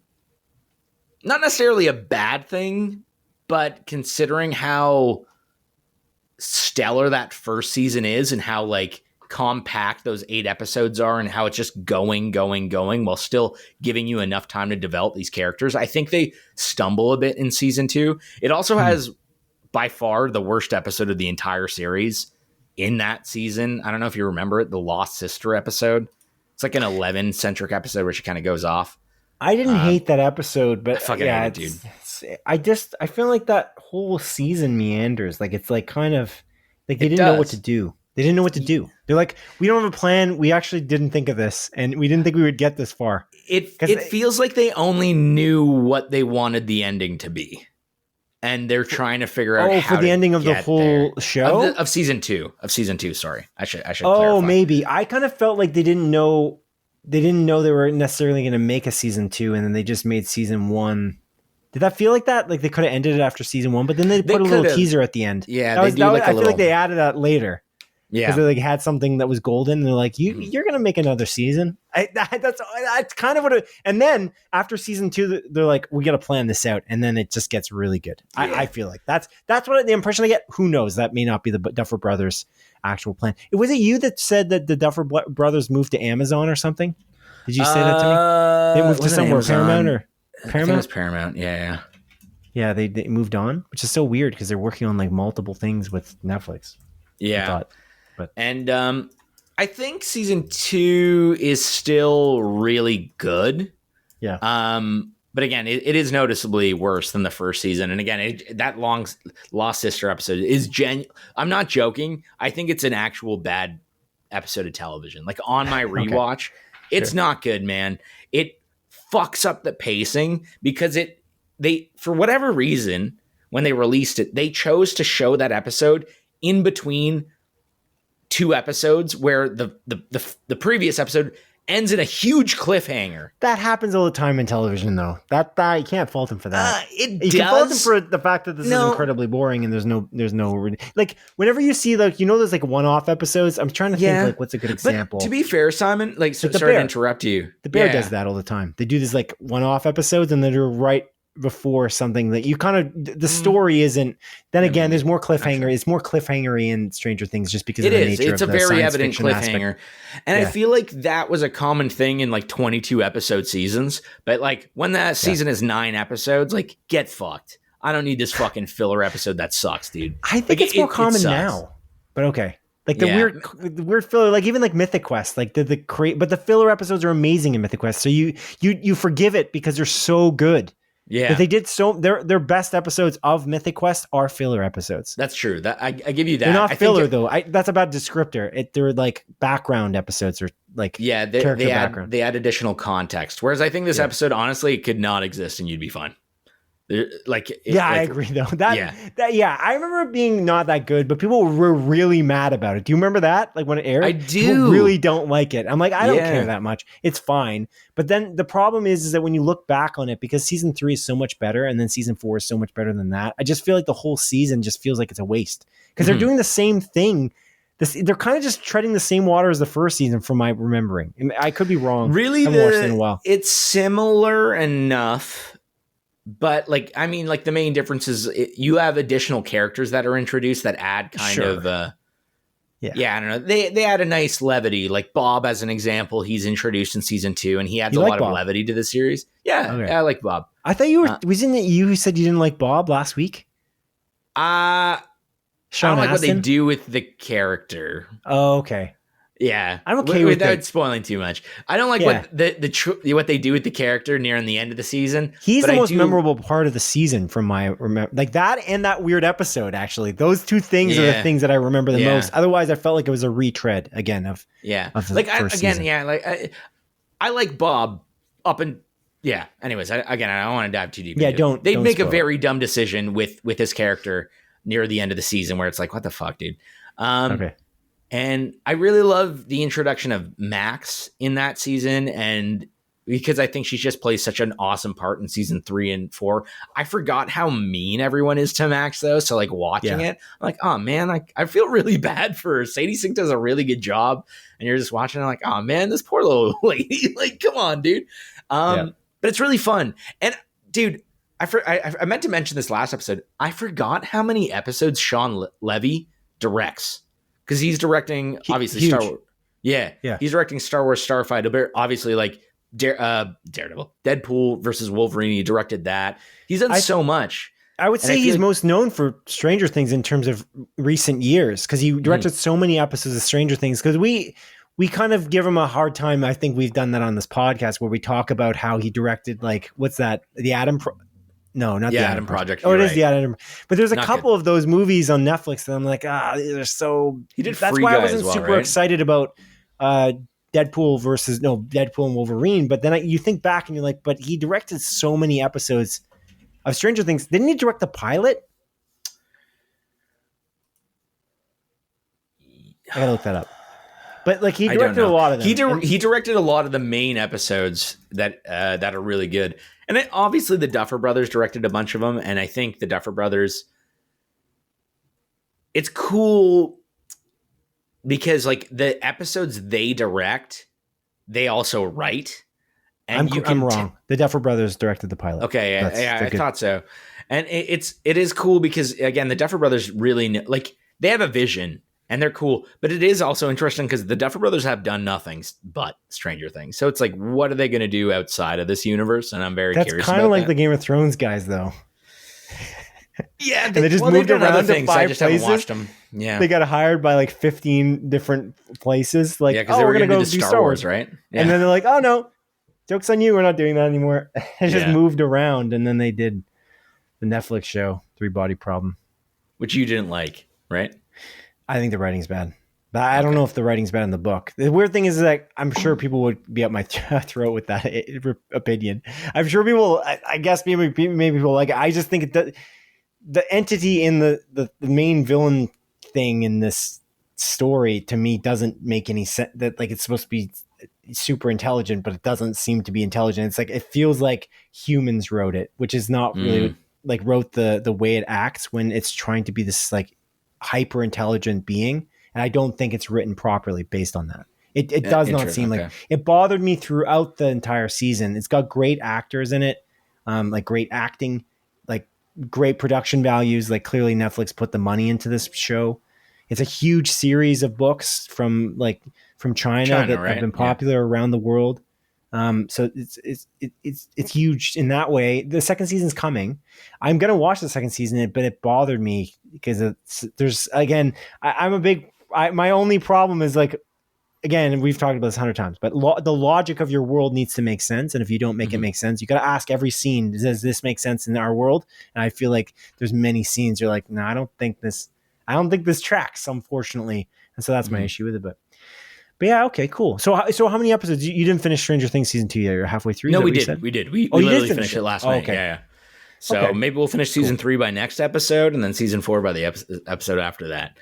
necessarily a bad thing, but considering how stellar that first season is and how like compact those 8 episodes are and how it's just going while still giving you enough time to develop these characters, I think they stumble a bit in season 2. It also has by far the worst episode of the entire series in that season. I don't know if you remember it, the Lost Sister episode. It's like an 11-centric episode where she kind of goes off. I didn't hate that episode, but I fucking hate it, dude. I feel like that whole season meanders. Like it's like kind of like they didn't know what to do. They didn't know what to do. They're like, we don't have a plan. We actually didn't think of this, and we didn't think we would get this far. It feels like they only knew what they wanted the ending to be. and they're trying to figure out for the ending of the whole show of season 2. Sorry, I should. Clarify. Maybe I kind of felt like they didn't know they were necessarily going to make a season 2, and then they just made season 1. Did that feel like that? Like they could have ended it after season 1, but then they put a little teaser at the end. Yeah, I feel like they added that later. Yeah, because they like had something that was golden, and they're like, "You're gonna make another season." That's kind of what. And then after season 2, they're like, "We got to plan this out," and then it just gets really good. Yeah. I feel like that's what the impression I get. Who knows? That may not be the Duffer Brothers' actual plan. Was it you that said that the Duffer Brothers moved to Amazon or something? Did you say that to me? They moved to somewhere, Paramount or Paramount? I think it was Paramount. Yeah. Yeah, they moved on, which is so weird because they're working on like multiple things with Netflix. Yeah. And I think season 2 is still really good. Yeah. But again, it is noticeably worse than the first season. And again, that long Lost Sister episode is I'm not joking. I think it's an actual bad episode of television. Like on my rewatch, it's not good, man. It fucks up the pacing because they for whatever reason, when they released it, they chose to show that episode in between 2 episodes where the previous episode ends in a huge cliffhanger. That happens all the time in television, though. That you can't fault him for that. You can fault him for the fact that this is incredibly boring and there's no like whenever you see like there's like one-off episodes. I'm trying to think like what's a good example. But to be fair, Simon, like sorry to interrupt you. The Bear does that all the time. They do these like one-off episodes and they're right before something that you kind of the story isn't. Then again, there's more cliffhanger. It's more cliffhangery in Stranger Things just because of the nature of the science fiction aspect. It's a very evident cliffhanger, and I feel like that was a common thing in like 22 episode seasons. But like when that season is 9 episodes, like get fucked. I don't need this fucking filler episode that sucks, dude. I think it's more common now, but okay. Like the weird filler, like even like Mythic Quest, like but the filler episodes are amazing in Mythic Quest. So you forgive it because they're so good. Yeah, but they did their best episodes of Mythic Quest are filler episodes. That's true. That I give you that. They're not filler though. That's a bad descriptor. They're like background episodes or like they add additional context. Whereas I think this episode honestly could not exist and you'd be fine. I agree though. I remember it being not that good, but people were really mad about it. Do you remember that? Like when it aired, I do. People really don't like it. I'm like, I don't care that much. It's fine. But then the problem is that when you look back on it, because season 3 is so much better, and then season 4 is so much better than that, I just feel like the whole season just feels like it's a waste because they're doing the same thing. They're kind of just treading the same water as the first season, from my remembering. And I could be wrong. Really, I haven't watched it in a while. It's similar enough. But like, I mean, like the main difference is you have additional characters that are introduced that add kind of, I don't know. They add a nice levity. Like Bob, as an example, he's introduced in season 2, and he adds a lot of levity to the series. Yeah, I like Bob. I thought you were. Wasn't it you who said you didn't like Bob last week? I don't like what they do with the character. Oh, okay. Yeah, I'm okay with without spoiling too much. I don't like what what they do with the character near the end of the season. He's the most memorable part of the season from my like that and that weird episode. Actually, those 2 things are the things that I remember the most. Otherwise, I felt like it was a retread again of the first season. I like Bob up and Anyways, I don't want to dive too deep. Yeah, They make a very dumb decision with his character near the end of the season where it's like, what the fuck, dude. Okay. And I really love the introduction of Max in that season. And because I think she just plays such an awesome part in season 3 and 4. I forgot how mean everyone is to Max though. So like watching it, I'm like, oh man, I feel really bad for her. Sadie Sink does a really good job. And you're just watching it like, oh man, this poor little lady, like, come on, dude. But it's really fun. And dude, I meant to mention this last episode. I forgot how many episodes Sean Levy directs. Because he's directing, obviously, Star Wars. Yeah. He's directing Star Wars Starfighter. Obviously, like Daredevil, Deadpool versus Wolverine. He directed that. He's done so much. I would say he's most known for Stranger Things in terms of recent years, because he directed so many episodes of Stranger Things. Because we kind of give him a hard time. I think we've done that on this podcast where we talk about how he directed, like, what's that? The Adam No, not the Adam Project. Oh, it is the Adam. But there's a couple of those movies on Netflix that I'm like, they're so. He did. That's why I wasn't super excited about Deadpool and Wolverine. But then you think back and you're like, but he directed so many episodes of Stranger Things. Didn't he direct the pilot? I gotta look that up. But like he directed a lot of them. He directed a lot of the main episodes that are really good. And then obviously the Duffer Brothers directed a bunch of them. And I think the Duffer Brothers, it's cool because like the episodes they direct, they also write. And I'm wrong. The Duffer Brothers directed the pilot. Okay, I thought so. And it is cool because again, the Duffer Brothers really like they have a vision. And they're cool, but it is also interesting because the Duffer Brothers have done nothing but Stranger Things. So it's like, what are they going to do outside of this universe? And I'm very curious. That's kind of like the Game of Thrones guys, though. Yeah, they just moved around to 5 I just places. Haven't watched them. Yeah, they got hired by like 15 different places. Like, because they were going to go do Star Wars, right? Yeah. And then they're like, oh no, joke's on you. We're not doing that anymore. They just moved around, and then they did the Netflix show 3 Body Problem, which you didn't like, right? I think the writing's bad. But I don't know if the writing's bad in the book. The weird thing is that I'm sure people would be up my throat with that opinion. I'm sure people, I guess maybe people like it. I just think the entity in the main villain thing in this story to me doesn't make any sense. That like it's supposed to be super intelligent, but it doesn't seem to be intelligent. It's like it feels like humans wrote it, which is not really like wrote the way it acts when it's trying to be this like hyper intelligent being. And I don't think it's written properly based on that. It does not seem like it bothered me throughout the entire season. It's got great actors in it, like great acting, like great production values. Like clearly Netflix put the money into this show. It's a huge series of books from China that have been popular around the world. So it's huge in that way. The second season's coming. I'm gonna watch the second season, but it bothered me because there's again. My only problem is like, again, we've talked about this 100 times, but the logic of your world needs to make sense. And if you don't make it make sense, you got to ask every scene, does this make sense in our world? And I feel like there's many scenes you're like, no, I don't think this tracks, unfortunately. And so that's my issue with it. But yeah, okay, cool. So how many episodes? You didn't finish Stranger Things season 2 yet? You're halfway through? No, we did. We literally finished it last night. Okay. Yeah. So maybe we'll finish season 3 by next episode, and then season 4 by the episode after that.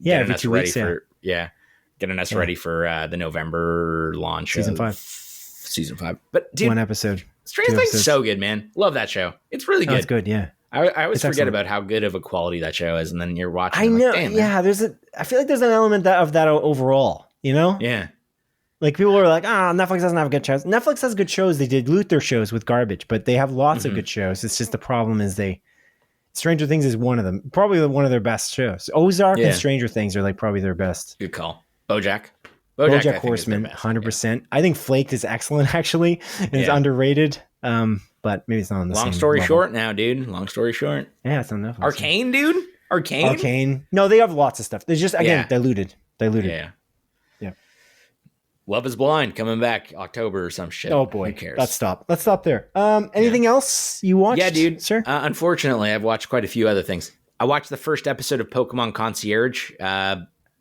Yeah, every 2 weeks. Getting us ready for the November launch season of 5. Season 5. But dude, 1 episode. Stranger Things is so good, man. Love that show. It's really good. It's good, yeah. I always forget about how good of a quality that show is, and then you're watching. I know. Like, damn, yeah, I feel like there's an element of that overall. You know? Yeah. Like people are like, Netflix doesn't have good shows. Netflix has good shows. They did Luther shows with garbage, but they have lots of good shows. It's just the problem is Stranger Things is one of them. Probably one of their best shows. Ozark and Stranger Things are like probably their best. Good call. Bojack Horseman, 100%. Yeah. I think Flaked is excellent actually. And it's underrated. But maybe it's not on the Long same story level. short now, dude. Long story short. Yeah, it's not enough. Arcane, dude. Arcane. No, they have lots of stuff. They're just diluted. Yeah. Love is Blind coming back October or some shit. Oh boy, who cares? Let's stop there. Anything else you watched? Yeah, dude. Sir? Unfortunately, I've watched quite a few other things. I watched the first episode of Pokemon Concierge,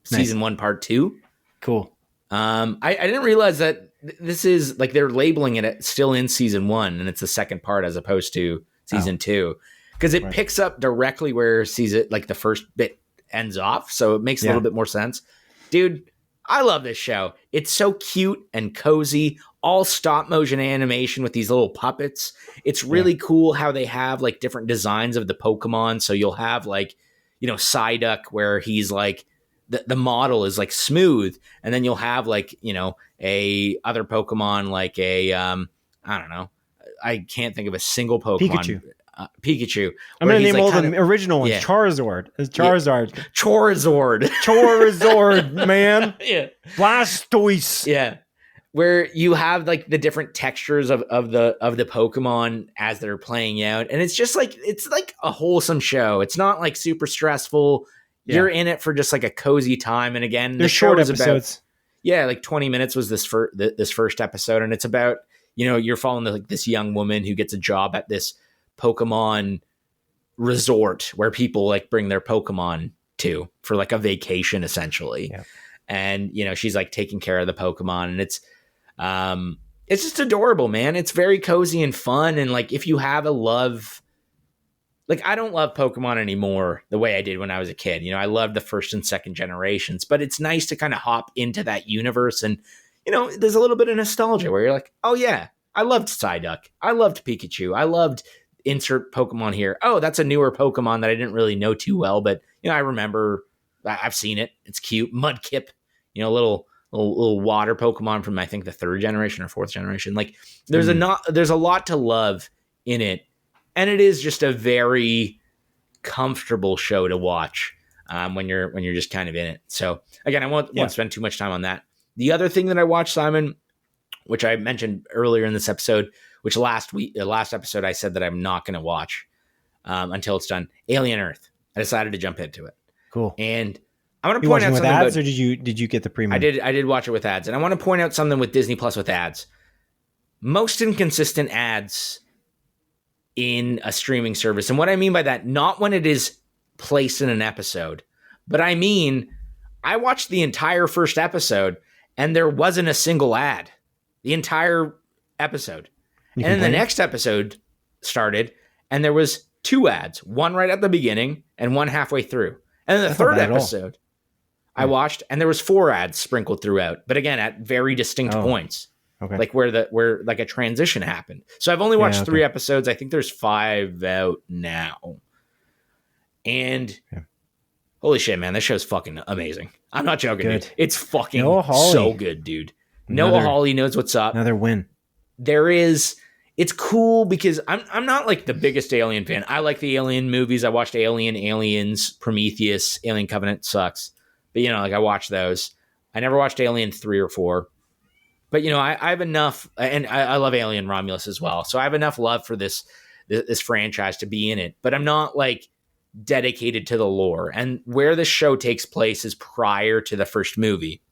season 1, part 2. Cool. I didn't realize that this is like they're labeling it still in season 1, and it's the second part as opposed to season 2, because it picks up directly where the first bit ends off, so it makes a little bit more sense, dude. I love this show. It's so cute and cozy, all stop motion animation with these little puppets. It's really cool how they have like different designs of the Pokemon. So you'll have like, Psyduck where he's like, the model is like smooth. And then you'll have like, a other Pokemon like a, I don't know. I can't think of a single Pokemon. Pikachu. I'm going to name all the original ones. Yeah. Charizard, man. Yeah. Blastoise. Yeah. Where you have like the different textures of the Pokemon as they're playing out. And it's just like, it's like a wholesome show. It's not like super stressful. Yeah. You're in it for just like a cozy time. And again, they're short episodes. Like 20 minutes was this first episode. And it's about, you're following this young woman who gets a job at this Pokemon resort where people like bring their Pokemon to for like a vacation essentially. Yeah. And, she's like taking care of the Pokemon, and it's just adorable, man. It's very cozy and fun. And like, if you have a love like, I don't love Pokemon anymore the way I did when I was a kid. You know, I loved the first and second generations, but it's nice to kind of hop into that universe. And, you know, there's a little bit of nostalgia where you're like, oh yeah, I loved Psyduck. I loved Pikachu. I loved insert Pokemon here. Oh, that's a newer Pokemon that I didn't really know too well, but, you know, I remember, I've seen it. It's cute. Mudkip, you know, little water Pokemon from, I think, the third generation or fourth generation. Like, there's a lot to love in it. And it is just a very comfortable show to watch when you're just kind of in it. So again, I won't spend too much time on that. The other thing that I watched, Simon, which I mentioned earlier in this episode, which last episode I said that I'm not going to watch until it's done, Alien Earth. I decided to jump into it. Cool. And I want to point out something. Ads, or did you get the premium? I did watch it with ads, and I want to point out something with Disney Plus with ads. Most inconsistent ads in a streaming service. And what I mean by that, not when it is placed in an episode, but I mean, I watched the entire first episode and there wasn't a single ad the entire episode. And then the next episode started and there was 2 ads, one right at the beginning and one halfway through. And then the third episode I watched and there was 4 ads sprinkled throughout, but again, at very distinct points. Okay. Like where like a transition happened. So I've only watched 3 episodes. I think there's 5 out now. And holy shit, man, this show's fucking amazing. I'm not joking, dude. It's fucking so good, dude. Noah Hawley knows what's up. Another win. It's cool because I'm not like the biggest Alien fan. I like the Alien movies. I watched Alien, Aliens, Prometheus, Alien Covenant sucks. But you know, like I watched those. I never watched Alien 3 or 4. But, you know, I have enough, and I love Alien Romulus as well. So I have enough love for this franchise to be in it. But I'm not, like, dedicated to the lore. And where this show takes place is prior to the first movie.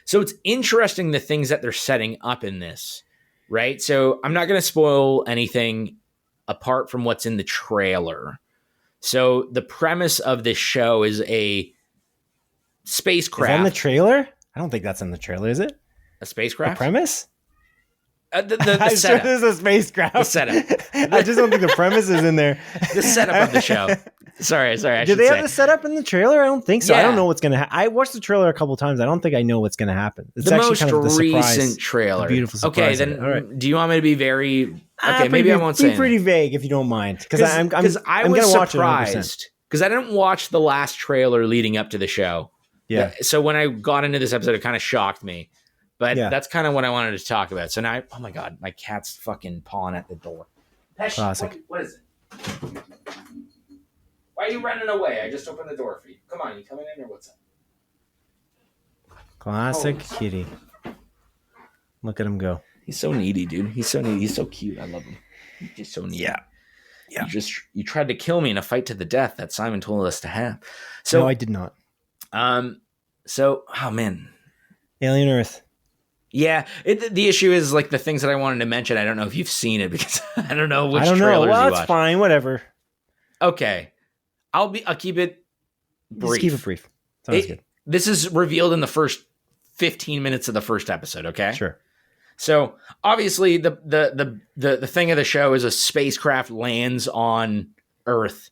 So it's interesting the things that they're setting up in this, right? So I'm not going to spoil anything apart from what's in the trailer. So the premise of this show is a spacecraft. Is that in the trailer? I don't think that's in the trailer, is it? A spacecraft? The premise? The I'm setup. sure there's a spacecraft. The setup. I just don't think the premise is in there. The setup of the show. Sorry. Did they have the setup in the trailer? I don't think so. Yeah. I don't know what's going to happen. I watched the trailer a couple times. I don't think I know what's going to happen. It's the actually most kind of the recent trailer. The beautiful surprise. Okay, then all right. Do you want me to be very... Okay, maybe I won't say Be pretty vague if you don't mind. Because I'm going to watch surprised. Because I didn't watch the last trailer leading up to the show. Yeah. So when I got into this episode, it kind of shocked me. But that's kind of what I wanted to talk about. So now, oh my God, my cat's fucking pawing at the door. Classic. What is it? Why are you running away? I just opened the door for you. Come on, you coming in or what's up? Classic kitty. Look at him go. He's so needy, dude. He's so needy. He's so cute. I love him. He's just so needy. Yeah. You tried to kill me in a fight to the death that Simon told us to have. So no, I did not. So, oh man. Alien Earth. Yeah, the issue is like the things that I wanted to mention. I don't know if you've seen it because I don't know which trailers Well, you it's fine. Whatever. Okay, I'll keep it brief. Just keep it brief. Sounds good. This is revealed in the first 15 minutes of the first episode. Okay, sure. So obviously the thing of the show is a spacecraft lands on Earth.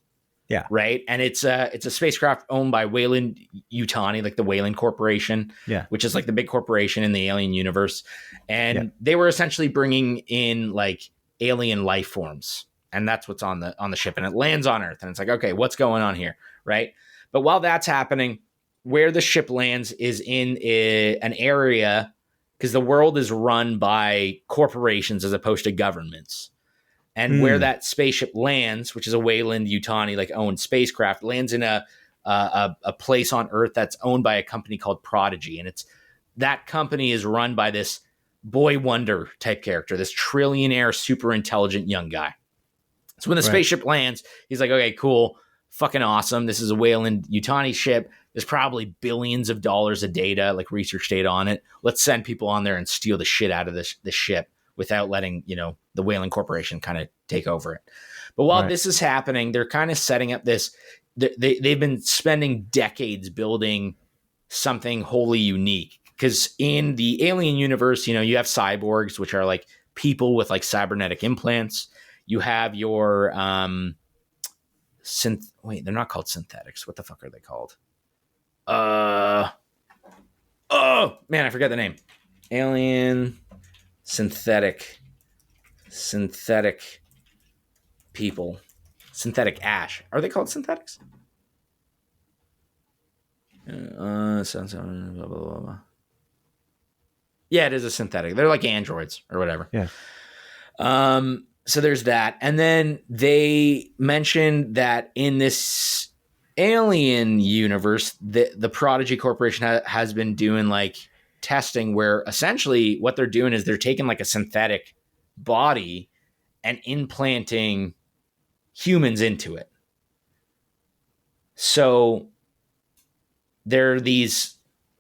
Yeah. Right. And it's a spacecraft owned by Weyland-Yutani, like the Weyland Corporation, which is like the big corporation in the alien universe. And they were essentially bringing in like alien life forms. And that's what's on the ship. And it lands on Earth. And it's like, okay, what's going on here? Right. But while that's happening, where the ship lands is in an area, because the world is run by corporations as opposed to governments. And where that spaceship lands, which is a Weyland-Yutani like owned spacecraft, lands in a place on Earth that's owned by a company called Prodigy, and that company is run by this boy wonder type character, this trillionaire, super intelligent young guy. So when the spaceship lands, he's like, "Okay, cool, fucking awesome. This is a Weyland-Yutani ship. There's probably billions of dollars of data, like research data on it. Let's send people on there and steal the shit out of this ship." Without letting, the Weyland Corporation kind of take over it. But while this is happening, they're kind of setting up this, they've been spending decades building something wholly unique. Because in the alien universe, you have cyborgs, which are like people with like cybernetic implants. You have your Wait, they're not called synthetics. What the fuck are they called? Oh man, I forget the name. Alien synthetic people. Synthetic ash. Are they called synthetics? Blah, blah, blah. Yeah, it is a synthetic. They're like androids or whatever. Yeah. So there's that. And then they mentioned that in this alien universe, the Prodigy Corporation has been doing like testing where essentially what they're doing is they're taking like a synthetic body and implanting humans into it. So there's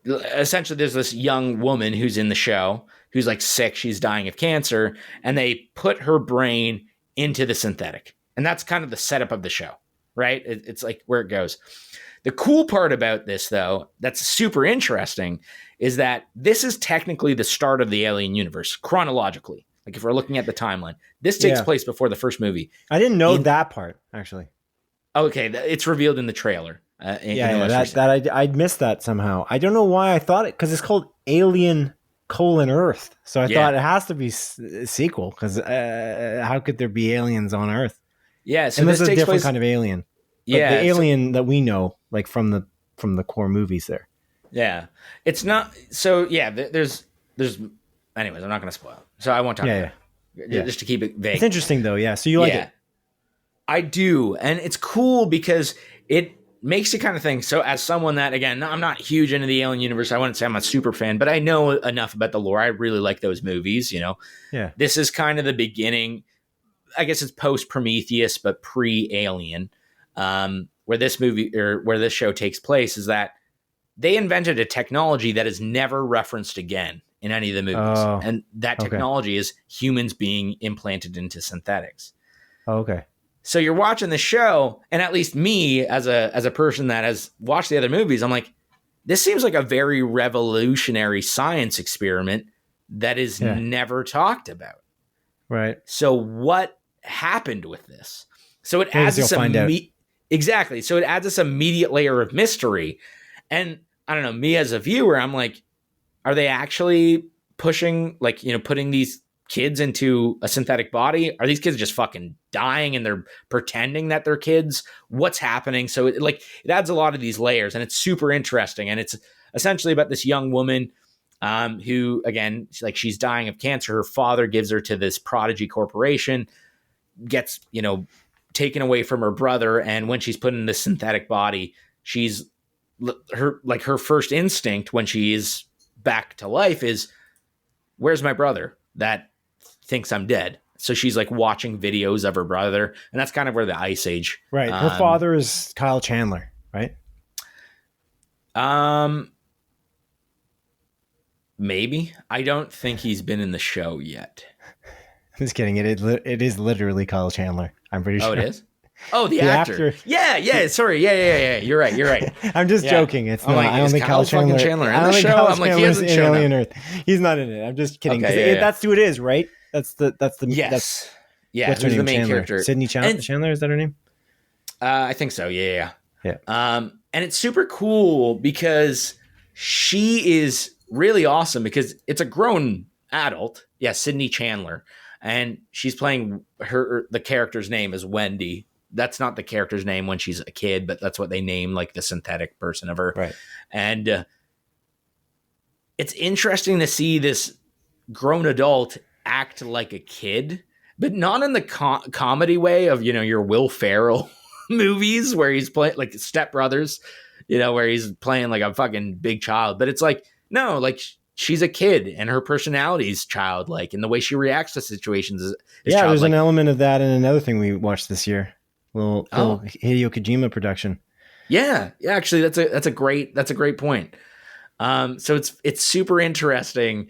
this young woman who's in the show who's like sick. She's dying of cancer, and they put her brain into the synthetic. And that's kind of the setup of the show, right? It's like where it goes. The cool part about this, though, that's super interesting, is that this is technically the start of the Alien universe chronologically. Like if we're looking at the timeline, this takes place before the first movie. I didn't know that part, actually. Okay, it's revealed in the trailer. I'd missed that somehow. I don't know why I thought it, because it's called Alien: Earth. So I thought it has to be a sequel, because how could there be aliens on Earth? Yeah, so and this is a different kind of alien. Yeah, the alien that we know, like from the core movies there. Yeah, it's not. So yeah, there's. Anyways, I'm not going to spoil it, so I won't talk about it. Just to keep it vague. It's interesting though, yeah. So you like it? I do, and it's cool because it makes you kind of think. So as someone that, again, I'm not huge into the Alien universe, I wouldn't say I'm a super fan, but I know enough about the lore. I really like those movies, you know. Yeah. This is kind of the beginning. I guess it's post Prometheus, but pre-Alien, where this movie or where this show takes place is that they invented a technology that is never referenced again in any of the movies. And that technology is humans being implanted into synthetics. Oh, okay. So you're watching the show, and at least me as a person that has watched the other movies, I'm like, this seems like a very revolutionary science experiment that is never talked about. Right. So what happened with this? So it adds this exactly. So it adds this immediate layer of mystery. And I don't know, me as a viewer, I'm like, are they actually pushing, like, you know, putting these kids into a synthetic body? Are these kids just fucking dying and they're pretending that they're kids? What's happening? So it adds a lot of these layers, and it's super interesting. And it's essentially about this young woman who, again, she's dying of cancer. Her father gives her to this Prodigy Corporation, gets, you know, taken away from her brother. And when she's put in this synthetic body, her first instinct when she is back to life is, where's my brother that thinks I'm dead? So she's like watching videos of her brother, and that's kind of where the Ice Age. Right. Her father is Kyle Chandler, right? Maybe. I don't think he's been in the show yet. Just kidding. It is literally Kyle Chandler. I'm pretty sure. Oh, it is? Oh, the actor. Yeah. Sorry. Yeah. You're right. I'm just joking. It's not. Like, I don't think Kyle Chandler in the show. I'm like, he hasn't shown Alien Earth. He's not in it. I'm just kidding. Okay, that's who it is, right? That's the yes. What's her name? The main character? Sydney Chandler. Is that her name? I think so. Yeah. And it's super cool because she is really awesome because it's a grown adult. Yeah, Sydney Chandler, and she's playing the character's name is Wendy. That's not the character's name when she's a kid, but that's what they name like the synthetic person of her. Right. And it's interesting to see this grown adult act like a kid, but not in the comedy way of, you know, your Will Ferrell movies where he's playing like Step Brothers, you know, where he's playing like a fucking big child. But it's like, no, like she's a kid and her personality is childlike, and the way she reacts to situations is childlike. There's an element of that in another thing we watched this year. Little Hideo Kojima production. Yeah. Actually, that's a great point. So it's super interesting,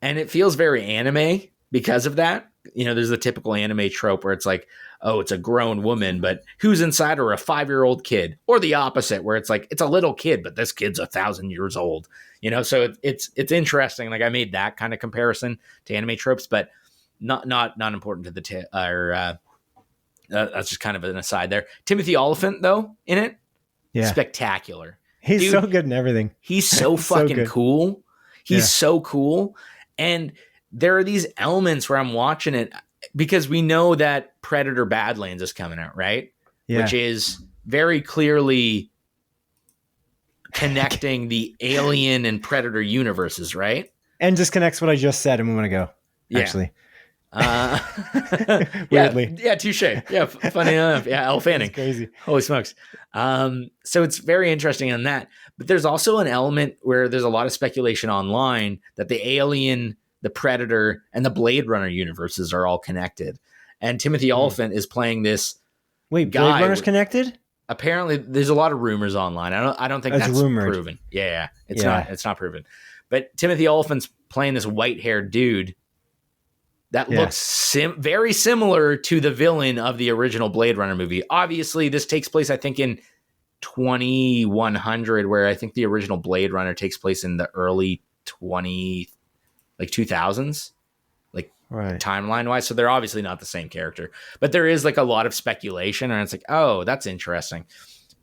and it feels very anime because of that. You know, there's the typical anime trope where it's like, oh, it's a grown woman, but who's inside her? A 5-year-old kid, or the opposite, where it's like it's a little kid, but this kid's 1,000 years old. You know, so it's interesting. Like I made that kind of comparison to anime tropes, but not important to the that's just kind of an aside there. Timothy Olyphant, though, in it, spectacular. He's Dude, so good in everything. He's so fucking cool. He's so cool. And there are these elements where I'm watching it because we know that Predator Badlands is coming out, right? Yeah. Which is very clearly connecting the Alien and Predator universes, right? And disconnects what I just said a moment ago, actually. Weirdly. Yeah, touche. Yeah, funny enough. Yeah, Elle Fanning. Crazy. Holy smokes. So it's very interesting on that. But there's also an element where there's a lot of speculation online that the Alien, the Predator, and the Blade Runner universes are all connected. And Timothy Olyphant is playing this. Wait, guy Blade Runner's connected? Apparently, there's a lot of rumors online. I don't think that's proven. Yeah, it's not. It's not proven. But Timothy Olyphant's playing this white-haired dude that looks very similar to the villain of the original Blade Runner movie. Obviously, this takes place, I think, in 2100, where I think the original Blade Runner takes place in the early 2000s, timeline-wise. So they're obviously not the same character. But there is like a lot of speculation, and it's like, oh, that's interesting.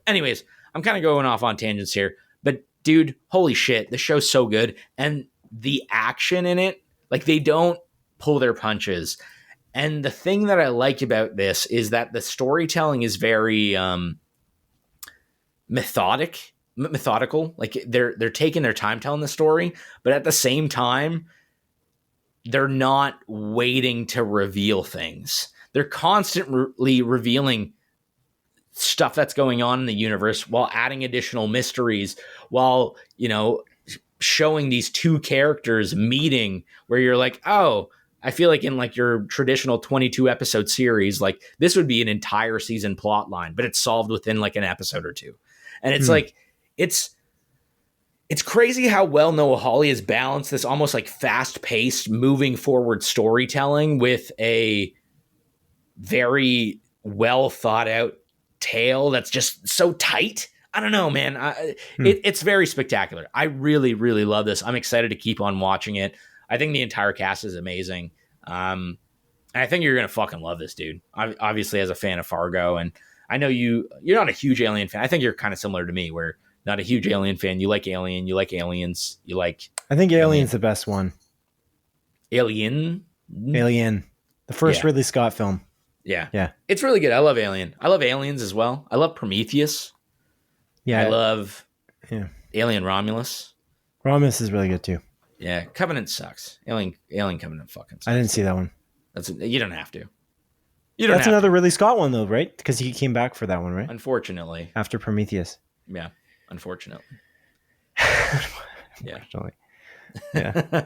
Anyways, I'm kind of going off on tangents here. But, dude, holy shit, the show's so good. And the action in it, like, they don't pull their punches. And the thing that I like about this is that the storytelling is very methodical. Like they're taking their time telling the story, but at the same time, they're not waiting to reveal things. They're constantly revealing stuff that's going on in the universe while adding additional mysteries, while, showing these two characters meeting where you're like, oh, I feel like in like your traditional 22 episode series, like this would be an entire season plot line, but it's solved within like an episode or two. And it's like, it's crazy how well Noah Hawley has balanced this almost like fast paced moving forward storytelling with a very well thought out tale that's just so tight. I don't know, man. It's very spectacular. I really, really love this. I'm excited to keep on watching it. I think the entire cast is amazing. And I think you're going to fucking love this, dude. Obviously, as a fan of Fargo, and I know you're not a huge Alien fan. I think you're kind of similar to me, where not a huge Alien fan. You like Alien, you like Aliens, you like... I think Alien's the best one. Alien? The first Ridley Scott film. Yeah. It's really good. I love Alien. I love Aliens as well. I love Prometheus. Yeah. I love Alien Romulus. Romulus is really good too. Yeah, Covenant sucks. Alien Covenant fucking sucks. I didn't see that one. You don't have to. That's another Ridley Scott one though, right? Because he came back for that one, right? Unfortunately. After Prometheus. Yeah, unfortunately. Unfortunately. Yeah.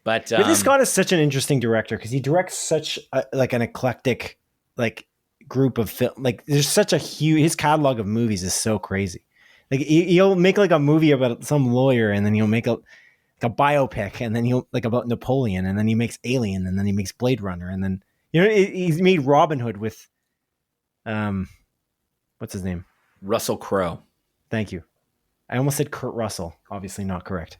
But Ridley Scott is such an interesting director because he directs such an eclectic group of film. Like there's such a huge, his catalog of movies is so crazy. Like he'll make like a movie about some lawyer, and then he'll make a biopic, and then he'll like about Napoleon, and then he makes Alien, and then he makes Blade Runner, and then he's made Robin Hood with what's his name? Russell Crowe. Thank you. I almost said Kurt Russell. Obviously not correct.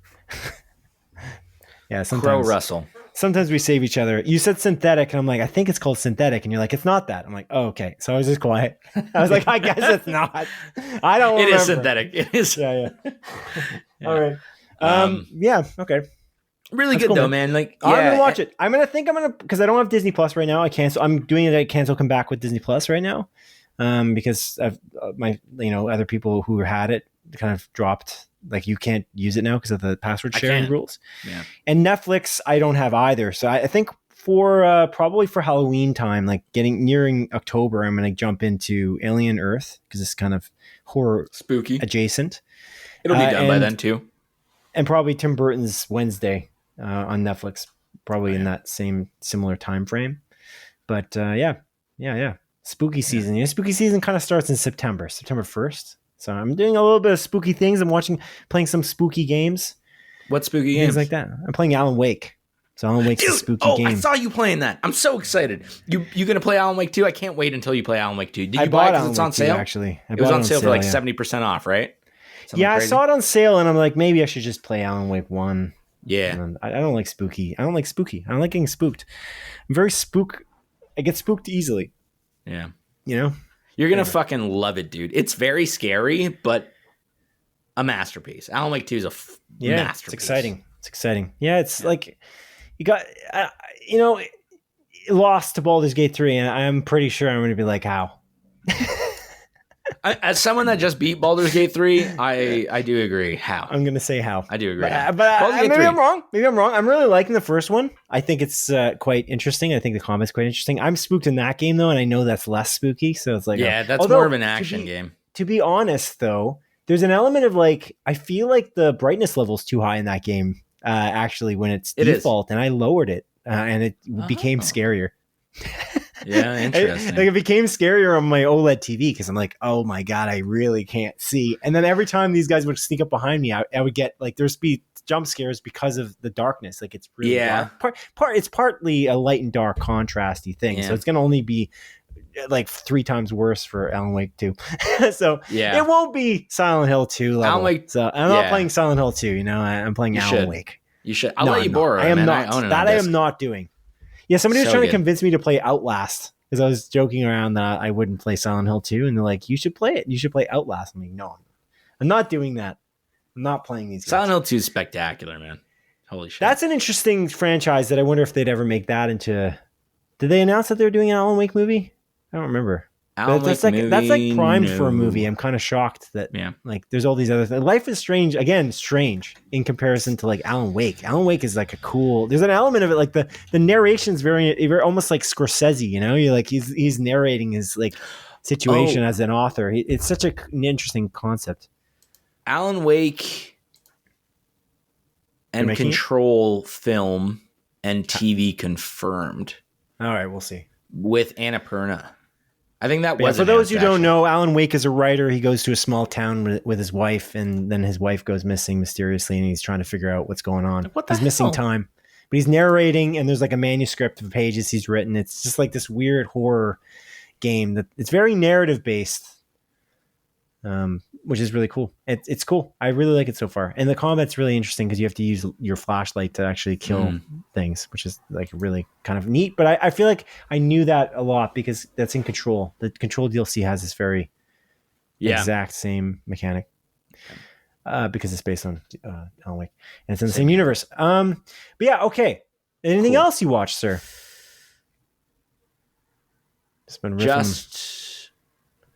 Yeah, sometimes Crow Russell. Sometimes we save each other. You said synthetic, and I'm like, I think it's called synthetic, and you're like, it's not that. I'm like, oh, okay. So I was just quiet. I was like, I guess it's not. I don't remember. It is synthetic. It is. Yeah. All right. Yeah. Okay. Really That's good cool, though, man. Like, I'm gonna watch it. Because I don't have Disney Plus right now. I'm doing it at cancel, come back with Disney Plus right now. Because of my, other people who had it kind of dropped. Like you can't use it now because of the password sharing rules. Yeah. And Netflix, I don't have either. So I think for probably for Halloween time, like nearing October, I'm going to jump into Alien Earth because it's kind of horror spooky adjacent. It'll be done by then too. And probably Tim Burton's Wednesday on Netflix, probably in that same similar time frame. But yeah. Spooky season. Yeah. Spooky season kind of starts in September 1st. So I'm doing a little bit of spooky things. I'm playing some spooky games. What spooky games? Things like that. I'm playing Alan Wake. So Alan Wake's a spooky game. I saw you playing that. I'm so excited. You going to play Alan Wake 2? I can't wait until you play Alan Wake 2. Did you buy it because it's on sale? Actually. It was on sale for like 70% off, right? Something crazy? I saw it on sale and I'm like, maybe I should just play Alan Wake 1. Yeah. I don't like spooky. I don't like getting spooked. I'm very I get spooked easily. Yeah. you know, you're gonna fucking love it, dude. It's very scary, but a masterpiece. Alan Wake 2 is a masterpiece. It's exciting. It's exciting. Yeah, it's like you got, you know, lost to Baldur's Gate 3, and I'm pretty sure I'm going to be like, how? As someone that just beat Baldur's Gate 3, I do agree. How? I'm going to say how. I do agree. But maybe I'm wrong. Maybe I'm wrong. I'm really liking the first one. I think it's quite interesting. I think the combat's quite interesting. I'm spooked in that game, though, and I know that's less spooky. So it's like, that's more of an action game. To be honest, though, there's an element of like, I feel like the brightness level's too high in that game, actually, when it's default, and I lowered it, and it became scarier. Yeah, interesting. Like it became scarier on my OLED TV because I'm like, oh my God, I really can't see. And then every time these guys would sneak up behind me, I would get like, there'd be jump scares because of the darkness. Like it's really dark. It's partly a light and dark contrasty thing. So it's going to only be like 3 times worse for Alan Wake 2. So it won't be Silent Hill 2 level. Alan Wake, so I'm not playing Silent Hill 2, you know, I'm playing Alan Wake. You should. I'll let you borrow it. I am not. I am not doing. Yeah, somebody was trying to convince me to play Outlast because I was joking around that I wouldn't play Silent Hill 2, and they're like, "You should play it. You should play Outlast." I'm like, "No, I'm not doing that. I'm not playing these." Silent Hill 2 is spectacular, man. Holy shit! That's an interesting franchise that I wonder if they'd ever make that into. Did they announce that they were doing an Alan Wake movie? I don't remember. That's like primed for a movie. I'm kind of shocked that like there's all these other things. Life is Strange, again, strange in comparison to like Alan Wake. Alan Wake is like a cool. There's an element of it like the narration's very almost like Scorsese. You know, you're like he's narrating his like situation as an author. It's such an interesting concept. Alan Wake and Control film and TV confirmed. All right, we'll see with Annapurna. I think that was for those who don't know, Alan Wake is a writer. He goes to a small town with his wife, and then his wife goes missing mysteriously, and he's trying to figure out what's going on. He's missing time, but he's narrating, and there's like a manuscript of pages he's written. It's just like this weird horror game that it's very narrative based, which is really cool. It's cool. I really like it so far, and the combat's really interesting because you have to use your flashlight to actually kill things, which is like really kind of neat. But I feel like I knew that a lot because that's in Control. The Control DLC has this very exact same mechanic because it's based on Alan Wake, and it's in the same universe. But yeah, okay. Anything else you watched, sir? It's been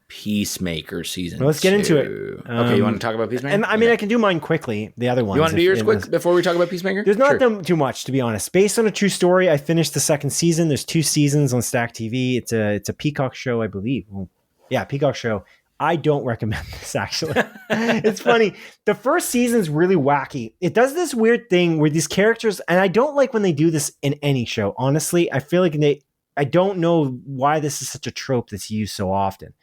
Peacemaker season. Well, let's get into it. Okay, you want to talk about Peacemaker? And I mean, I can do mine quickly. The other ones. You want to do yours quick before we talk about Peacemaker? There's not too much, to be honest. Based on a true story, I finished the second season. There's 2 seasons on Stack TV. It's a Peacock show, I believe. Well, yeah, Peacock show. I don't recommend this, actually. It's funny. The first season's really wacky. It does this weird thing where these characters, and I don't like when they do this in any show. Honestly, I feel like I don't know why this is such a trope that's used so often.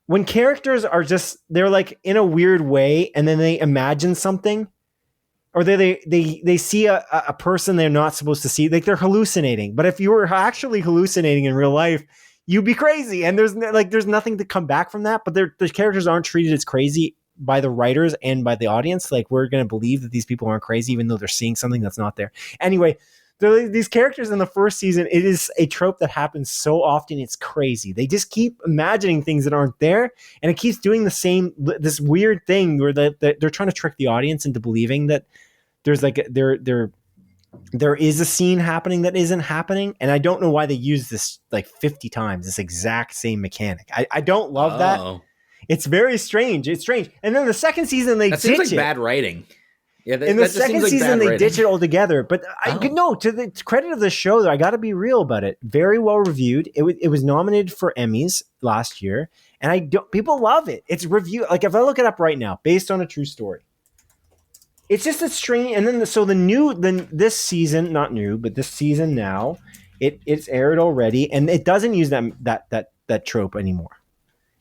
When characters are they're like in a weird way, and then they imagine something, or they see a person they're not supposed to see, like they're hallucinating. But if you were actually hallucinating in real life, you'd be crazy. And there's nothing to come back from that. But the characters aren't treated as crazy by the writers and by the audience. Like we're going to believe that these people aren't crazy, even though they're seeing something that's not there. Anyway, these characters in the first season, it is a trope that happens so often. It's crazy. They just keep imagining things that aren't there, and it keeps doing this weird thing where they're trying to trick the audience into believing that there's like there is a scene happening that isn't happening. And I don't know why they use this like 50 times, this exact same mechanic. I don't love that. It's very strange. It's strange. And then the second season, that seems like bad writing. Yeah, in the second season, they ditch it altogether. But to the credit of the show, though, I got to be real about it. Very well reviewed. It was nominated for Emmys last year, and people love it. It's review. Like if I look it up right now, based on a true story, it's just a strange. And then this season, not new, but this season now, it's aired already, and it doesn't use that trope anymore.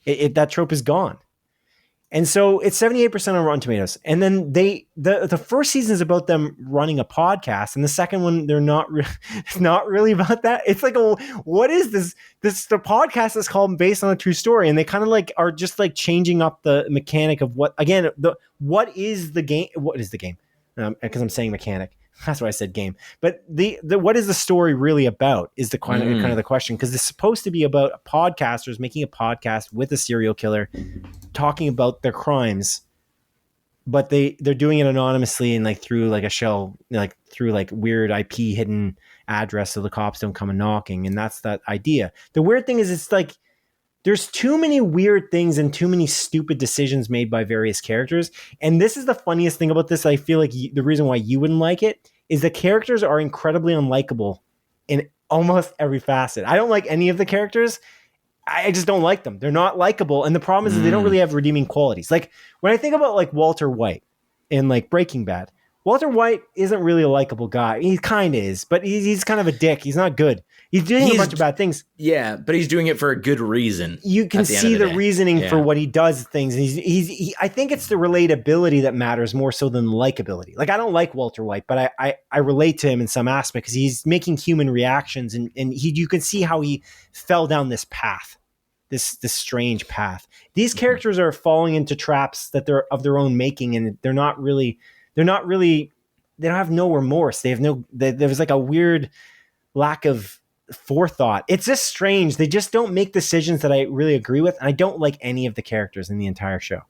That trope is gone. And so it's 78% on Rotten Tomatoes. And then the first season is about them running a podcast, and the second one they're not it's not really about that. It's like what is this? The podcast is called Based on a True Story, and they kind of like are just like changing up the mechanic of what is the game? What is the game? Because I'm saying mechanic. That's why I said game. But the what is the story really about is the kind of the question, because it's supposed to be about podcasters making a podcast with a serial killer talking about their crimes, but they're doing it anonymously and like through like a shell, like through like weird IP hidden address so the cops don't come and knocking. And that's that idea. The weird thing is it's like there's too many weird things and too many stupid decisions made by various characters. And this is the funniest thing about this. I feel like the reason why you wouldn't like it is the characters are incredibly unlikable in almost every facet. I don't like any of the characters. I just don't like them. They're not likable. And the problem is that they don't really have redeeming qualities. Like when I think about like Walter White in like Breaking Bad, Walter White isn't really a likable guy. He kind of is, but he's kind of a dick. He's not good. He's doing a bunch of bad things. Yeah, but he's doing it for a good reason. You can see the reasoning for what he does things. And I think it's the relatability that matters more so than likability. Like I don't like Walter White, but I relate to him in some aspect because he's making human reactions and you can see how he fell down this path, this strange path. These characters are falling into traps that they're of their own making, and they don't have no remorse. There's like a weird lack of forethought. It's just strange. They just don't make decisions that I really agree with. And I don't like any of the characters in the entire show.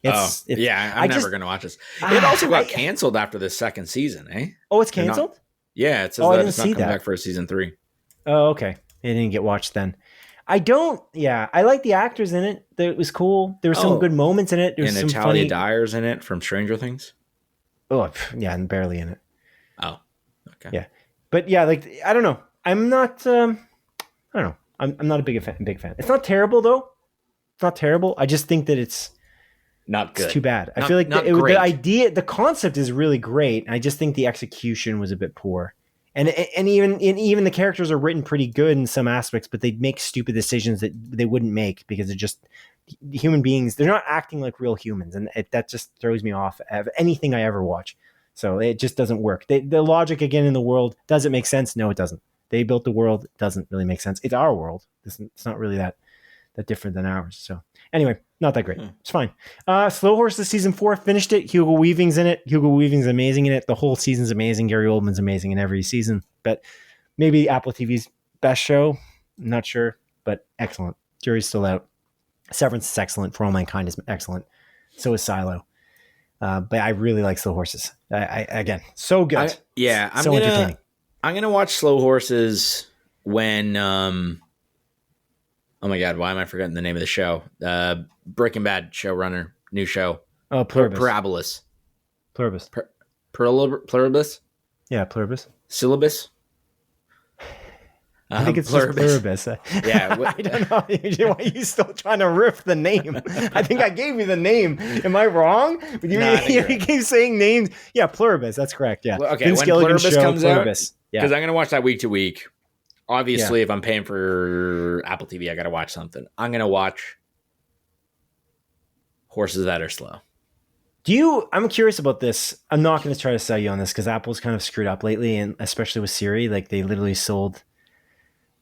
I'm never going to watch this. It also got canceled after the second season, eh? Oh, it's canceled? It says that it's not coming back for season 3. Oh, okay. It didn't get watched then. I like the actors in it. It was cool. There were some good moments in it. There was some Natalia funny... Dyer's in it from Stranger Things. Oh, yeah, and barely in it. Oh, okay. Yeah. But yeah, like, I don't know. I'm not, I don't know. I'm not a big fan. It's not terrible though. It's not terrible. I just think that it's not good. It's too bad. I feel like the idea, the concept is really great. I just think the execution was a bit poor. And even the characters are written pretty good in some aspects, but they make stupid decisions that they wouldn't make because they're just human beings. They're not acting like real humans. And that just throws me off of anything I ever watch. So it just doesn't work. The logic again in the world, does it make sense? No, it doesn't. They built the world. It doesn't really make sense. It's our world. It's not really that different than ours. So anyway, not that great. It's fine. Slow Horses season 4, finished it. Hugo Weaving's in it. Hugo Weaving's amazing in it. The whole season's amazing. Gary Oldman's amazing in every season. But maybe Apple TV's best show. I'm not sure, but excellent. Jury's still out. Severance is excellent. For All Mankind is excellent. So is Silo. But I really like Slow Horses. Again, so good. Entertaining. I'm going to watch Slow Horses when, oh my God, why am I forgetting the name of the show? Breaking Bad showrunner, new show. Oh, Pluribus. Parabolus. Pluribus. Pluribus? Yeah, Pluribus. Syllabus? I think it's Pluribus. Yeah. I don't know. Why are you still trying to riff the name? I think I gave you the name. Am I wrong? You keep saying names. Yeah, Pluribus. That's correct. Yeah. Okay, Vince when Gilligan's Pluribus comes Pluribus. Out, because I'm going to watch that week to week. Obviously, if I'm paying for Apple TV, I got to watch something. I'm going to watch Horses That Are Slow. I'm curious about this. I'm not going to try to sell you on this because Apple's kind of screwed up lately, and especially with Siri. Like they literally sold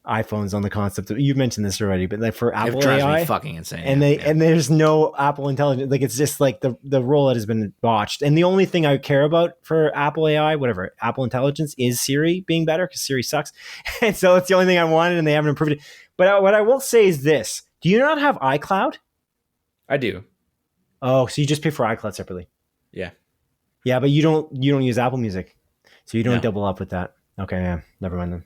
iPhones on the concept of, you mentioned this already, but like for Apple it drives AI, me fucking insane. And there's no Apple Intelligence. Like it's just like the rollout has been botched. And the only thing I care about for Apple AI, whatever, Apple Intelligence is Siri being better because Siri sucks. And so that's the only thing I wanted, and they haven't improved it. But what I will say is this: do you not have iCloud? I do. Oh, so you just pay for iCloud separately? Yeah. Yeah, but you don't use Apple Music, so you don't double up with that. Okay, yeah, never mind then.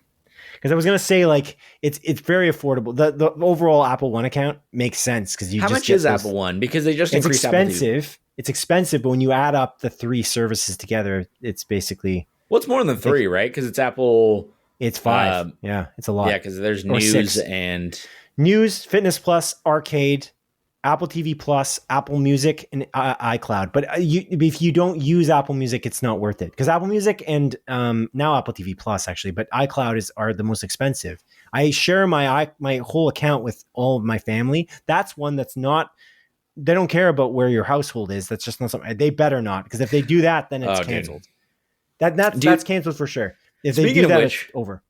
Because I was gonna say, like, it's very affordable. The overall Apple One account makes sense because you. How much is Apple One? Because they just increased expensive. It's expensive, but when you add up the 3 services together, it's basically. Well, it's more than 3, right? Because it's Apple. It's 5. Yeah, it's a lot. Yeah, because there's news and news, Fitness Plus, Arcade, Apple TV Plus, Apple Music, and iCloud. But if you don't use Apple Music, it's not worth it because Apple Music and now Apple TV Plus actually, but iCloud are the most expensive. I share my whole account with all of my family. That's one that's not. They don't care about where your household is. That's just not something. They better not, because if they do that, then it's canceled. That's canceled for sure. If they do that, it's over.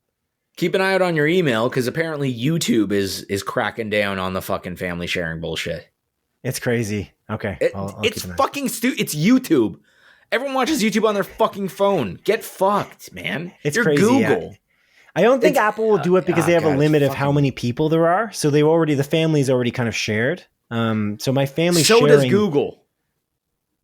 Keep an eye out on your email, because apparently YouTube is cracking down on the fucking family sharing bullshit. It's crazy. Okay. It's fucking stupid. It's YouTube. Everyone watches YouTube on their fucking phone. Get fucked, man. You're crazy, Google. Yeah. I don't think Apple will do it because they have a limit of how many people there are. So the family's already kind of shared. So my family's sharing. So does Google.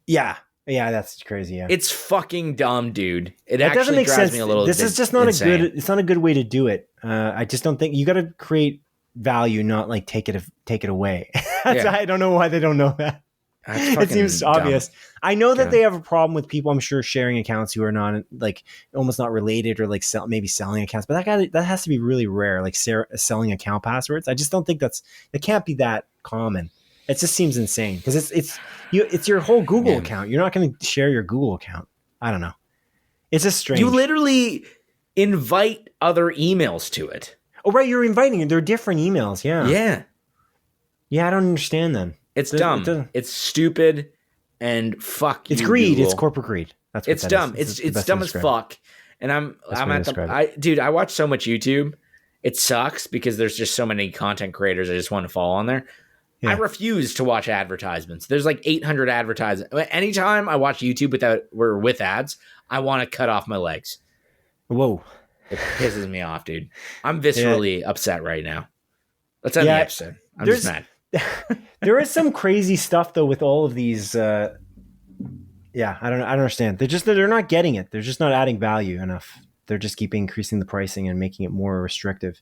Yeah. Yeah, that's crazy. Yeah. It's fucking dumb, dude. It actually doesn't make drives sense. me a little. This is just not insane. it's not a good way to do it. I just don't think you got to create value, not like take it away. I don't know why they don't know that. It seems obvious. I know that they have a problem with people, I'm sure, sharing accounts who are not like almost not related or like maybe selling accounts, but that has to be really rare, like selling account passwords. I just don't think it can't be that common. It just seems insane because it's your whole Google account. You're not going to share your Google account. I don't know. It's just strange. You literally invite other emails to it. Oh, right. You're inviting it. They're different emails. Yeah. Yeah. Yeah. I don't understand then. It's dumb. It's stupid and fuck you. It's greed. Google. It's corporate greed. That's what it's dumb. It's dumb as fuck. And I'm at dude, I watch so much YouTube. It sucks because there's just so many content creators I just want to follow on there. Yeah. I refuse to watch advertisements. There's like 800 advertisements. Anytime I watch YouTube with ads, I want to cut off my legs. Whoa. It pisses me off, dude. I'm viscerally upset right now. Let's end the episode. I'm just mad. There is some crazy stuff though with all of these. I don't understand. They're not getting it. They're just not adding value enough. They're just keep increasing the pricing and making it more restrictive.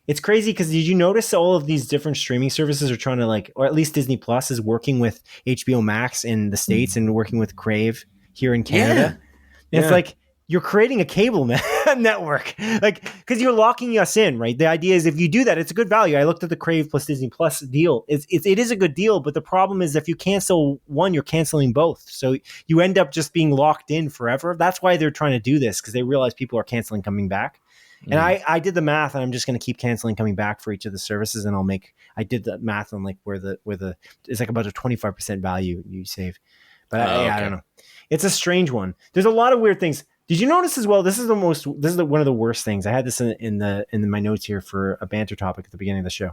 It's crazy because did you notice all of these different streaming services are trying to or at least Disney Plus is working with HBO Max in the States and working with Crave here in Canada. Yeah. And it's like you're creating a cable network, like because you're locking us in, right? The idea is if you do that, it's a good value. I looked at the Crave plus Disney Plus deal. It is a good deal, but the problem is if you cancel one, you're canceling both. So you end up just being locked in forever. That's why they're trying to do this because they realize people are canceling, coming back. And I did the math, and I'm just going to keep canceling, coming back for each of the services, and I did the math on like where the it's like about a 25% value you save. But I don't know. It's a strange one. There's a lot of weird things. Did you notice as well? This is one of the worst things. I had this in my notes here for a banter topic at the beginning of the show.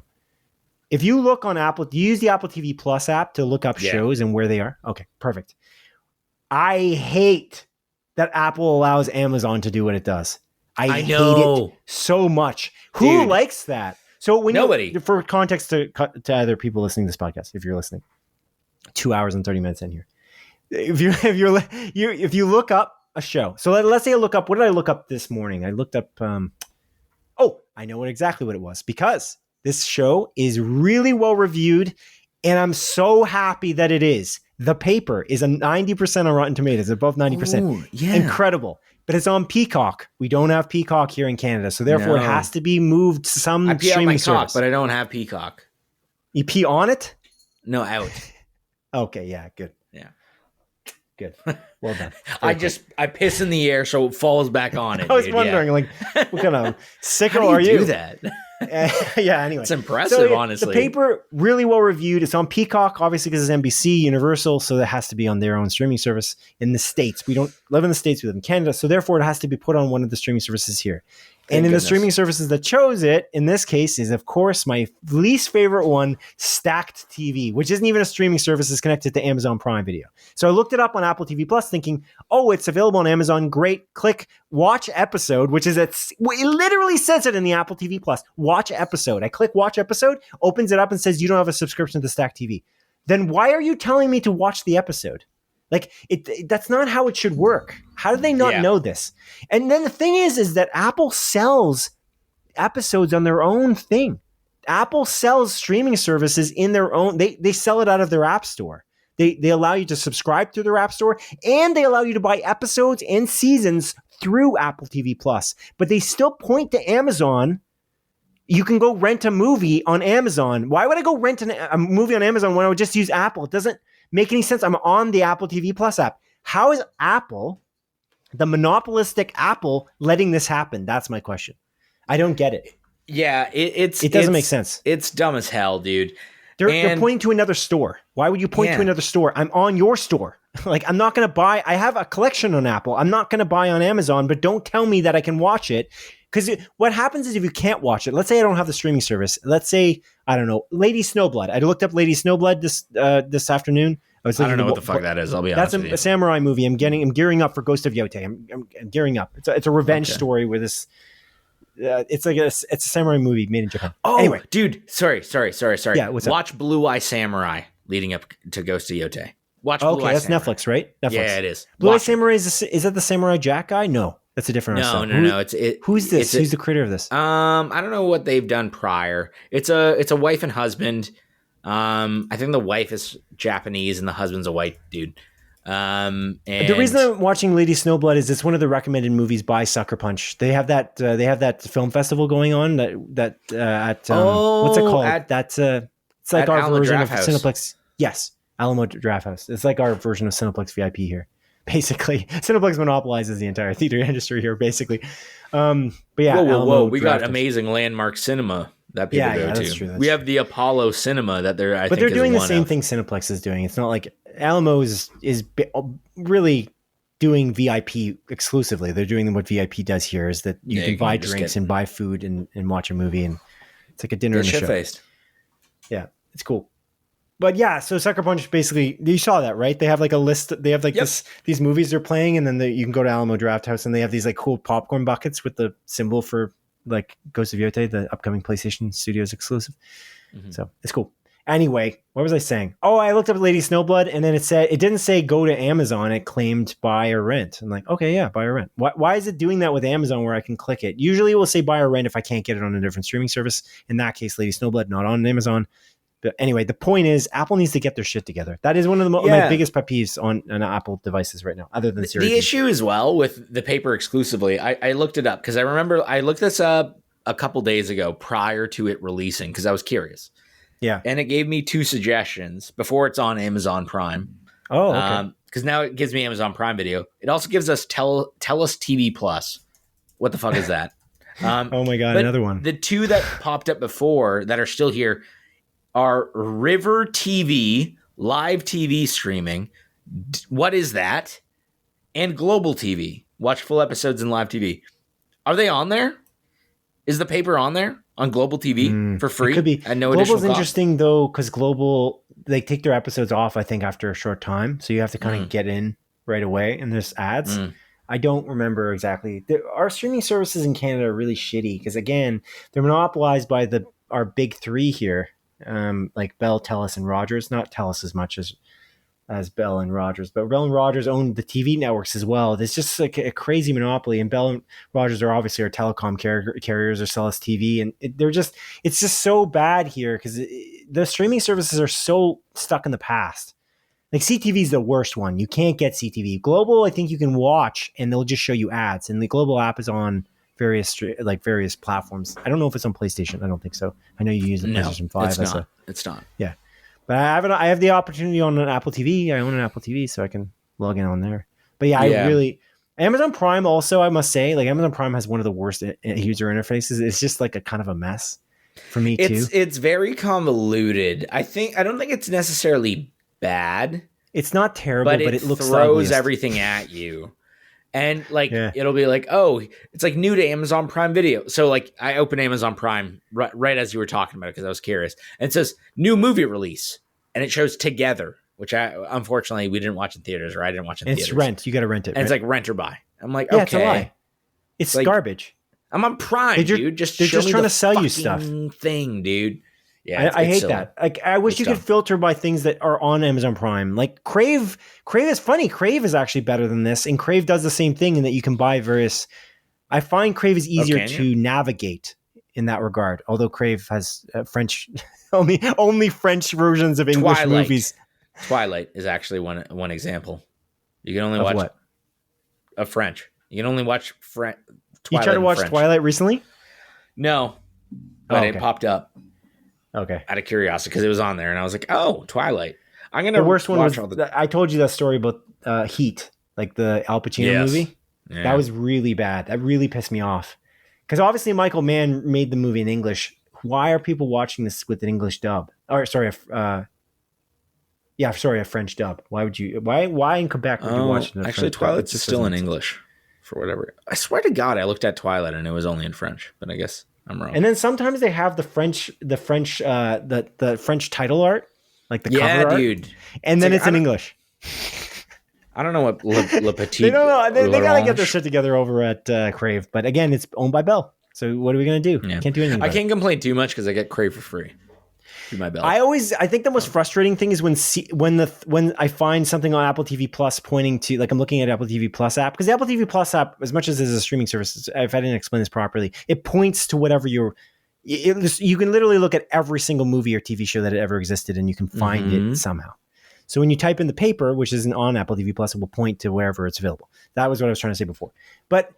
If you look on Apple, do you use the Apple TV Plus app to look up shows and where they are? Okay, perfect. I hate that Apple allows Amazon to do what it does. I hate it so much. Who likes that? So when nobody. For context to other people listening to this podcast, if you're listening, 2 hours and 30 minutes in here, if you look up a show, so let's say I look up. What did I look up this morning? I looked up. I know exactly what it was because this show is really well reviewed, and I'm so happy that it is. The Paper is a 90% on Rotten Tomatoes, above 90%. Ooh, yeah. Incredible. But it's on Peacock. We don't have Peacock here in Canada, so therefore it has to be moved to some streaming service. But I don't have Peacock. You pee on it? No, out. Okay, yeah, good. Yeah. Good. Well done. I piss in the air so it falls back on it. I was wondering, what kind of sicko are you? Do that? Yeah, anyway. It's impressive, The honestly. Paper, really well reviewed. It's on Peacock, obviously, because it's NBC, Universal, so it has to be on their own streaming service in the States. We don't live in the States, we live in Canada, so therefore it has to be put on one of the streaming services here. And in the streaming services that chose it, in this case, is, of course, my least favorite one, Stacked TV, which isn't even a streaming service. It's connected to Amazon Prime Video. So I looked it up on Apple TV Plus thinking, it's available on Amazon. Great. Click Watch Episode, which is it literally says it in the Apple TV Plus. Watch Episode. I click Watch Episode, opens it up and says you don't have a subscription to Stacked TV. Then why are you telling me to watch the episode? Like that's not how it should work. How do they not know this? And then the thing is that Apple sells episodes on their own thing. Apple sells streaming services in their own. They sell it out of their app store. They allow you to subscribe through their app store, and they allow you to buy episodes and seasons through Apple TV Plus. But they still point to Amazon. You can go rent a movie on Amazon. Why would I go rent a movie on Amazon when I would just use Apple? It doesn't make any sense. I'm on the Apple TV Plus app. How is Apple, the monopolistic Apple, letting this happen? That's my question. I don't get it. Yeah, it doesn't make sense. It's dumb as hell, dude. They're pointing to another store. Why would you point to another store? I'm on your store. I'm not going to buy. I have a collection on Apple. I'm not going to buy on Amazon, but don't tell me that I can watch it. Because what happens is if you can't watch it, let's say I don't have the streaming service. Let's say, I don't know, Lady Snowblood. I looked up Lady Snowblood this afternoon I was I thinking don't know what the fuck that is. I'll be honest with you. That's a samurai movie. I'm gearing up for Ghost of Yotei. I'm gearing up. It's a revenge story where this. It's a samurai movie made in Japan. Oh, anyway, dude, sorry. Yeah, what's up? Watch Blue Eye Samurai leading up to Ghost of Yotei. Watch Blue Eye that's Samurai. Netflix, right? Netflix. Yeah, it is. Blue Eye Samurai is that the Samurai Jack guy? No, that's a different. No. Who's this? Who's the creator of this? I don't know what they've done prior. It's a wife and husband. I think the wife is Japanese and the husband's a white dude. And the reason I'm watching Lady Snowblood is it's one of the recommended movies by Sucker Punch. They have that film festival going on at what's it called? It's like our Alamo version Draft of House. Cineplex. Yes, Alamo Draft House. It's like our version of Cineplex VIP here. Basically, Cineplex monopolizes the entire theater industry here. Basically, but yeah, whoa! We got amazing landmark cinema that people go to. That's true. We have the Apollo Cinema that they're but they're doing the same thing Cineplex is doing. It's not like Alamo is really doing VIP exclusively. They're doing what VIP does here is that you can buy drinks and buy food and watch a movie, and it's like a dinner and a show. Shit-faced. Yeah, it's cool. But yeah, so Sucker Punch basically, you saw that, right? They have like a list. They have like these movies they're playing, and then you can go to Alamo Draft House, and they have these like cool popcorn buckets with the symbol for like Ghost of Yotei, the upcoming PlayStation Studios exclusive. Mm-hmm. So it's cool. Anyway, what was I saying? Oh, I looked up Lady Snowblood, and then it didn't say go to Amazon. It claimed buy or rent. I'm like, okay, yeah, buy or rent. Why is it doing that with Amazon where I can click it? Usually it will say buy or rent if I can't get it on a different streaming service. In that case, Lady Snowblood, not on Amazon. But anyway, the point is Apple needs to get their shit together. That is one of my biggest pet peeves on Apple devices right now, other than Siri. The issue as well with the paper exclusively, I looked it up because I remember I looked this up a couple days ago prior to it releasing because I was curious. Yeah. And it gave me two suggestions before it's on Amazon Prime. Oh, okay. Because now it gives me Amazon Prime Video. It also gives us TELUS TV Plus. What the fuck is that? Oh my God, another one. The two that popped up before that are still here are River TV, live TV streaming. What is that? And Global TV. Watch full episodes in live TV. Are they on there? Is the paper on there on Global TV for free? It could be. At no Global's additional cost? interesting though, because Global, they take their episodes off, I think, after a short time. So you have to kind of get in right away, and there's ads. I don't remember exactly. Our streaming services in Canada are really shitty because, again, they're monopolized by our big three here. Like Bell, TELUS, and Rogers. Not TELUS as much as Bell and Rogers, but Bell and Rogers own the TV networks as well. There's just like a crazy monopoly, and Bell and Rogers are obviously our telecom carriers or sell us TV, and it's just so bad here because the streaming services are so stuck in the past. Like CTV is the worst one. You can't get CTV. Global, I think you can watch, and they'll just show you ads, and the Global app is on various platforms. I don't know if it's on PlayStation. I don't think so. I know you use the PlayStation 5. It's not. Yeah. But I have the opportunity on an Apple TV. I own an Apple TV, so I can log in on there. But yeah, I really Amazon Prime also, I must say, like Amazon Prime has one of the worst user interfaces. It's just like a kind of a mess for me too. It's very convoluted. I don't think it's necessarily bad. It's not terrible, but it looks throws everything at you. And like it'll be like, oh, it's like new to Amazon Prime Video. So like I opened Amazon Prime right as you were talking about it because I was curious. And it says new movie release, and it shows Together, which unfortunately we didn't watch in theaters, or I didn't watch in theaters. It's rent. You got to rent it. And it's like rent or buy. I'm like, yeah, okay, it's a lie. It's like, garbage. I'm on Prime, dude. They're just trying to sell you stuff. Thing, dude. Yeah, I hate that. Like, I wish you could filter by things that are on Amazon Prime. Like Crave is funny. Crave is actually better than this, and Crave does the same thing in that you can buy various. I find Crave is easier to navigate in that regard. Although Crave has French only French versions of English movies. Twilight is actually one example. You can only watch what? Of French. You can only watch Twilight. You tried to watch Twilight recently? No, but it popped up. Okay. Out of curiosity, because it was on there, and I was like, "Oh, Twilight." I'm gonna. The worst one was I told you that story about Heat, like the Al Pacino movie. Yeah. That was really bad. That really pissed me off. Because obviously Michael Mann made the movie in English. Why are people watching this with an English dub? Or sorry, a French dub. Why would you? Why in Quebec would you watch it? Actually, Twilight's still in English for whatever. I swear to God, I looked at Twilight and it was only in French, but I guess I'm wrong. And then sometimes they have the French title art, like the cover art. Dude. And then it's in English. I don't know what Le Petit. They don't know. They got to get their shit together over at Crave. But again, it's owned by Bell. So what are we going to do? Yeah. Can't do anything. I can't complain too much because I get Crave for free through my Bell. I think the most frustrating thing is when I find something on Apple TV Plus pointing to, like, I'm looking at Apple TV Plus app, because the Apple TV Plus app, as much as it's a streaming service, if I didn't explain this properly, it points to whatever you can literally look at every single movie or TV show that ever existed, and you can find it somehow. So when you type in the paper, which isn't on Apple TV Plus, it will point to wherever it's available. That was what I was trying to say before. But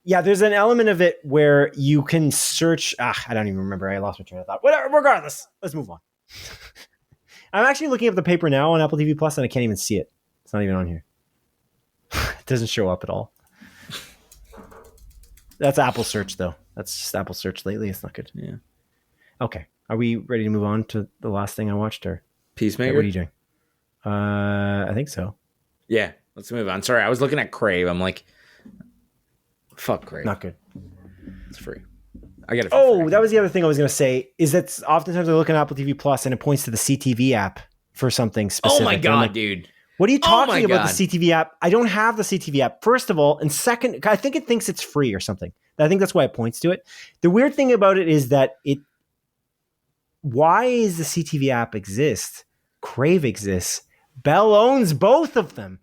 yeah, there's an element of it where you can search. I don't even remember. I lost my train of thought. Whatever. Regardless, let's move on. I'm actually looking up the paper now on Apple TV Plus, and I can't even see it. It's not even on here. It doesn't show up at all. That's Apple Search, though. That's just Apple Search lately. It's not good. Yeah. Okay. Are we ready to move on to the last thing I watched? Or Peacemaker? what are you doing? I think so. Yeah, let's move on. Sorry, I was looking at Crave. I'm like, fuck Crave. Not good. It's free. I get it. That was the other thing I was going to say, is that oftentimes I look at Apple TV Plus and it points to the CTV app for something specific. Oh my God, dude. What are you talking about, the CTV app? I don't have the CTV app, first of all. And second, I think it thinks it's free or something. I think that's why it points to it. The weird thing about it is that why is the CTV app exist? Crave exists. Bell owns both of them.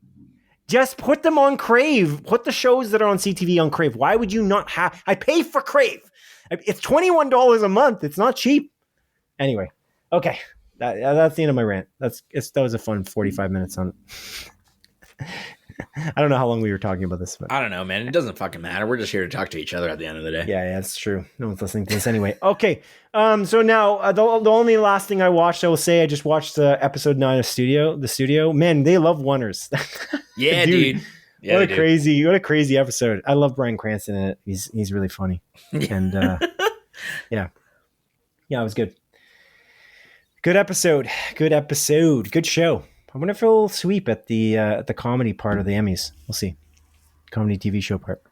Just put them on Crave. Put the shows that are on CTV on Crave. Why would you not have? I pay for Crave. It's $21 a month. It's not cheap. Anyway, okay. That's the end of my rant. That was a fun 45 minutes on. I don't know how long we were talking about this. But I don't know, man. It doesn't fucking matter. We're just here to talk to each other at the end of the day. Yeah, that's true. No one's listening to this anyway. Okay. So now the only last thing I watched, I will say, I just watched episode 9 of The Studio. Man, they love Wonders. Yeah, dude. Yeah, what a crazy episode. I love Bryan Cranston in it. He's really funny. And yeah, it was good. Good episode. Good show. I wonder if it'll sweep at the comedy part of the Emmys. We'll see. Comedy TV show part.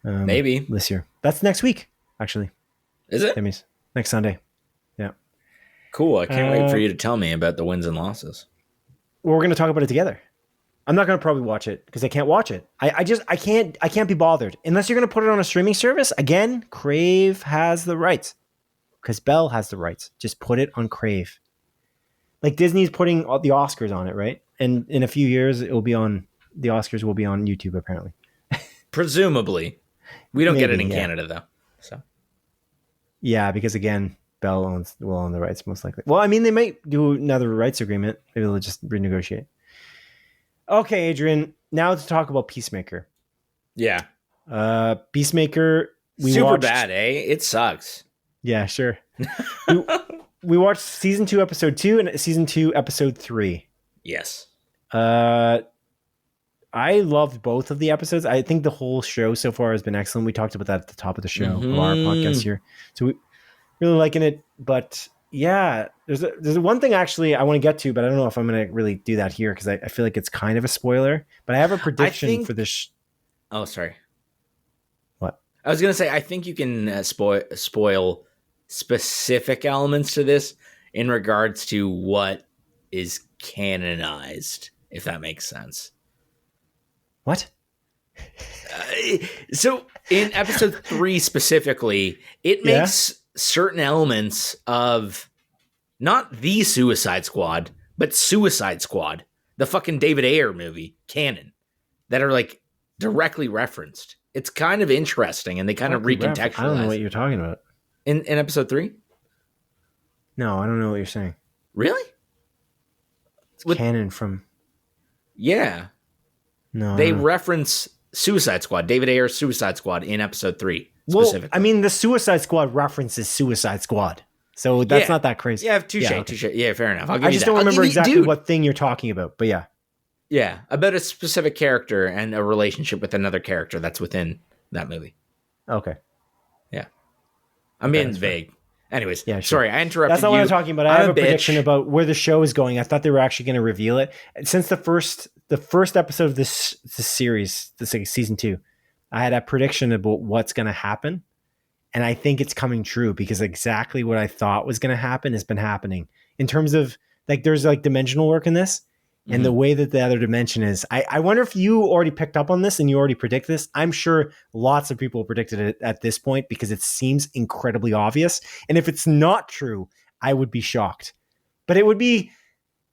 Maybe this year. That's next week, actually. Is it? Emmys next Sunday. Yeah. Cool. I can't wait for you to tell me about the wins and losses. Well, we're going to talk about it together. I'm not going to probably watch it because I can't watch it. I can't be bothered unless you're going to put it on a streaming service. Again, Crave has the rights because Bell has the rights. Just put it on Crave. Like Disney's putting the Oscars on it, right? And in a few years, the Oscars will be on YouTube, apparently. Presumably. We don't get it in Canada, though. So. Yeah, because again, Bell will own the rights, most likely. Well, I mean, they might do another rights agreement. Maybe they'll just renegotiate. Okay, Adrian, now to talk about Peacemaker. Yeah. Peacemaker. Super bad, eh? It sucks. Yeah, sure. We watched season 2, episode 2, and season 2, episode 3. Yes. I loved both of the episodes. I think the whole show so far has been excellent. We talked about that at the top of the show of our podcast here. So we really liking it. But yeah, there's one thing actually I want to get to, but I don't know if I'm going to really do that here because I feel like it's kind of a spoiler. But I have a prediction for this. Oh, sorry. What? I was going to say, I think you can spoil specific elements to this in regards to what is canonized, if that makes sense. What? So in episode 3 specifically, it makes certain elements of not the Suicide Squad, but Suicide Squad, the fucking David Ayer movie, canon, that are like directly referenced. It's kind of interesting, and they kind of recontextualize. I don't know what you're talking about. In episode 3? No, I don't know what you're saying. Really? It's canon from... Yeah. No. They reference Suicide Squad, David Ayer's Suicide Squad in episode 3 specifically. Well, I mean, the Suicide Squad references Suicide Squad. So that's not that crazy. Yeah, touche. Yeah, fair enough. I just don't remember exactly what thing you're talking about, but yeah. Yeah, about a specific character and a relationship with another character that's within that movie. Okay. Yeah. I'm being vague. Fair. Anyways, yeah, sure. Sorry, I interrupted you. That's not what I'm talking about. I have a prediction about where the show is going. I thought they were actually going to reveal it. Since the first episode of this series, season 2, I had a prediction about what's going to happen. And I think it's coming true because exactly what I thought was going to happen has been happening. In terms of Like there's like dimensional work in this. And the way that the other dimension is, I wonder if you already picked up on this and you already predict this. I'm sure lots of people predicted it at this point because it seems incredibly obvious. And if it's not true, I would be shocked. But it would be,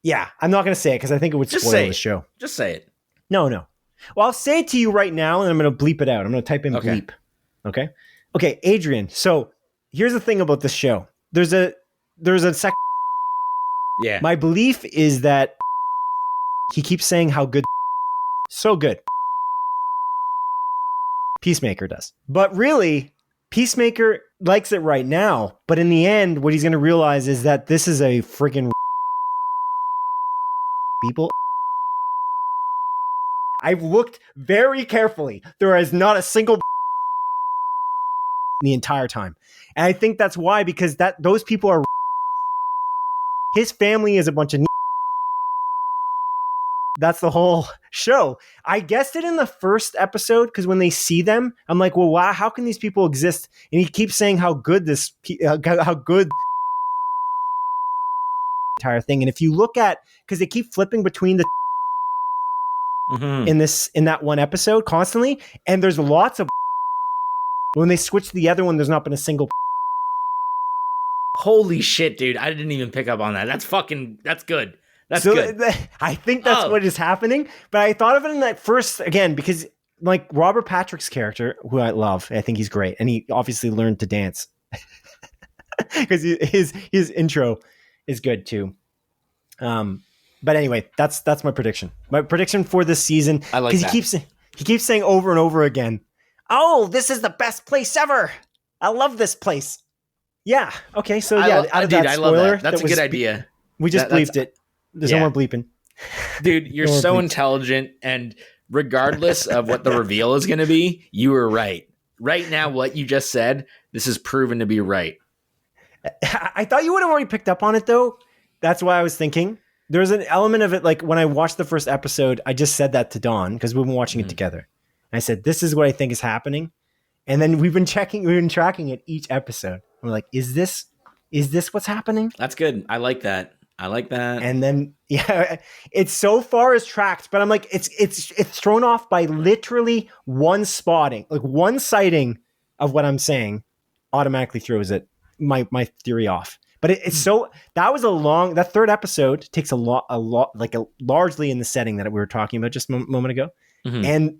yeah, I'm not going to say it because I think it would spoil the show. Just say it. No. Well, I'll say it to you right now and I'm going to bleep it out. I'm going to type in bleep. Okay, Adrian. So here's the thing about this show. There's a second. Yeah. My belief is that he keeps saying how good, so good. Peacemaker does. But really, Peacemaker likes it right now. But in the end, what he's going to realize is that this is a freaking people. I've looked very carefully. There is not a single the entire time. And I think that's why, because those people are his family is a bunch of that's the whole show. I guessed it in the first episode because when they see them, I'm like, well, wow, how can these people exist? And he keeps saying how good how good entire thing. And if you look at, because they keep flipping between the in that one episode constantly, and there's lots of when they switch to the other one, there's not been a single. Holy shit, dude! I didn't even pick up on that. That's good. That's good. I think that's what is happening. But I thought of it in that first, again, because like Robert Patrick's character, who I love, I think he's great. And he obviously learned to dance because his intro is good too. But anyway, that's my prediction. My prediction for this season. I like that. He keeps saying over and over again, oh, this is the best place ever. I love this place. Yeah. Okay. So yeah, I love that. That's a good idea. We just bleeped it. There's no more bleeping. Dude, you're so intelligent, and regardless of what the reveal is going to be, you were right. Right now, what you just said, this is proven to be right. I thought you would have already picked up on it, though. That's why I was thinking. There's an element of it, like when I watched the first episode, I just said that to Dawn, because we've been watching it together. And I said, this is what I think is happening. And then we've been tracking it each episode. We're like, is this what's happening? That's good. I like that. And then, yeah, it's so far as tracked, but I'm like, it's thrown off by literally one spotting, like one sighting of what I'm saying automatically throws it, my theory off. But it's so, that third episode takes a lot, like largely in the setting that we were talking about just a moment ago. Mm-hmm. And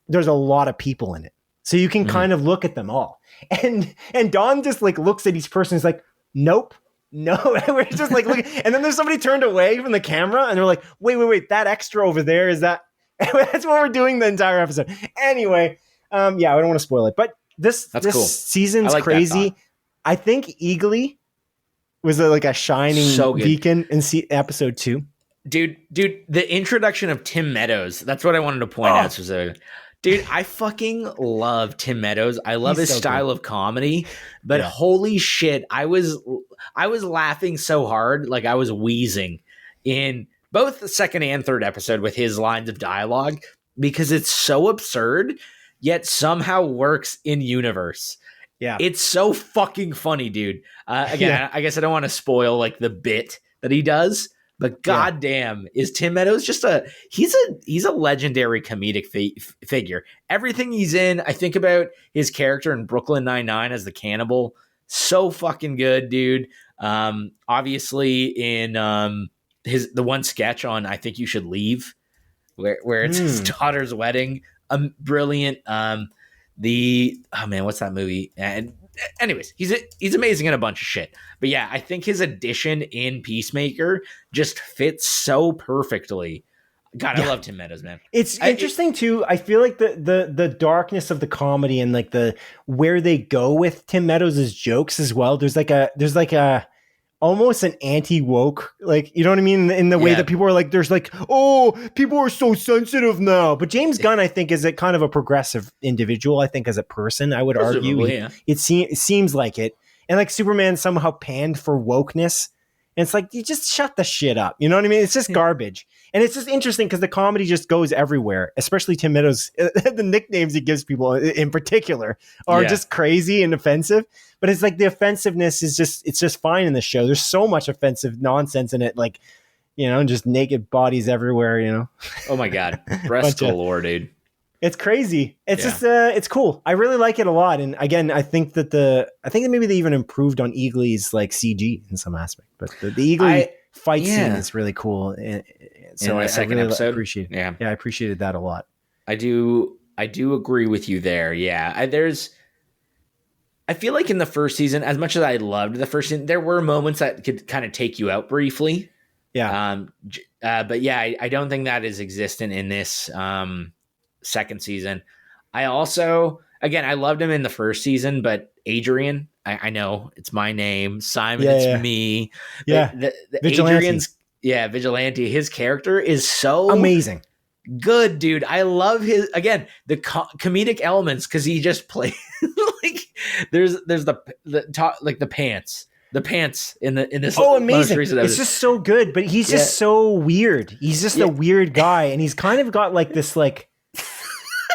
there's a lot of people in it. So you can kind of look at them all. And Dawn just like looks at each person and is like, nope. No, we're just like looking, and then there's somebody turned away from the camera, and they're like, "Wait, that extra over there is that?" That's what we're doing the entire episode. Anyway, yeah, I don't want to spoil it, but this cool. Season's crazy. I think Eagly was like a shining beacon in episode 2. Dude, the introduction of Tim Meadows. That's what I wanted to point out. Dude, I fucking love Tim Meadows. I love his style of comedy, but holy shit, I was laughing so hard, like I was wheezing in both the second and third episode with his lines of dialogue because it's so absurd, yet somehow works in universe. Yeah, it's so fucking funny, dude. I guess I don't want to spoil like the bit that he does. But goddamn, is Tim Meadows just he's a legendary comedic figure. Everything he's in, I think about his character in Brooklyn Nine-Nine as the cannibal. So fucking good, dude. Obviously in the one sketch on I Think You Should Leave, where it's his daughter's wedding. Brilliant. What's that movie? And anyways, he's amazing in a bunch of shit. But yeah, I think his addition in Peacemaker just fits so perfectly. God, I love Tim Meadows, man. It's interesting too. I feel like the darkness of the comedy and like where they go with Tim Meadows' jokes as well. There's like a almost an anti-woke, like, you know what I mean? In the way that people are like, there's like, oh, people are so sensitive now. But James Gunn, I think, is a kind of a progressive individual. I think as a person, I would argue it seems like it. And like Superman somehow panned for wokeness. And it's like, you just shut the shit up. You know what I mean? It's just garbage. And it's just interesting because the comedy just goes everywhere, especially Tim Meadows. The nicknames he gives people in particular are just crazy and offensive. But it's like the offensiveness is it's just fine in the show. There's so much offensive nonsense in it. Like just naked bodies everywhere. Oh my God. Breast galore, dude. It's crazy. It's just, it's cool. I really like it a lot. And again, I think that maybe they even improved on Eagly's like CG in some aspect, but the Eagly fight scene is really cool. And so in the second episode, appreciate it. Yeah, I appreciated that a lot. I do agree with you there. Yeah, I feel like in the first season, as much as I loved the first season, there were moments that could kind of take you out briefly. Yeah. But yeah, I don't think that is existent in this second season. I also, again, I loved him in the first season, but Adrian, I know it's my name. Simon, it's me. Yeah. The Adrian's Vigilante. His character is so amazing. Good, dude. I love the comedic elements because he just plays like there's the pants. The pants in this. Oh, amazing! It's just so good, but he's just so weird. He's just a weird guy, and he's kind of got like this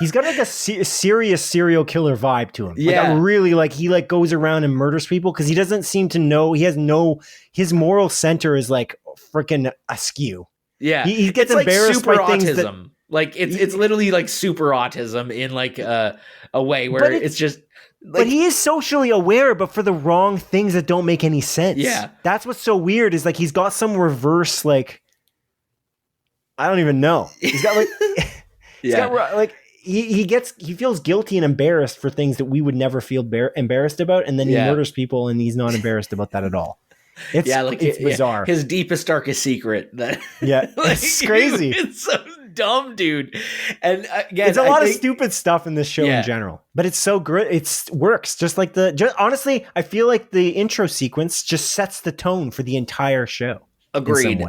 he's got like a serious serial killer vibe to him. Yeah, like, really he goes around and murders people because he doesn't seem to know. He has his moral center is like freaking askew. Yeah, he gets embarrassed by things autism. It's literally like super autism in like a way where it's just. But he is socially aware, but for the wrong things that don't make any sense. Yeah, that's what's so weird. Is like he's got some reverse I don't even know. He's got he feels guilty and embarrassed for things that we would never feel embarrassed about, and then he murders people, and he's not embarrassed about that at all. It's bizarre. His deepest, darkest secret. It's crazy. It's so dumb, dude. And again, it's a lot of stupid stuff in this show in general, but it's so good. It works. Honestly, I feel like the intro sequence just sets the tone for the entire show. Agreed.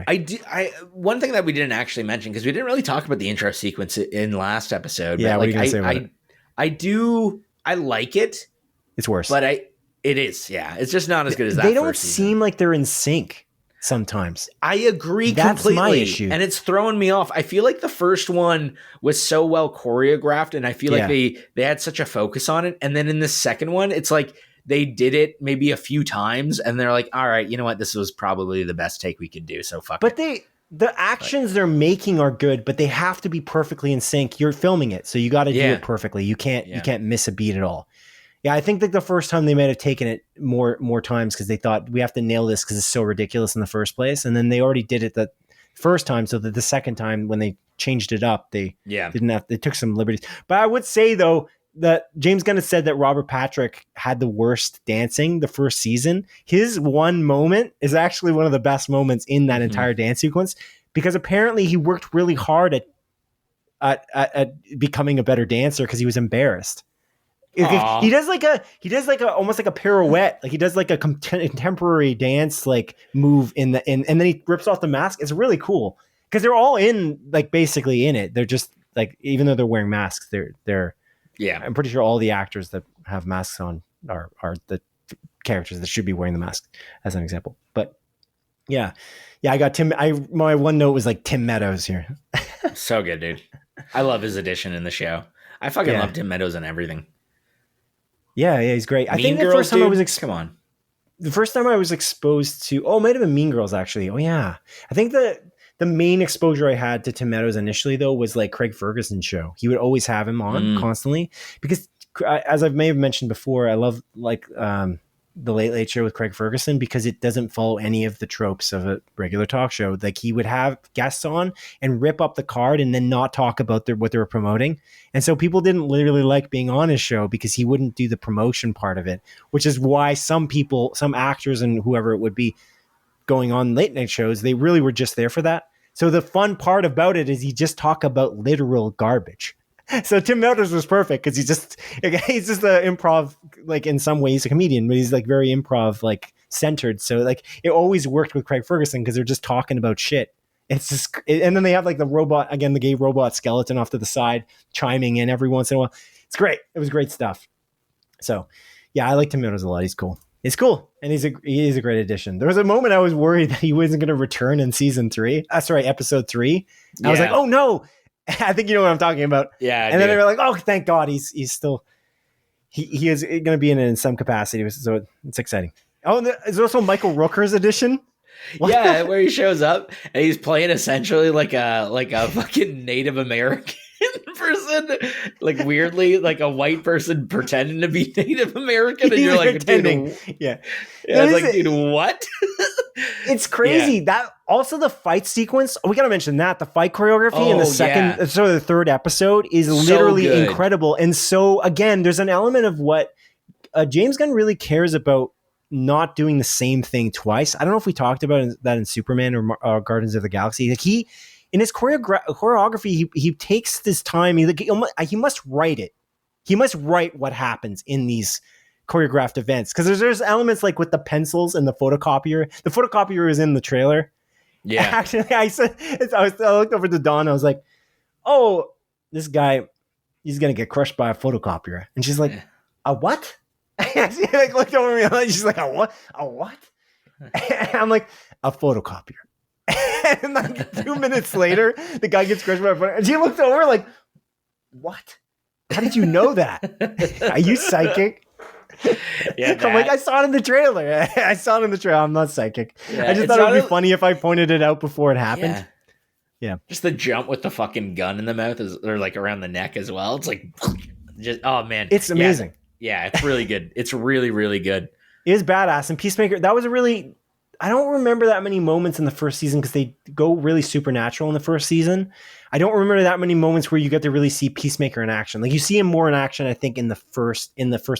One thing that we didn't actually mention, because we didn't really talk about the intro sequence in last episode. Yeah, but what are you gonna say about it? I like it. It's worse. But it is, yeah. It's just not as good as that. They don't seem like they're in sync sometimes. I agree completely. That's my issue. And it's throwing me off. I feel like the first one was so well choreographed, and I feel like they had such a focus on it. And then in the second one, it's like they did it maybe a few times, and they're like, all right, you know what? This was probably the best take we could do, so fuck it. But the actions they're making are good, but they have to be perfectly in sync. You're filming it, so you got to do it perfectly. You can't miss a beat at all. Yeah, I think that the first time they might have taken it more times because they thought we have to nail this because it's so ridiculous in the first place, and then they already did it the first time, so that the second time when they changed it up, they took some liberties. But I would say though that James Gunn has said that Robert Patrick had the worst dancing the first season. His one moment is actually one of the best moments in that entire dance sequence because apparently he worked really hard at becoming a better dancer because he was embarrassed. He does almost like a pirouette, like he does like a contemporary dance like move and then he rips off the mask. It's really cool because they're all basically in it. They're just like, even though they're wearing masks, they're I'm pretty sure all the actors that have masks on are the characters that should be wearing the mask, as an example. But yeah, I got Tim. My one note was like Tim Meadows here. So good, dude. I love his addition in the show. I fucking love Tim Meadows and everything. Yeah, he's great. I think the first time the first time I was exposed to, it might have been Mean Girls actually. Oh yeah, I think the main exposure I had to Tim Meadows initially though was like Craig Ferguson's show. He would always have him on constantly because, as I may have mentioned before, I love the Late Late Show with Craig Ferguson because it doesn't follow any of the tropes of a regular talk show. Like he would have guests on and rip up the card and then not talk about what they were promoting. And so people didn't literally like being on his show because he wouldn't do the promotion part of it, which is why some actors and whoever it would be going on late night shows, they really were just there for that. So the fun part about it is he just talk about literal garbage. So Tim Meadows was perfect because he's just an improv, like in some ways a comedian, but he's like very improv like centered. So like it always worked with Craig Ferguson because they're just talking about shit. It's just, and then they have like the robot, again, the gay robot skeleton off to the side chiming in every once in a while. It's great. It was great stuff. So yeah, I like Tim Meadows a lot. He's cool. It's cool. And he is a great addition. There was a moment I was worried that he wasn't going to return in episode 3. I was like, oh no. I think you know what I'm talking about. Yeah. And then they were like, oh, thank God he's still, he is going to be in some capacity. So it's exciting. Oh, and there's also Michael Rooker's edition. Yeah, where he shows up and he's playing essentially like a fucking Native American person, like weirdly like a white person pretending to be Native American, and you're like, pretending. Dude, yeah. It's like, dude, what? It's crazy. Yeah. That also the fight sequence. We gotta mention that the fight choreography in the second, so the third episode is literally incredible. And so again, there's an element of what James Gunn really cares about. Not doing the same thing twice. I don't know if we talked about that in Superman or Guardians of the Galaxy. Like he, in his choreography, he takes this time. He must write it. He must write what happens in these choreographed events, because there's elements like with the pencils and the photocopier. The photocopier is in the trailer. Yeah, actually, I looked over to Dawn. I was like, "Oh, this guy, he's gonna get crushed by a photocopier," and she's like, "A what?" She like looked over me and she's like, a what? A what? And I'm like, a photocopier. And like 2 minutes later, the guy gets crushed by a photocopier. And she looked over like, what? How did you know that? Are you psychic? Yeah, I'm like, I saw it in the trailer. I'm not psychic. Yeah, I just thought it would be funny if I pointed it out before it happened. Yeah. Just the jump with the fucking gun in the mouth or like around the neck as well. It's like, just, oh man. It's amazing. Yeah, it's really good. It's really, really good. It is badass. And Peacemaker, that was I don't remember that many moments in the first season because they go really supernatural in the first season. I don't remember that many moments where you get to really see Peacemaker in action. Like you see him more in action, I think, in the first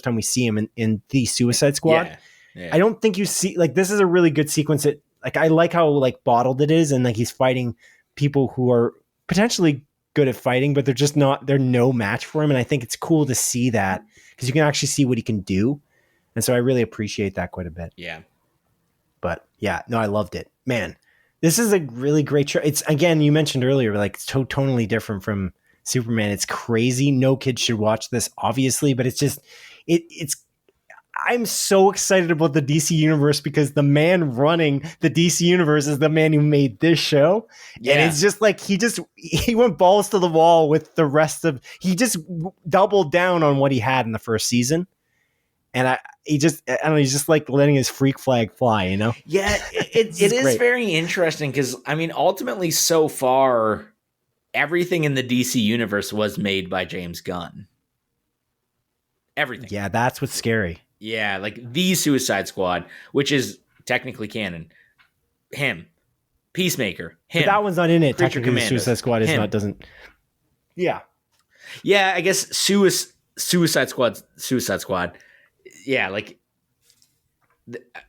time we see him in the Suicide Squad. Yeah. I don't think you see, like, this is a really good sequence. I like how like bottled it is, and like he's fighting people who are potentially good at fighting, but they're no match for him. And I think it's cool to see that, because you can actually see what he can do. And so I really appreciate that quite a bit. Yeah. But yeah, no, I loved it. Man, this is a really great show. It's, again, you mentioned earlier, like it's totally different from Superman. It's crazy. No kid should watch this, obviously, but it's just, I'm so excited about the DC universe because the man running the DC universe is the man who made this show. Yeah. And it's just like, he went balls to the wall with the rest of, he just doubled down on what he had in the first season. And he's just like letting his freak flag fly, you know? Yeah. It is very interesting because, I mean, ultimately so far, everything in the DC universe was made by James Gunn. Everything. Yeah. That's what's scary. Yeah, like the Suicide Squad, which is technically canon. Him, Peacemaker, him. But that one's not in it. Technically, the Suicide Squad is not. Doesn't. Yeah. Yeah, I guess Suicide Squad. Yeah, like.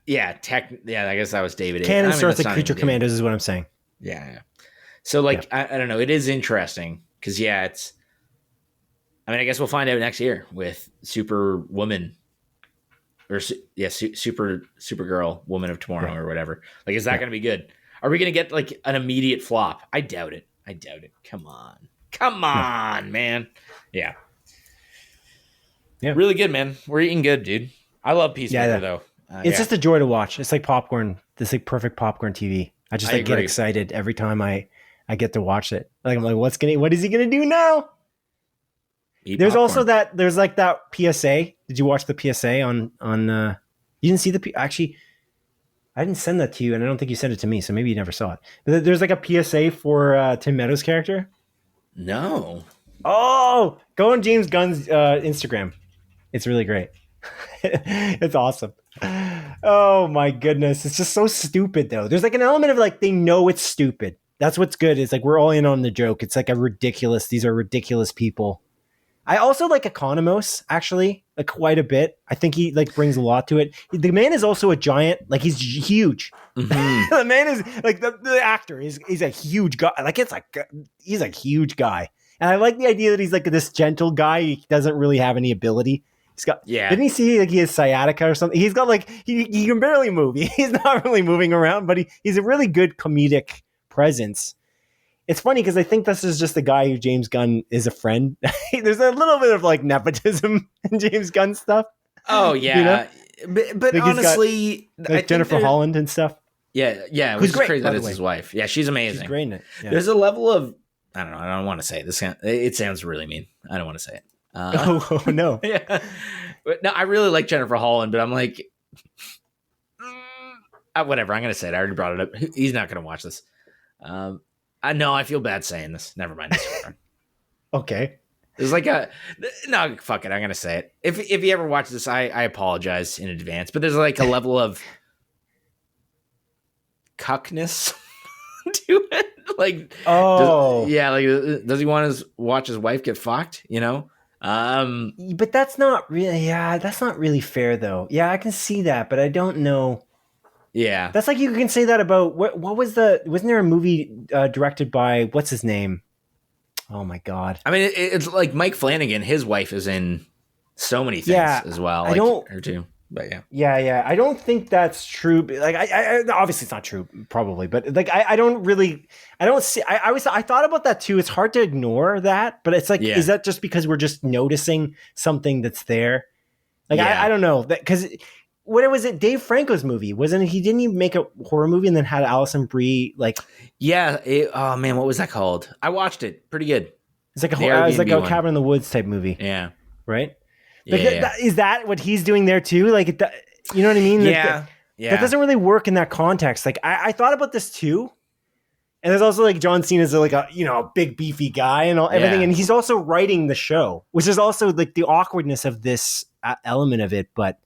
Yeah, I guess that was David. Canon starts at Creature Commandos, is what I'm saying. Yeah. So, like, yeah. I don't know. It is interesting because, yeah, it's. I mean, I guess we'll find out next year with Superwoman. Or Supergirl, Woman of Tomorrow, or whatever. Like, is that going to be good? Are we going to get like an immediate flop? I doubt it. Come on, man. Yeah. Really good, man. We're eating good, dude. I love Peacemaker though. It's just a joy to watch. It's like popcorn. This like perfect popcorn TV. I just get excited every time I get to watch it. Like I'm like, what is he gonna do now? There's also that PSA. Did you watch the PSA on you didn't see actually I didn't send that to you, and I don't think you sent it to me, so maybe you never saw it. But there's like a PSA for Tim Meadows' character. No. Oh, go on James Gunn's Instagram. It's really great. It's awesome. Oh my goodness. It's just so stupid though. There's like an element of like they know it's stupid. That's what's good. It's like we're all in on the joke. It's like these are ridiculous people. I also like Economos, actually, like quite a bit. I think he like brings a lot to it. The man is also a giant. Like he's huge. Mm-hmm. The man is like the actor. He's a huge guy. Like he's a huge guy. And I like the idea that he's like this gentle guy. He doesn't really have any ability. He's got. Yeah. Didn't he see like he has sciatica or something? He's got like he can barely move. He's not really moving around, but he's a really good comedic presence. It's funny because I think this is just the guy who James Gunn is a friend. There's a little bit of like nepotism in James Gunn stuff. Oh yeah, you know? but like honestly, like Jennifer Holland and stuff. Yeah, who's great. Crazy that it's his wife. Yeah, she's amazing. She's great in it. Yeah. There's a level of I don't know. I don't want to say it. It sounds really mean. I don't want to say it. Oh no. Yeah, but no, I really like Jennifer Holland, but I'm like, whatever. I'm gonna say it. I already brought it up. He's not gonna watch this. I know. I feel bad saying this. Never mind. Okay. There's like no, fuck it. I'm gonna say it. If he ever watches this, I apologize in advance. But there's like a level of cuckness to it. Like, does he want to watch his wife get fucked? You know. But that's not really. Yeah, that's not really fair though. Yeah, I can see that, but I don't know. Yeah, that's like you can say that about what was wasn't there a movie directed by what's his name? Oh my god! I mean, it's like Mike Flanagan. His wife is in so many things as well. Like, I don't her too, but yeah. Yeah. I don't think that's true. Like, I obviously it's not true, probably, but like I don't see. I thought about that too. It's hard to ignore that, but it's like, is that just because we're just noticing something that's there? Like, I don't know that because. What was it? Dave Franco's movie, wasn't it? He didn't even make a horror movie and then had Alison Brie like. Yeah. Oh man, what was that called? I watched it. Pretty good. It's like a Cabin in the Woods type movie. Yeah. Right. Is that what he's doing there too? Like, you know what I mean? Yeah. That doesn't really work in that context. Like, I thought about this too. And there's also like John Cena's like a big beefy guy and everything, and he's also writing the show, which is also like the awkwardness of this element of it, but.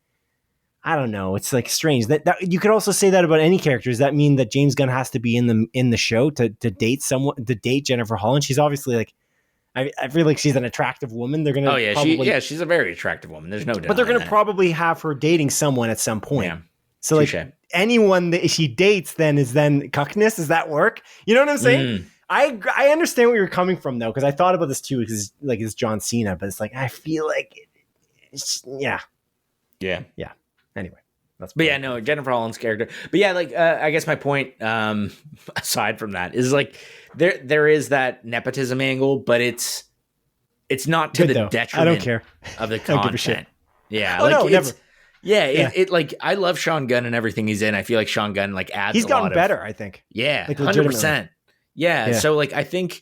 I don't know. It's like strange that you could also say that about any character. Does that mean that James Gunn has to be in the show to date someone, to date Jennifer Holland? She's obviously like, I feel like she's an attractive woman. They're gonna. Oh yeah, she's a very attractive woman. There's no doubt. But they're gonna probably have her dating someone at some point. Yeah. So like anyone that she dates then cuckness. Does that work? You know what I'm saying? I understand where you're coming from though, because I thought about this too. Because like it's John Cena, but it's like I feel like, yeah. Anyway, Jennifer Holland's character. But yeah, like I guess my point, aside from that, is like there is that nepotism angle, but it's not to the detriment. I don't care of the content. I don't give a shit. Yeah, never. It like I love Sean Gunn and everything he's in. I feel like Sean Gunn like adds. He's gotten better, I think. Yeah, 100%. Yeah, so like I think.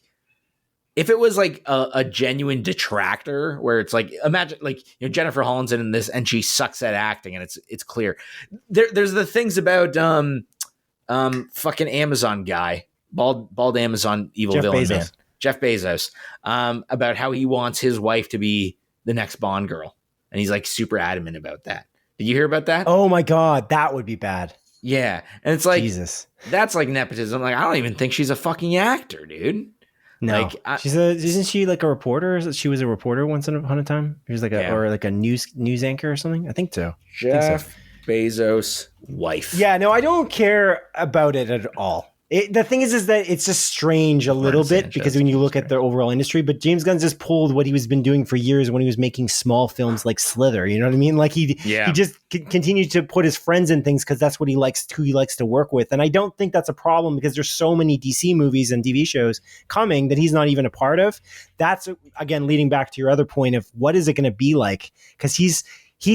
If it was like a genuine detractor where it's like, imagine like, Jennifer Holland's in this and she sucks at acting and it's clear. There's the things about fucking Amazon guy, bald Amazon evil villain man, Jeff Bezos, about how he wants his wife to be the next Bond girl. And he's like super adamant about that. Did you hear about that? Oh my God, that would be bad. Yeah. And it's like, Jesus, that's like nepotism. Like, I don't even think she's a fucking actor, dude. No, like, isn't she like a reporter? She was a reporter once upon a time. She was like or like a news anchor or something. I think so. Jeff Bezos' wife. Yeah, no, I don't care about it at all. The thing is that it's just strange a little bit because when you look at the overall industry, but James Gunn just pulled what he was been doing for years when he was making small films like Slither. You know what I mean? Like he just continued to put his friends in things because that's what who he likes to work with. And I don't think that's a problem because there's so many DC movies and TV shows coming that he's not even a part of. That's again leading back to your other point of what is it going to be like? Because he's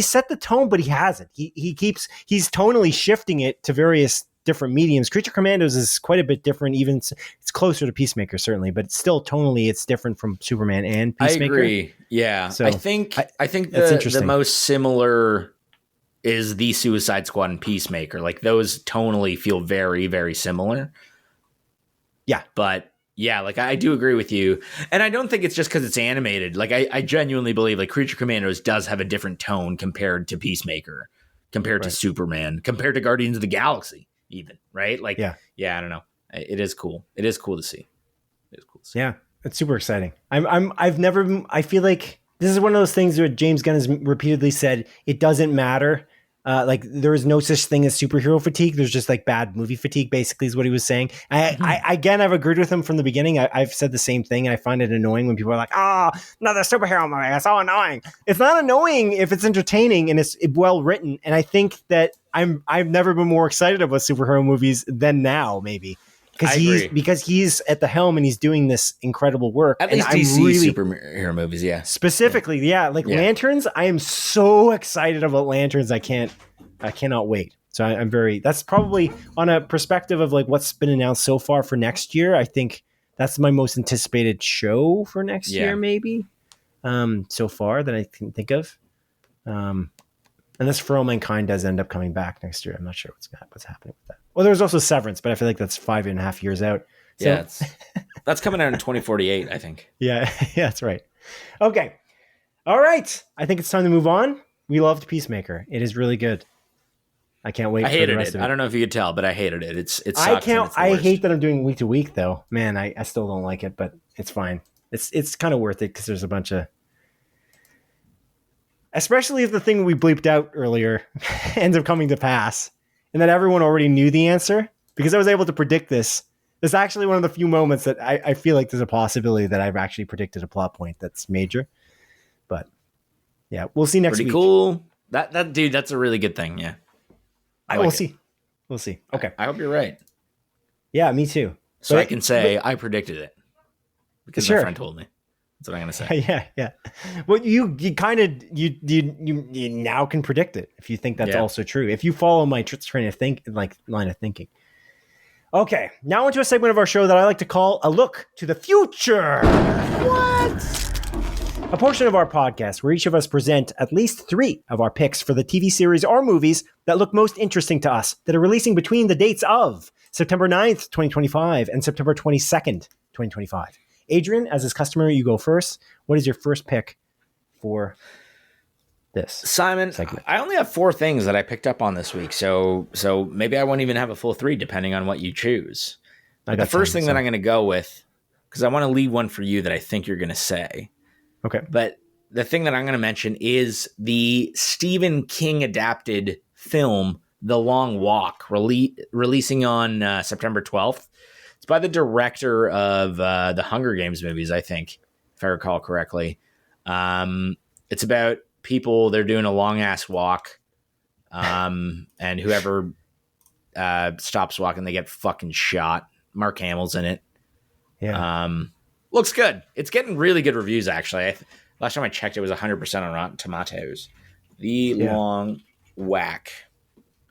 set the tone, but he hasn't. He's tonally shifting it to various different mediums. Creature Commandos is quite a bit different. Even it's closer to Peacemaker certainly, but still tonally it's different from Superman and Peacemaker. I agree. Yeah. So I think the most similar is the Suicide Squad and Peacemaker. Like those tonally feel very, very similar. Yeah. But yeah, like I do agree with you. And I don't think it's just because it's animated. Like I genuinely believe like Creature Commandos does have a different tone compared to Peacemaker, compared to Superman, compared to Guardians of the Galaxy. Even right, like I don't know. It is cool. It is cool to see. Yeah, it's super exciting. I feel like this is one of those things where James Gunn has repeatedly said it doesn't matter. Like there is no such thing as superhero fatigue. There's just like bad movie fatigue, basically, is what he was saying. I've agreed with him from the beginning. I've said the same thing. I find it annoying when people are like, "Oh, another superhero movie. That's so annoying." It's not annoying if it's entertaining and it's well written. And I think that I've never been more excited about superhero movies than now, maybe. Because he's at the helm and he's doing this incredible work. At least DC superhero movies, yeah. Specifically, Lanterns. I am so excited about Lanterns. I cannot wait. So I'm that's probably on a perspective of like what's been announced so far for next year. I think that's my most anticipated show for next year, maybe. So far that I can think of. Unless For All Mankind does end up coming back next year. I'm not sure what's happening with that. Well, there's also Severance, but I feel like that's 5.5 years out. So. Yeah, that's coming out in 2048, I think. Yeah, that's right. Okay. All right. I think it's time to move on. We loved Peacemaker. It is really good. I can't wait. I hated for the rest of it. I don't know if you could tell, but I hated it. It sucks. I hate that I'm doing week to week though. Man, I still don't like it, but it's fine. It's kind of worth it because there's a bunch of, especially if the thing we bleeped out earlier ends up coming to pass, and that everyone already knew the answer because I was able to predict this. It's actually one of the few moments that I feel like there's a possibility that I've actually predicted a plot point that's major. But yeah, we'll see next week. Pretty cool. That dude, that's a really good thing. Yeah. We'll see. We'll see. Okay. I hope you're right. Yeah, me too. So I can say I predicted it because my friend told me. That's what I'm going to say. Yeah. Well, you kind of you now can predict it if you think that's also true. If you follow my line of thinking. Okay, now into a segment of our show that I like to call A Look to the Future. What? A portion of our podcast where each of us present at least 3 of our picks for the TV series or movies that look most interesting to us that are releasing between the dates of September 9th, 2025 and September 22nd, 2025. Adrian, as is customary, you go first. What is your first pick for this Simon segment? I only have 4 things that I picked up on this week, so maybe I won't even have a full 3 depending on what you choose. The first thing that I'm going to go with, because I want to leave one for you that I think you're going to say. Okay. But the thing that I'm going to mention is the Stephen King adapted film The Long Walk, releasing on September 12th. It's by the director of the Hunger Games movies, I think, if I recall correctly. It's about people, they're doing a long ass walk, and whoever stops walking, they get fucking shot. Mark Hamill's in it. Yeah. Looks good. It's getting really good reviews, actually. Last time I checked, it was 100% on Rotten Tomatoes. The Long Whack.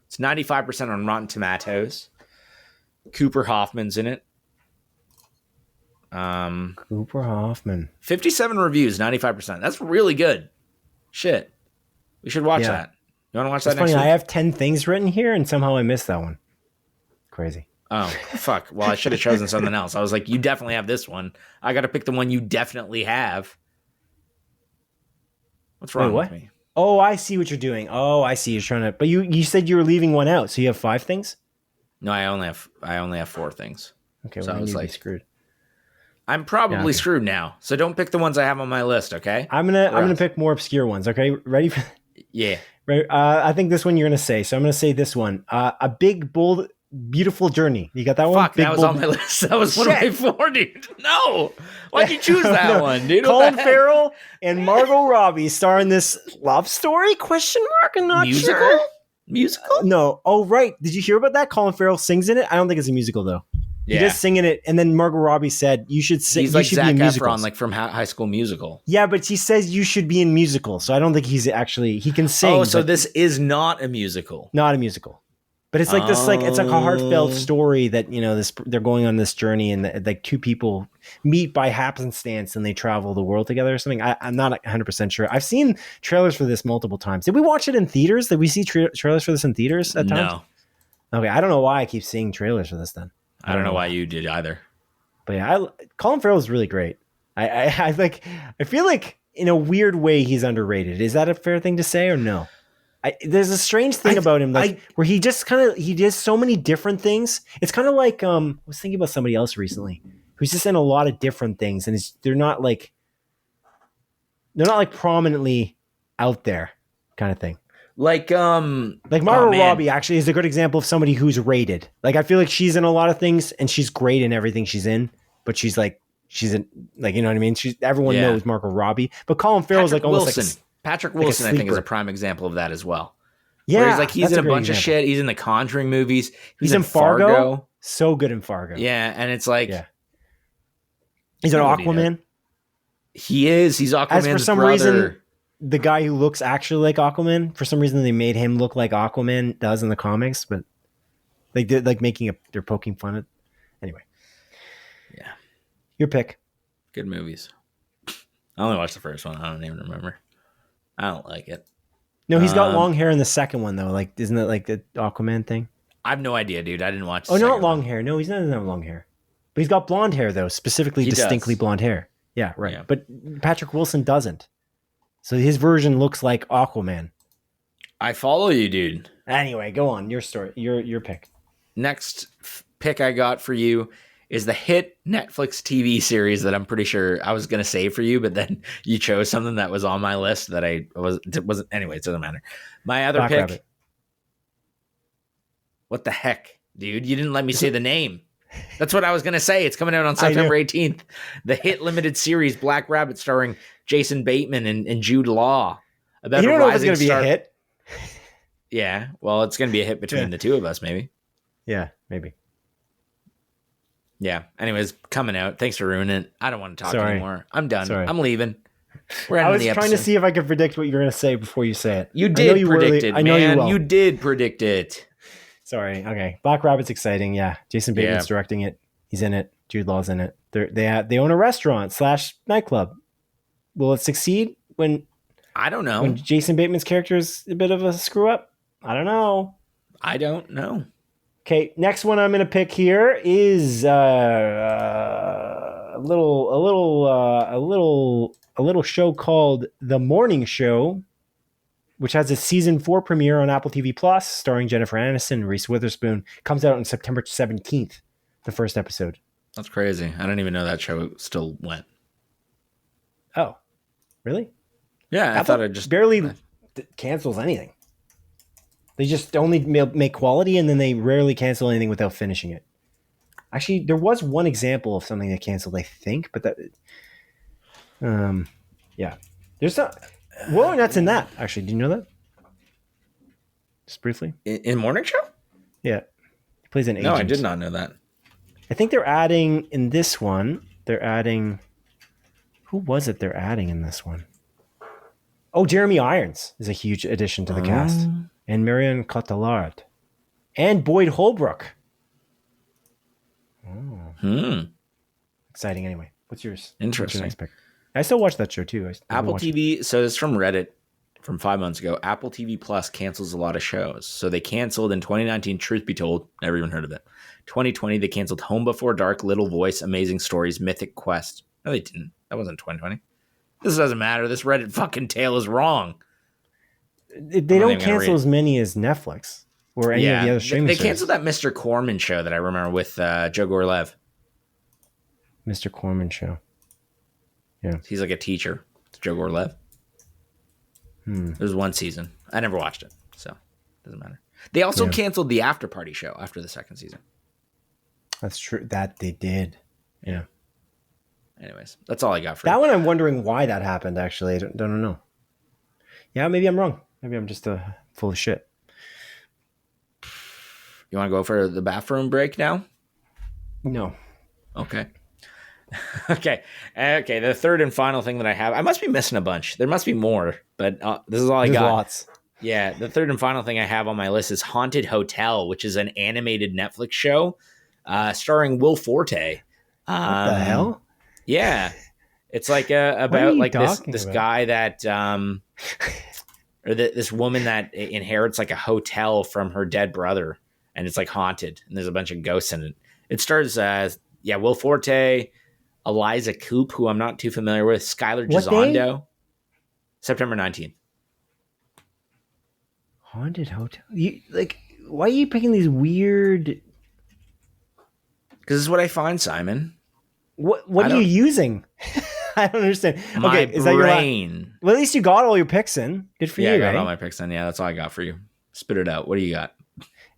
It's 95% on Rotten Tomatoes. Cooper Hoffman's in it. Cooper Hoffman. 57 reviews, 95%. That's really good. Shit. We should watch that. You want to watch that next week? I have 10 things written here, and somehow I missed that one. Crazy. Oh, fuck. Well, I should have chosen something else. I was like, you definitely have this one. I got to pick the one you definitely have. What's wrong with me? Oh, I see what you're doing. Oh, I see. You're trying to, but you said you were leaving one out, so you have 5 things? No, I only have 4 things. Okay, so well, I was like screwed. I'm probably screwed now. So don't pick the ones I have on my list, okay? I'm gonna pick more obscure ones, okay? Ready for Yeah. Right. I think this one you're gonna say. So I'm gonna say this one. A big, bold, beautiful journey. You got that one? Fuck, that was on my list. That was one of my 4, dude. No. Why'd you choose that one, dude? Colin Farrell and Margot Robbie star in this love story? Question mark? I'm not sure. Musical? No. Oh, right. Did you hear about that? Colin Farrell sings in it. I don't think it's a musical though. He does sing in it, and then Margot Robbie said, "You should sing." He's like you should Zac be in Efron, like from High School Musical. Yeah, but he says you should be in musicals, so I don't think he's actually. He can sing. Oh, so this is not a musical. Not a musical, but it's like this. Like it's like a heartfelt story that they're going on this journey, and like 2 people meet by happenstance, and they travel the world together or something. I'm not 100% sure. I've seen trailers for this multiple times. Did we watch it in theaters? Did we see trailers for this in theaters at times? No. Okay, I don't know why I keep seeing trailers for this then. I don't know why you did either. But yeah, Colin Farrell is really great. I feel like in a weird way he's underrated. Is that a fair thing to say or no? There's a strange thing about him, where he just he does so many different things. It's kind of like I was thinking about somebody else recently who's just in a lot of different things, and they're not like prominently out there, kind of thing. Like Margot Robbie actually is a good example of somebody who's rated. Like I feel like she's in a lot of things and she's great in everything she's in, but she's in, like, you know what I mean? Everyone knows Margot Robbie, but Colin Farrell's Patrick like almost Wilson. Patrick Wilson, I think, is a prime example of that as well. Yeah, he's in a bunch of shit. He's in the Conjuring movies. He's in Fargo. So good in Fargo. Yeah, and it's like he's an Aquaman. He is. He's Aquaman's for some brother. Reason, the guy who looks actually like Aquaman, for some reason they made him look like Aquaman does in the comics, but they did they're poking fun at. Anyway. Yeah. Your pick. Good movies. I only watched the first one. I don't even remember. I don't like it. No, he's got long hair in the second one though. Like, isn't it like the Aquaman thing? I have no idea, dude. I didn't watch. Oh, not long hair. No, he doesn't have long hair. But he's got blonde hair though, specifically distinctly blonde hair. Yeah, right. Yeah. But Patrick Wilson doesn't. So his version looks like Aquaman. I follow you, dude. Anyway, go on. Your story. Your pick. Next pick I got for you is the hit Netflix TV series that I'm pretty sure I was going to save for you, but then you chose something that was on my list that wasn't. Anyway, it doesn't matter. My other Black pick. Rabbit. What the heck, dude? You didn't let me say the name. That's what I was going to say. It's coming out on September 18th. The hit limited series Black Rabbit starring Jason Bateman and Jude Law. About you don't know if it's going to be a hit. Yeah, well, it's going to be a hit between the two of us, maybe. Yeah, maybe. Yeah. Anyways, coming out. Thanks for ruining it. I don't want to talk anymore. I'm done. I'm leaving. I was trying to see if I could predict what you're going to say before you say it. You did predict it, man. You did predict it. Sorry. Okay. Black Rabbit's exciting. Yeah. Jason Bateman's directing it. He's in it. Jude Law's in it. They own a restaurant / nightclub. Will it succeed I don't know. When Jason Bateman's character is a bit of a screw up? I don't know. Okay, next one I'm going to pick here is a little show called The Morning Show, which has a season 4 premiere on Apple TV Plus, starring Jennifer Aniston and Reese Witherspoon. Comes out on September 17th, the first episode. That's crazy. I didn't even know that show still went. Oh, really? Yeah, Apple I thought it just barely cancels anything. They just only make quality, and then they rarely cancel anything without finishing it. Actually, there was one example of something that canceled, I think, but that, yeah. There's not. Will Arnett's in that. Actually, do you know that? Just briefly. In Morning Show? Yeah, he plays an agent. No, I did not know that. I think they're adding in this one. Who was it? They're adding in this one. Oh, Jeremy Irons is a huge addition to the cast. And Marion Cotillard. And Boyd Holbrook. Exciting anyway. What's yours? Interesting. What's your next pick? I still watch that show too. Apple TV. So this is from Reddit from 5 months ago. Apple TV Plus cancels a lot of shows. So they canceled in 2019, Truth Be Told. Never even heard of it. 2020, they canceled Home Before Dark, Little Voice, Amazing Stories, Mythic Quest. No, they didn't. That wasn't 2020. This doesn't matter. This Reddit fucking tale is wrong. They don't cancel as many as Netflix or any of the other streaming services. They canceled that Mr. Corman show that I remember with Joe Gorlev. Mr. Corman show. Yeah. He's like a teacher. It's Joe Gorlev. There's one season. I never watched it, so it doesn't matter. They also canceled the After Party show after the second season. That's true. That they did. Yeah. Anyways, that's all I got for that one. I'm wondering why that happened, actually. I don't know. Yeah, maybe I'm wrong. Maybe I'm just full of shit. You want to go for the bathroom break now? No. Okay. Okay. The third and final thing that I have, I must be missing a bunch. There must be more, but this is all I got. Lots. Yeah. The third and final thing I have on my list is Haunted Hotel, which is an animated Netflix show starring Will Forte. What the hell? Yeah. It's like about like this guy that or this woman that inherits like a hotel from her dead brother, and it's like haunted, and there's a bunch of ghosts in it. It stars Will Forte, Eliza Coupe, who I'm not too familiar with, Skylar Gisondo. September 19th. Haunted Hotel. Why are you picking these weird? Because it's what I find, Simon. What are you using? I don't understand. My brain. Well, at least you got all your picks in. Good for you. I got all my picks in. Yeah, that's all I got for you. Spit it out. What do you got?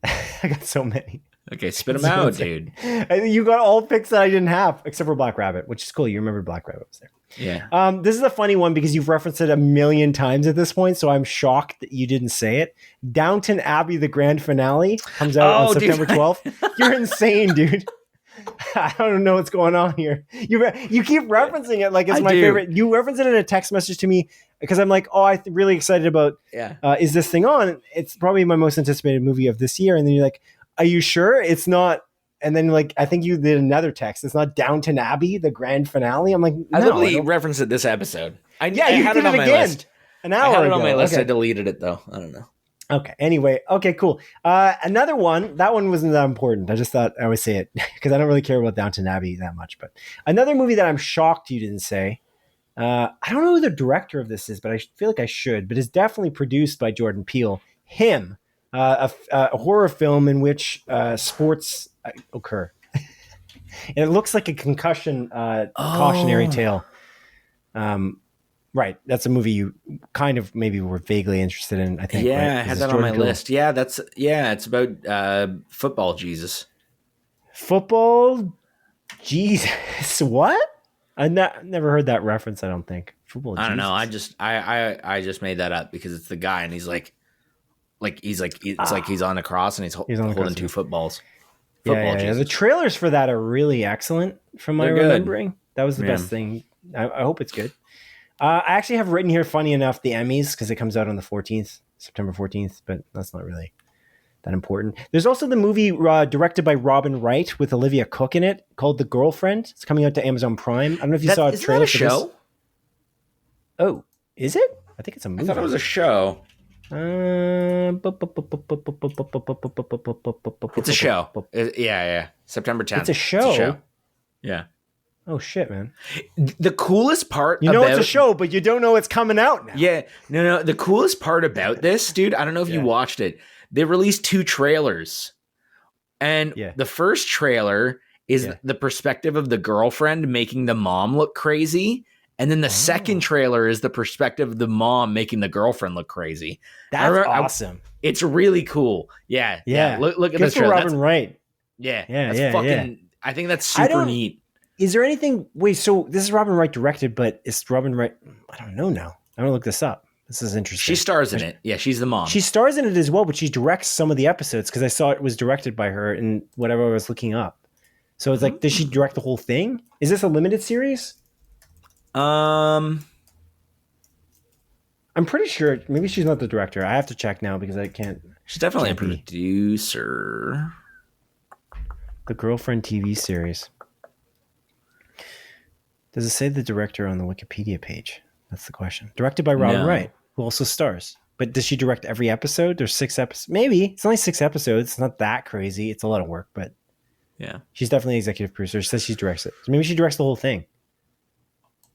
I got so many. Okay, spit them out, dude. You got all picks that I didn't have, except for Black Rabbit, which is cool. You remember Black Rabbit was there. Yeah. This is a funny one because you've referenced it a million times at this point, so I'm shocked that you didn't say it. Downton Abbey, the grand finale, comes out on September 12th. You're insane, dude. I don't know what's going on here. You keep referencing it like it's my favorite. You reference it in a text message to me because I'm like, I'm really excited about. Is this thing on? It's probably my most anticipated movie of this year. And then you're like, are you sure it's not? And then like I think you did another text. It's not Downton Abbey, the grand finale. I'm like, no, I literally referenced it this episode. You had it on my list. An hour I had it ago. on my list. Okay. I deleted it though. I don't know. Okay. Anyway. Okay. Cool. Another one. That one wasn't that important. I just thought I would say it because I don't really care about Downton Abbey that much. But another movie that I'm shocked you didn't say. I don't know who the director of this is, but I feel like I should. But it's definitely produced by Jordan Peele. Him, a horror film in which sports occur. And it looks like a concussion cautionary tale. Right. That's a movie you kind of maybe were vaguely interested in, I think. Yeah, right? I had that on my list. Yeah, it's about football Jesus. Football Jesus. What? I never heard that reference, I don't think. Football Jesus. I don't know. I just made that up because it's the guy and he's like he's on a cross and he's holding two footballs. Yeah. The trailers for that are really excellent from my remembering. That was the best thing. I hope it's good. I actually have written here, funny enough, the Emmys, because it comes out on the 14th, September 14th, but that's not really that important. There's also the movie directed by Robin Wright with Olivia Cooke in it called The Girlfriend. It's coming out to Amazon Prime. I don't know if you saw a trailer for this. Show? Oh, is it? I think it's a movie. I thought it was a show. It's a show. Yeah. September 10th. It's a show? Yeah. Oh, shit, man. The coolest part it's a show, but you don't know it's coming out now. Yeah. No. The coolest part about this, dude, I don't know if you watched it. They released 2 trailers. And the first trailer is the perspective of the girlfriend making the mom look crazy. And then the second trailer is the perspective of the mom making the girlfriend look crazy. That's awesome. It's really cool. Yeah. Look at this trailer. Robin Wright. Yeah. I think that's super neat. Is there anything? Wait, so this is Robin Wright directed, but is Robin Wright? I don't know now. I'm gonna look this up. This is interesting. She stars in it. Yeah, she's the mom. She stars in it as well, but she directs some of the episodes because I saw it was directed by her in whatever I was looking up. So it's like, does she direct the whole thing? Is this a limited series? I'm pretty sure. Maybe she's not the director. I have to check now because I can't. She's definitely a producer. The Girlfriend TV series. Does it say the director on the Wikipedia page? That's the question. Directed by Robin Wright, who also stars. But does she direct every episode? There's 6 episodes. Maybe. It's only 6 episodes. It's not that crazy. It's a lot of work, but yeah. She's definitely an executive producer. She says she directs it. So maybe she directs the whole thing.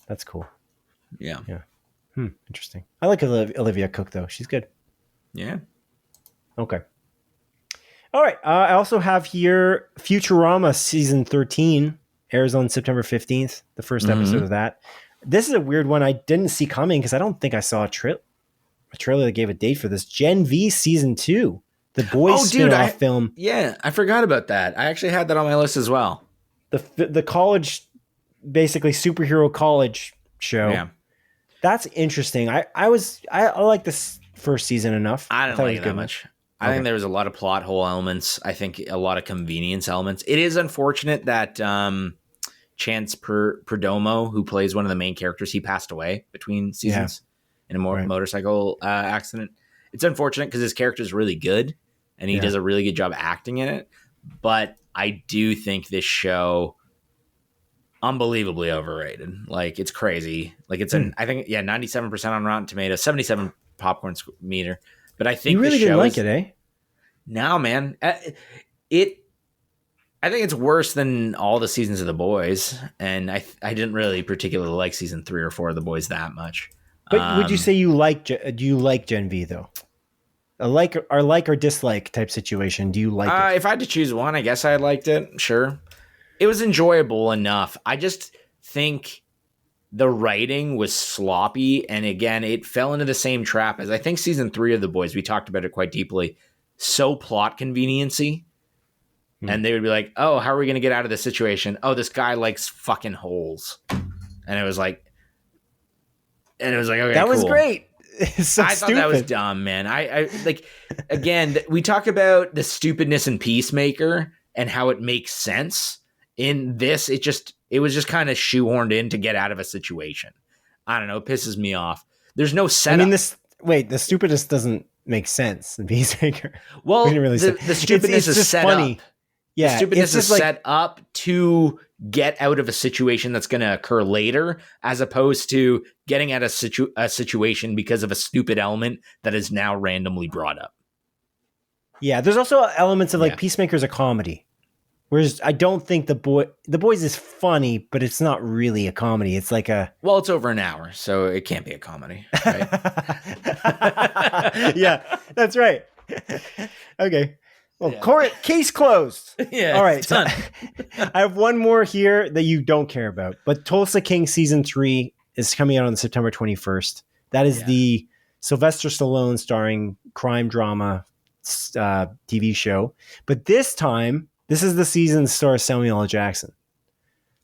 That's cool. Yeah. Interesting. I like Olivia Cooke, though. She's good. Yeah. Okay. All right. I also have here Futurama Season 13. Airs on September 15th, the first episode of that. This is a weird one I didn't see coming because I don't think I saw a trailer that gave a date for this. Gen V Season 2, the Boys spin-off film. Yeah, I forgot about that. I actually had that on my list as well. The college, basically superhero college show. Yeah. That's interesting. I like this first season enough. I didn't like it that much. I think there was a lot of plot hole elements. I think a lot of convenience elements. It is unfortunate that Chance Perdomo, who plays one of the main characters, he passed away between seasons in a motorcycle accident. It's unfortunate because his character is really good and he does a really good job acting in it. But I do think this show unbelievably overrated. Like, it's crazy. Like, it's I think 97% on Rotten Tomatoes, 77 popcorn meter. But I think you really didn't like it, eh? No, man. I think it's worse than all the seasons of The Boys, and I didn't really particularly like season 3 or 4 of The Boys that much. But would you say you like? Do you like Gen V though? A like or dislike type situation. Do you like it? If I had to choose one, I guess I liked it. Sure, it was enjoyable enough. I just think the writing was sloppy, and again, it fell into the same trap as I think season 3 of The Boys. We talked about it quite deeply. So plot conveniency. And they would be like, oh, how are we going to get out of this situation? Oh, this guy likes fucking holes. And it was like, okay, that was great. So I thought that was dumb, man. I like, again, we talk about the stupidness in Peacemaker and how it makes sense. In this, it was just kind of shoehorned in to get out of a situation. I don't know. It pisses me off. There's no setup. I mean, the stupidness doesn't make sense in Peacemaker. Well, the stupidness is set funny. Up. Yeah, the stupidness it's is set up to get out of a situation that's going to occur later, as opposed to getting at a situation because of a stupid element that is now randomly brought up. Yeah, there's also elements of like Peacemaker's a comedy, whereas I don't think the Boys is funny, but it's not really a comedy. It's like it's over an hour, so it can't be a comedy, right? Yeah, that's right. Okay. Well, case closed. Yeah. All right. Done. I have one more here that you don't care about, but Tulsa King season 3 is coming out on September 21st. That is the Sylvester Stallone starring crime drama TV show. But this time, this is the season star Samuel L. Jackson.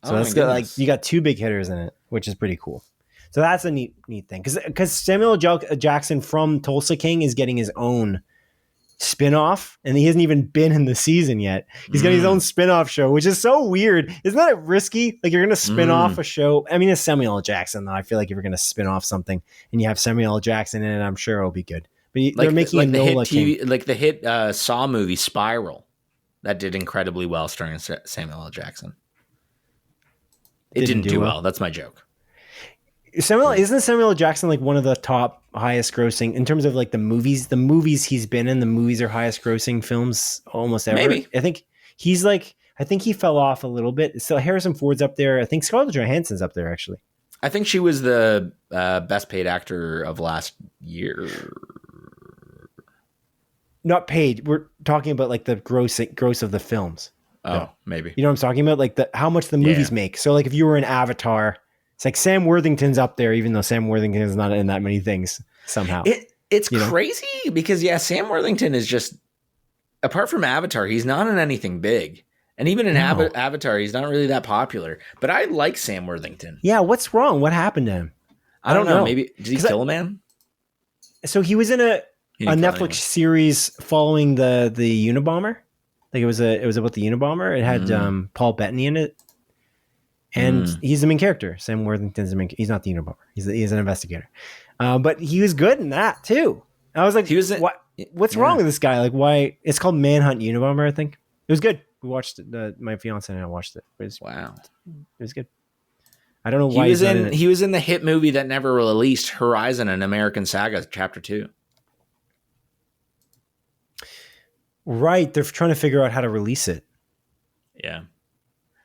So that's good. You got 2 big hitters in it, which is pretty cool. So that's a neat thing because Samuel L. Jackson from Tulsa King is getting his own spin-off, and he hasn't even been in the season yet. He's got his own spin-off show, which is so weird. Isn't that risky? Like, you're going to spin off a show. I mean, it's Samuel L. Jackson, though. I feel like if you're going to spin off something and you have Samuel L. Jackson in it, I'm sure it'll be good. But they're making the hit Saw movie Spiral that did incredibly well starring Samuel L. Jackson. It didn't do well. That's my joke. Isn't Samuel L. Jackson like one of the top highest grossing in terms of like the movies? The movies he's been in, the movies are highest grossing films almost ever. Maybe. I think he's like, I think he fell off a little bit. So Harrison Ford's up there. I think Scarlett Johansson's up there actually. I think she was the best paid actor of last year. Not paid. We're talking about like the gross of the films. Oh, no. Maybe. You know what I'm talking about? Like how much the movies make. So like if you were in Avatar, it's like Sam Worthington's up there, even though Sam Worthington is not in that many things somehow. It's crazy because Sam Worthington is just, apart from Avatar, he's not in anything big. And even in Avatar, he's not really that popular. But I like Sam Worthington. Yeah, what's wrong? What happened to him? I don't know. Maybe did he kill a man? So he was in a Netflix series following the Unabomber. Like it was about the Unabomber. It had Paul Bettany in it. And he's the main character. Sam Worthington's the main. He's not the Unabomber. He's an investigator. But he was good in that too. I was like, what's wrong with this guy? Like, why? It's called Manhunt Unabomber, I think. It was good. We watched it. My fiance and I watched it. It was good. I don't know why he was in the hit movie that never released, Horizon: An American Saga, Chapter 2. Right, they're trying to figure out how to release it. Yeah.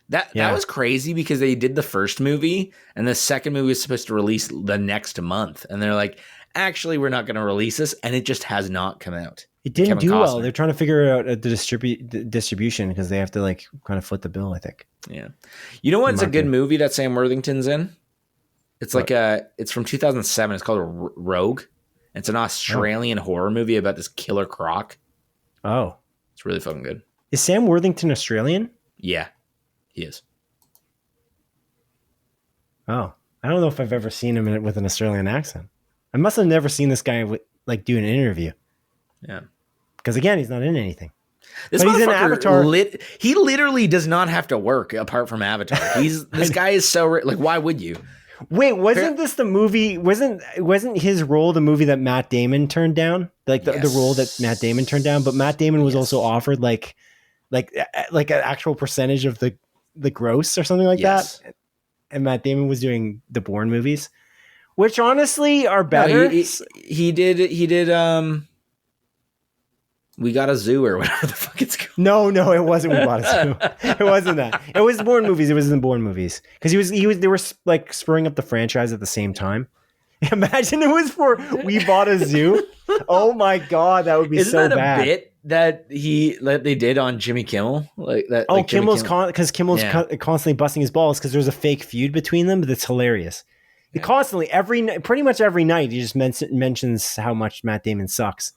That was crazy because they did the first movie and the second movie was supposed to release the next month. And they're like, actually, we're not going to release this. And it just has not come out. It didn't do well. They're trying to figure out the distribution because they have to like kind of foot the bill, I think. Yeah. You know what's a good movie that Sam Worthington's in? It's like it's from 2007. It's called Rogue. It's an Australian horror movie about this killer croc. Oh. It's really fucking good. Is Sam Worthington Australian? Yeah. He is. Oh, I don't know if I've ever seen him with an Australian accent. I must have never seen this guy do an interview. Yeah. Because again, he's not in anything. But he's in Avatar. He literally does not have to work apart from Avatar. This guy is so like. Why would you? Wait, wasn't this the movie? Wasn't his role the movie that Matt Damon turned down? Like the role that Matt Damon turned down, but Matt Damon was also offered like an actual percentage of the gross or something like that. And Matt Damon was doing the Bourne movies, which honestly are better. No, he did We Got a Zoo or whatever the fuck it's called. No, it wasn't We Bought a Zoo. It wasn't that. It was Bourne movies. It was in Bourne movies because they were like spurring up the franchise at the same time. Imagine it was for We Bought a Zoo. Oh my god, that would be so bad. Isn't that a bit that they did on Jimmy Kimmel? Like that. Oh, like Kimmel's because Kimmel's constantly busting his balls because there's a fake feud between them, but it's hilarious. Yeah. Constantly, pretty much every night, he just mentions how much Matt Damon sucks.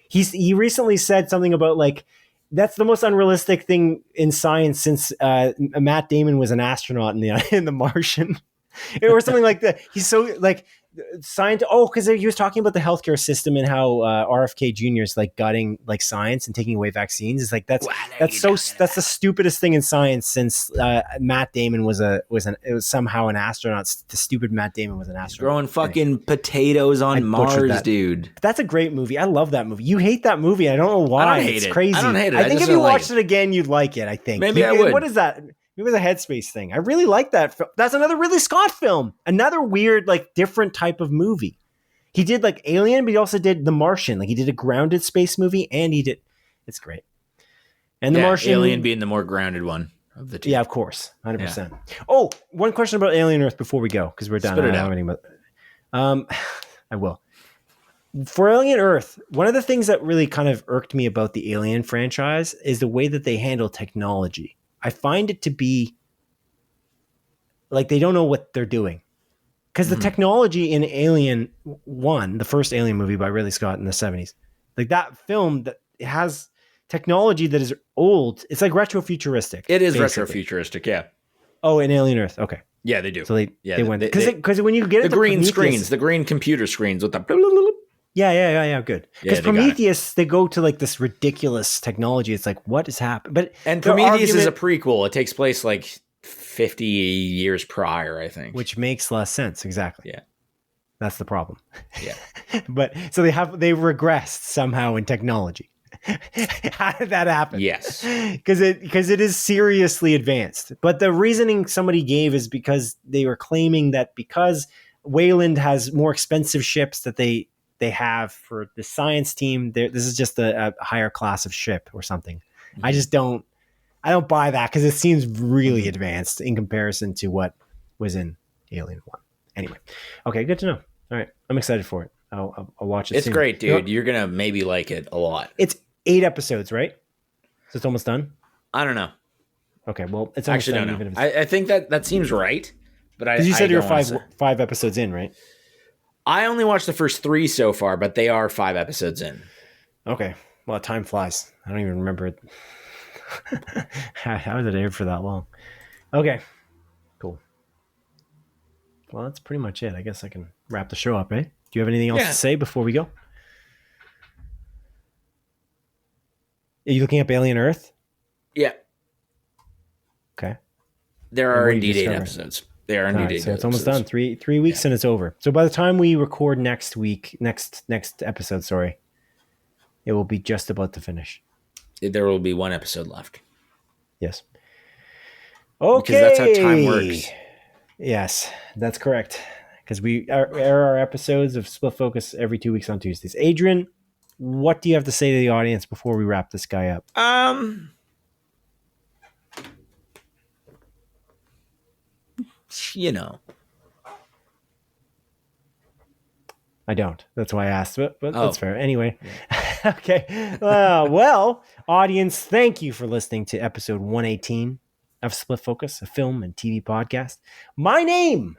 He recently said something about like that's the most unrealistic thing in science since Matt Damon was an astronaut in the Martian, or something like that. He's so like science. Oh, because he was talking about the healthcare system and how RFK Jr. is like gutting like science and taking away vaccines. It's like that's the stupidest thing in science since Matt Damon was somehow an astronaut. The stupid Matt Damon was an astronaut. Growing fucking potatoes on Mars, dude. That's a great movie. I love that movie. You hate that movie. I don't know why. I don't hate it's it. crazy. I don't hate it. I think if you watched it again, you'd like it. I think maybe I would. What is that? It was a Headspace thing. I really like that. That's another Ridley Scott film. Another weird, like, different type of movie. He did, like, Alien, but he also did The Martian. Like, he did a grounded space movie, and he did... It's great. And The Martian... Alien being the more grounded one of the two. Yeah, of course. 100%. Yeah. Oh, one question about Alien Earth before we go, because we're done. Spit it out. I will. For Alien Earth, one of the things that really kind of irked me about the Alien franchise is the way that they handle technology. I find it to be like they don't know what they're doing. Because the technology in Alien 1, the first Alien movie by Ridley Scott in the 70s, like that film that has technology that is old. It's like retrofuturistic. It is basically. Retrofuturistic, yeah. Oh, in Alien Earth. Okay. Yeah, they do. So they went because when you get the green screens, the green computer screens with the Yeah, good. Because Prometheus, they go to like this ridiculous technology. It's like, what has happened? And Prometheus is a prequel. It takes place like 50 years prior, I think. Which makes less sense. Exactly. Yeah. That's the problem. Yeah. But so they regressed somehow in technology. How did that happen? Yes. Because it is seriously advanced. But the reasoning somebody gave is because they were claiming that because Wayland has more expensive ships that they have for the science team, this is just a higher class of ship or something. Mm-hmm. I don't buy that because it seems really advanced in comparison to what was in Alien 1. Anyway, okay, good to know. All right, I'm excited for it. I'll watch it. It's soon. Great, dude. You're gonna maybe like it a lot. It's 8 episodes, right? So it's almost done. I don't know. Okay, well, it's almost actually done. Don't know. I think that seems right, but because you said you're 5 episodes in, right? I only watched the first 3 so far, but they are 5 episodes in. Okay. Well, time flies. I don't even remember it. How did it air for that long? Okay. Cool. Well, that's pretty much it. I guess I can wrap the show up, eh? Do you have anything else to say before we go? Are you looking up Alien Earth? Yeah. Okay. There are indeed 8 episodes. They are indeed 8 so it's almost done. 3 weeks and it's over. So by the time we record next episode, sorry, it will be just about to finish. There will be 1 episode left. Yes. Okay. Because that's how time works. Yes, that's correct. Because we air our episodes of Split Focus every 2 weeks on Tuesdays. Adrian, what do you have to say to the audience before we wrap this guy up? You know. I don't. That's why I asked, but that's fair. Anyway. Yeah. Okay. Well, audience, thank you for listening to episode 118 of Split Focus, a film and TV podcast. My name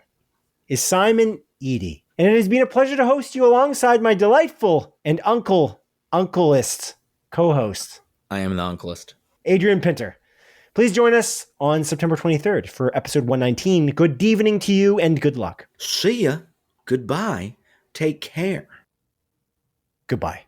is Simon Eady, and it has been a pleasure to host you alongside my delightful and uncleist co-host. I am the uncleist. Adrian Pinter. Please join us on September 23rd for episode 119. Good evening to you and good luck. See ya. Goodbye. Take care. Goodbye.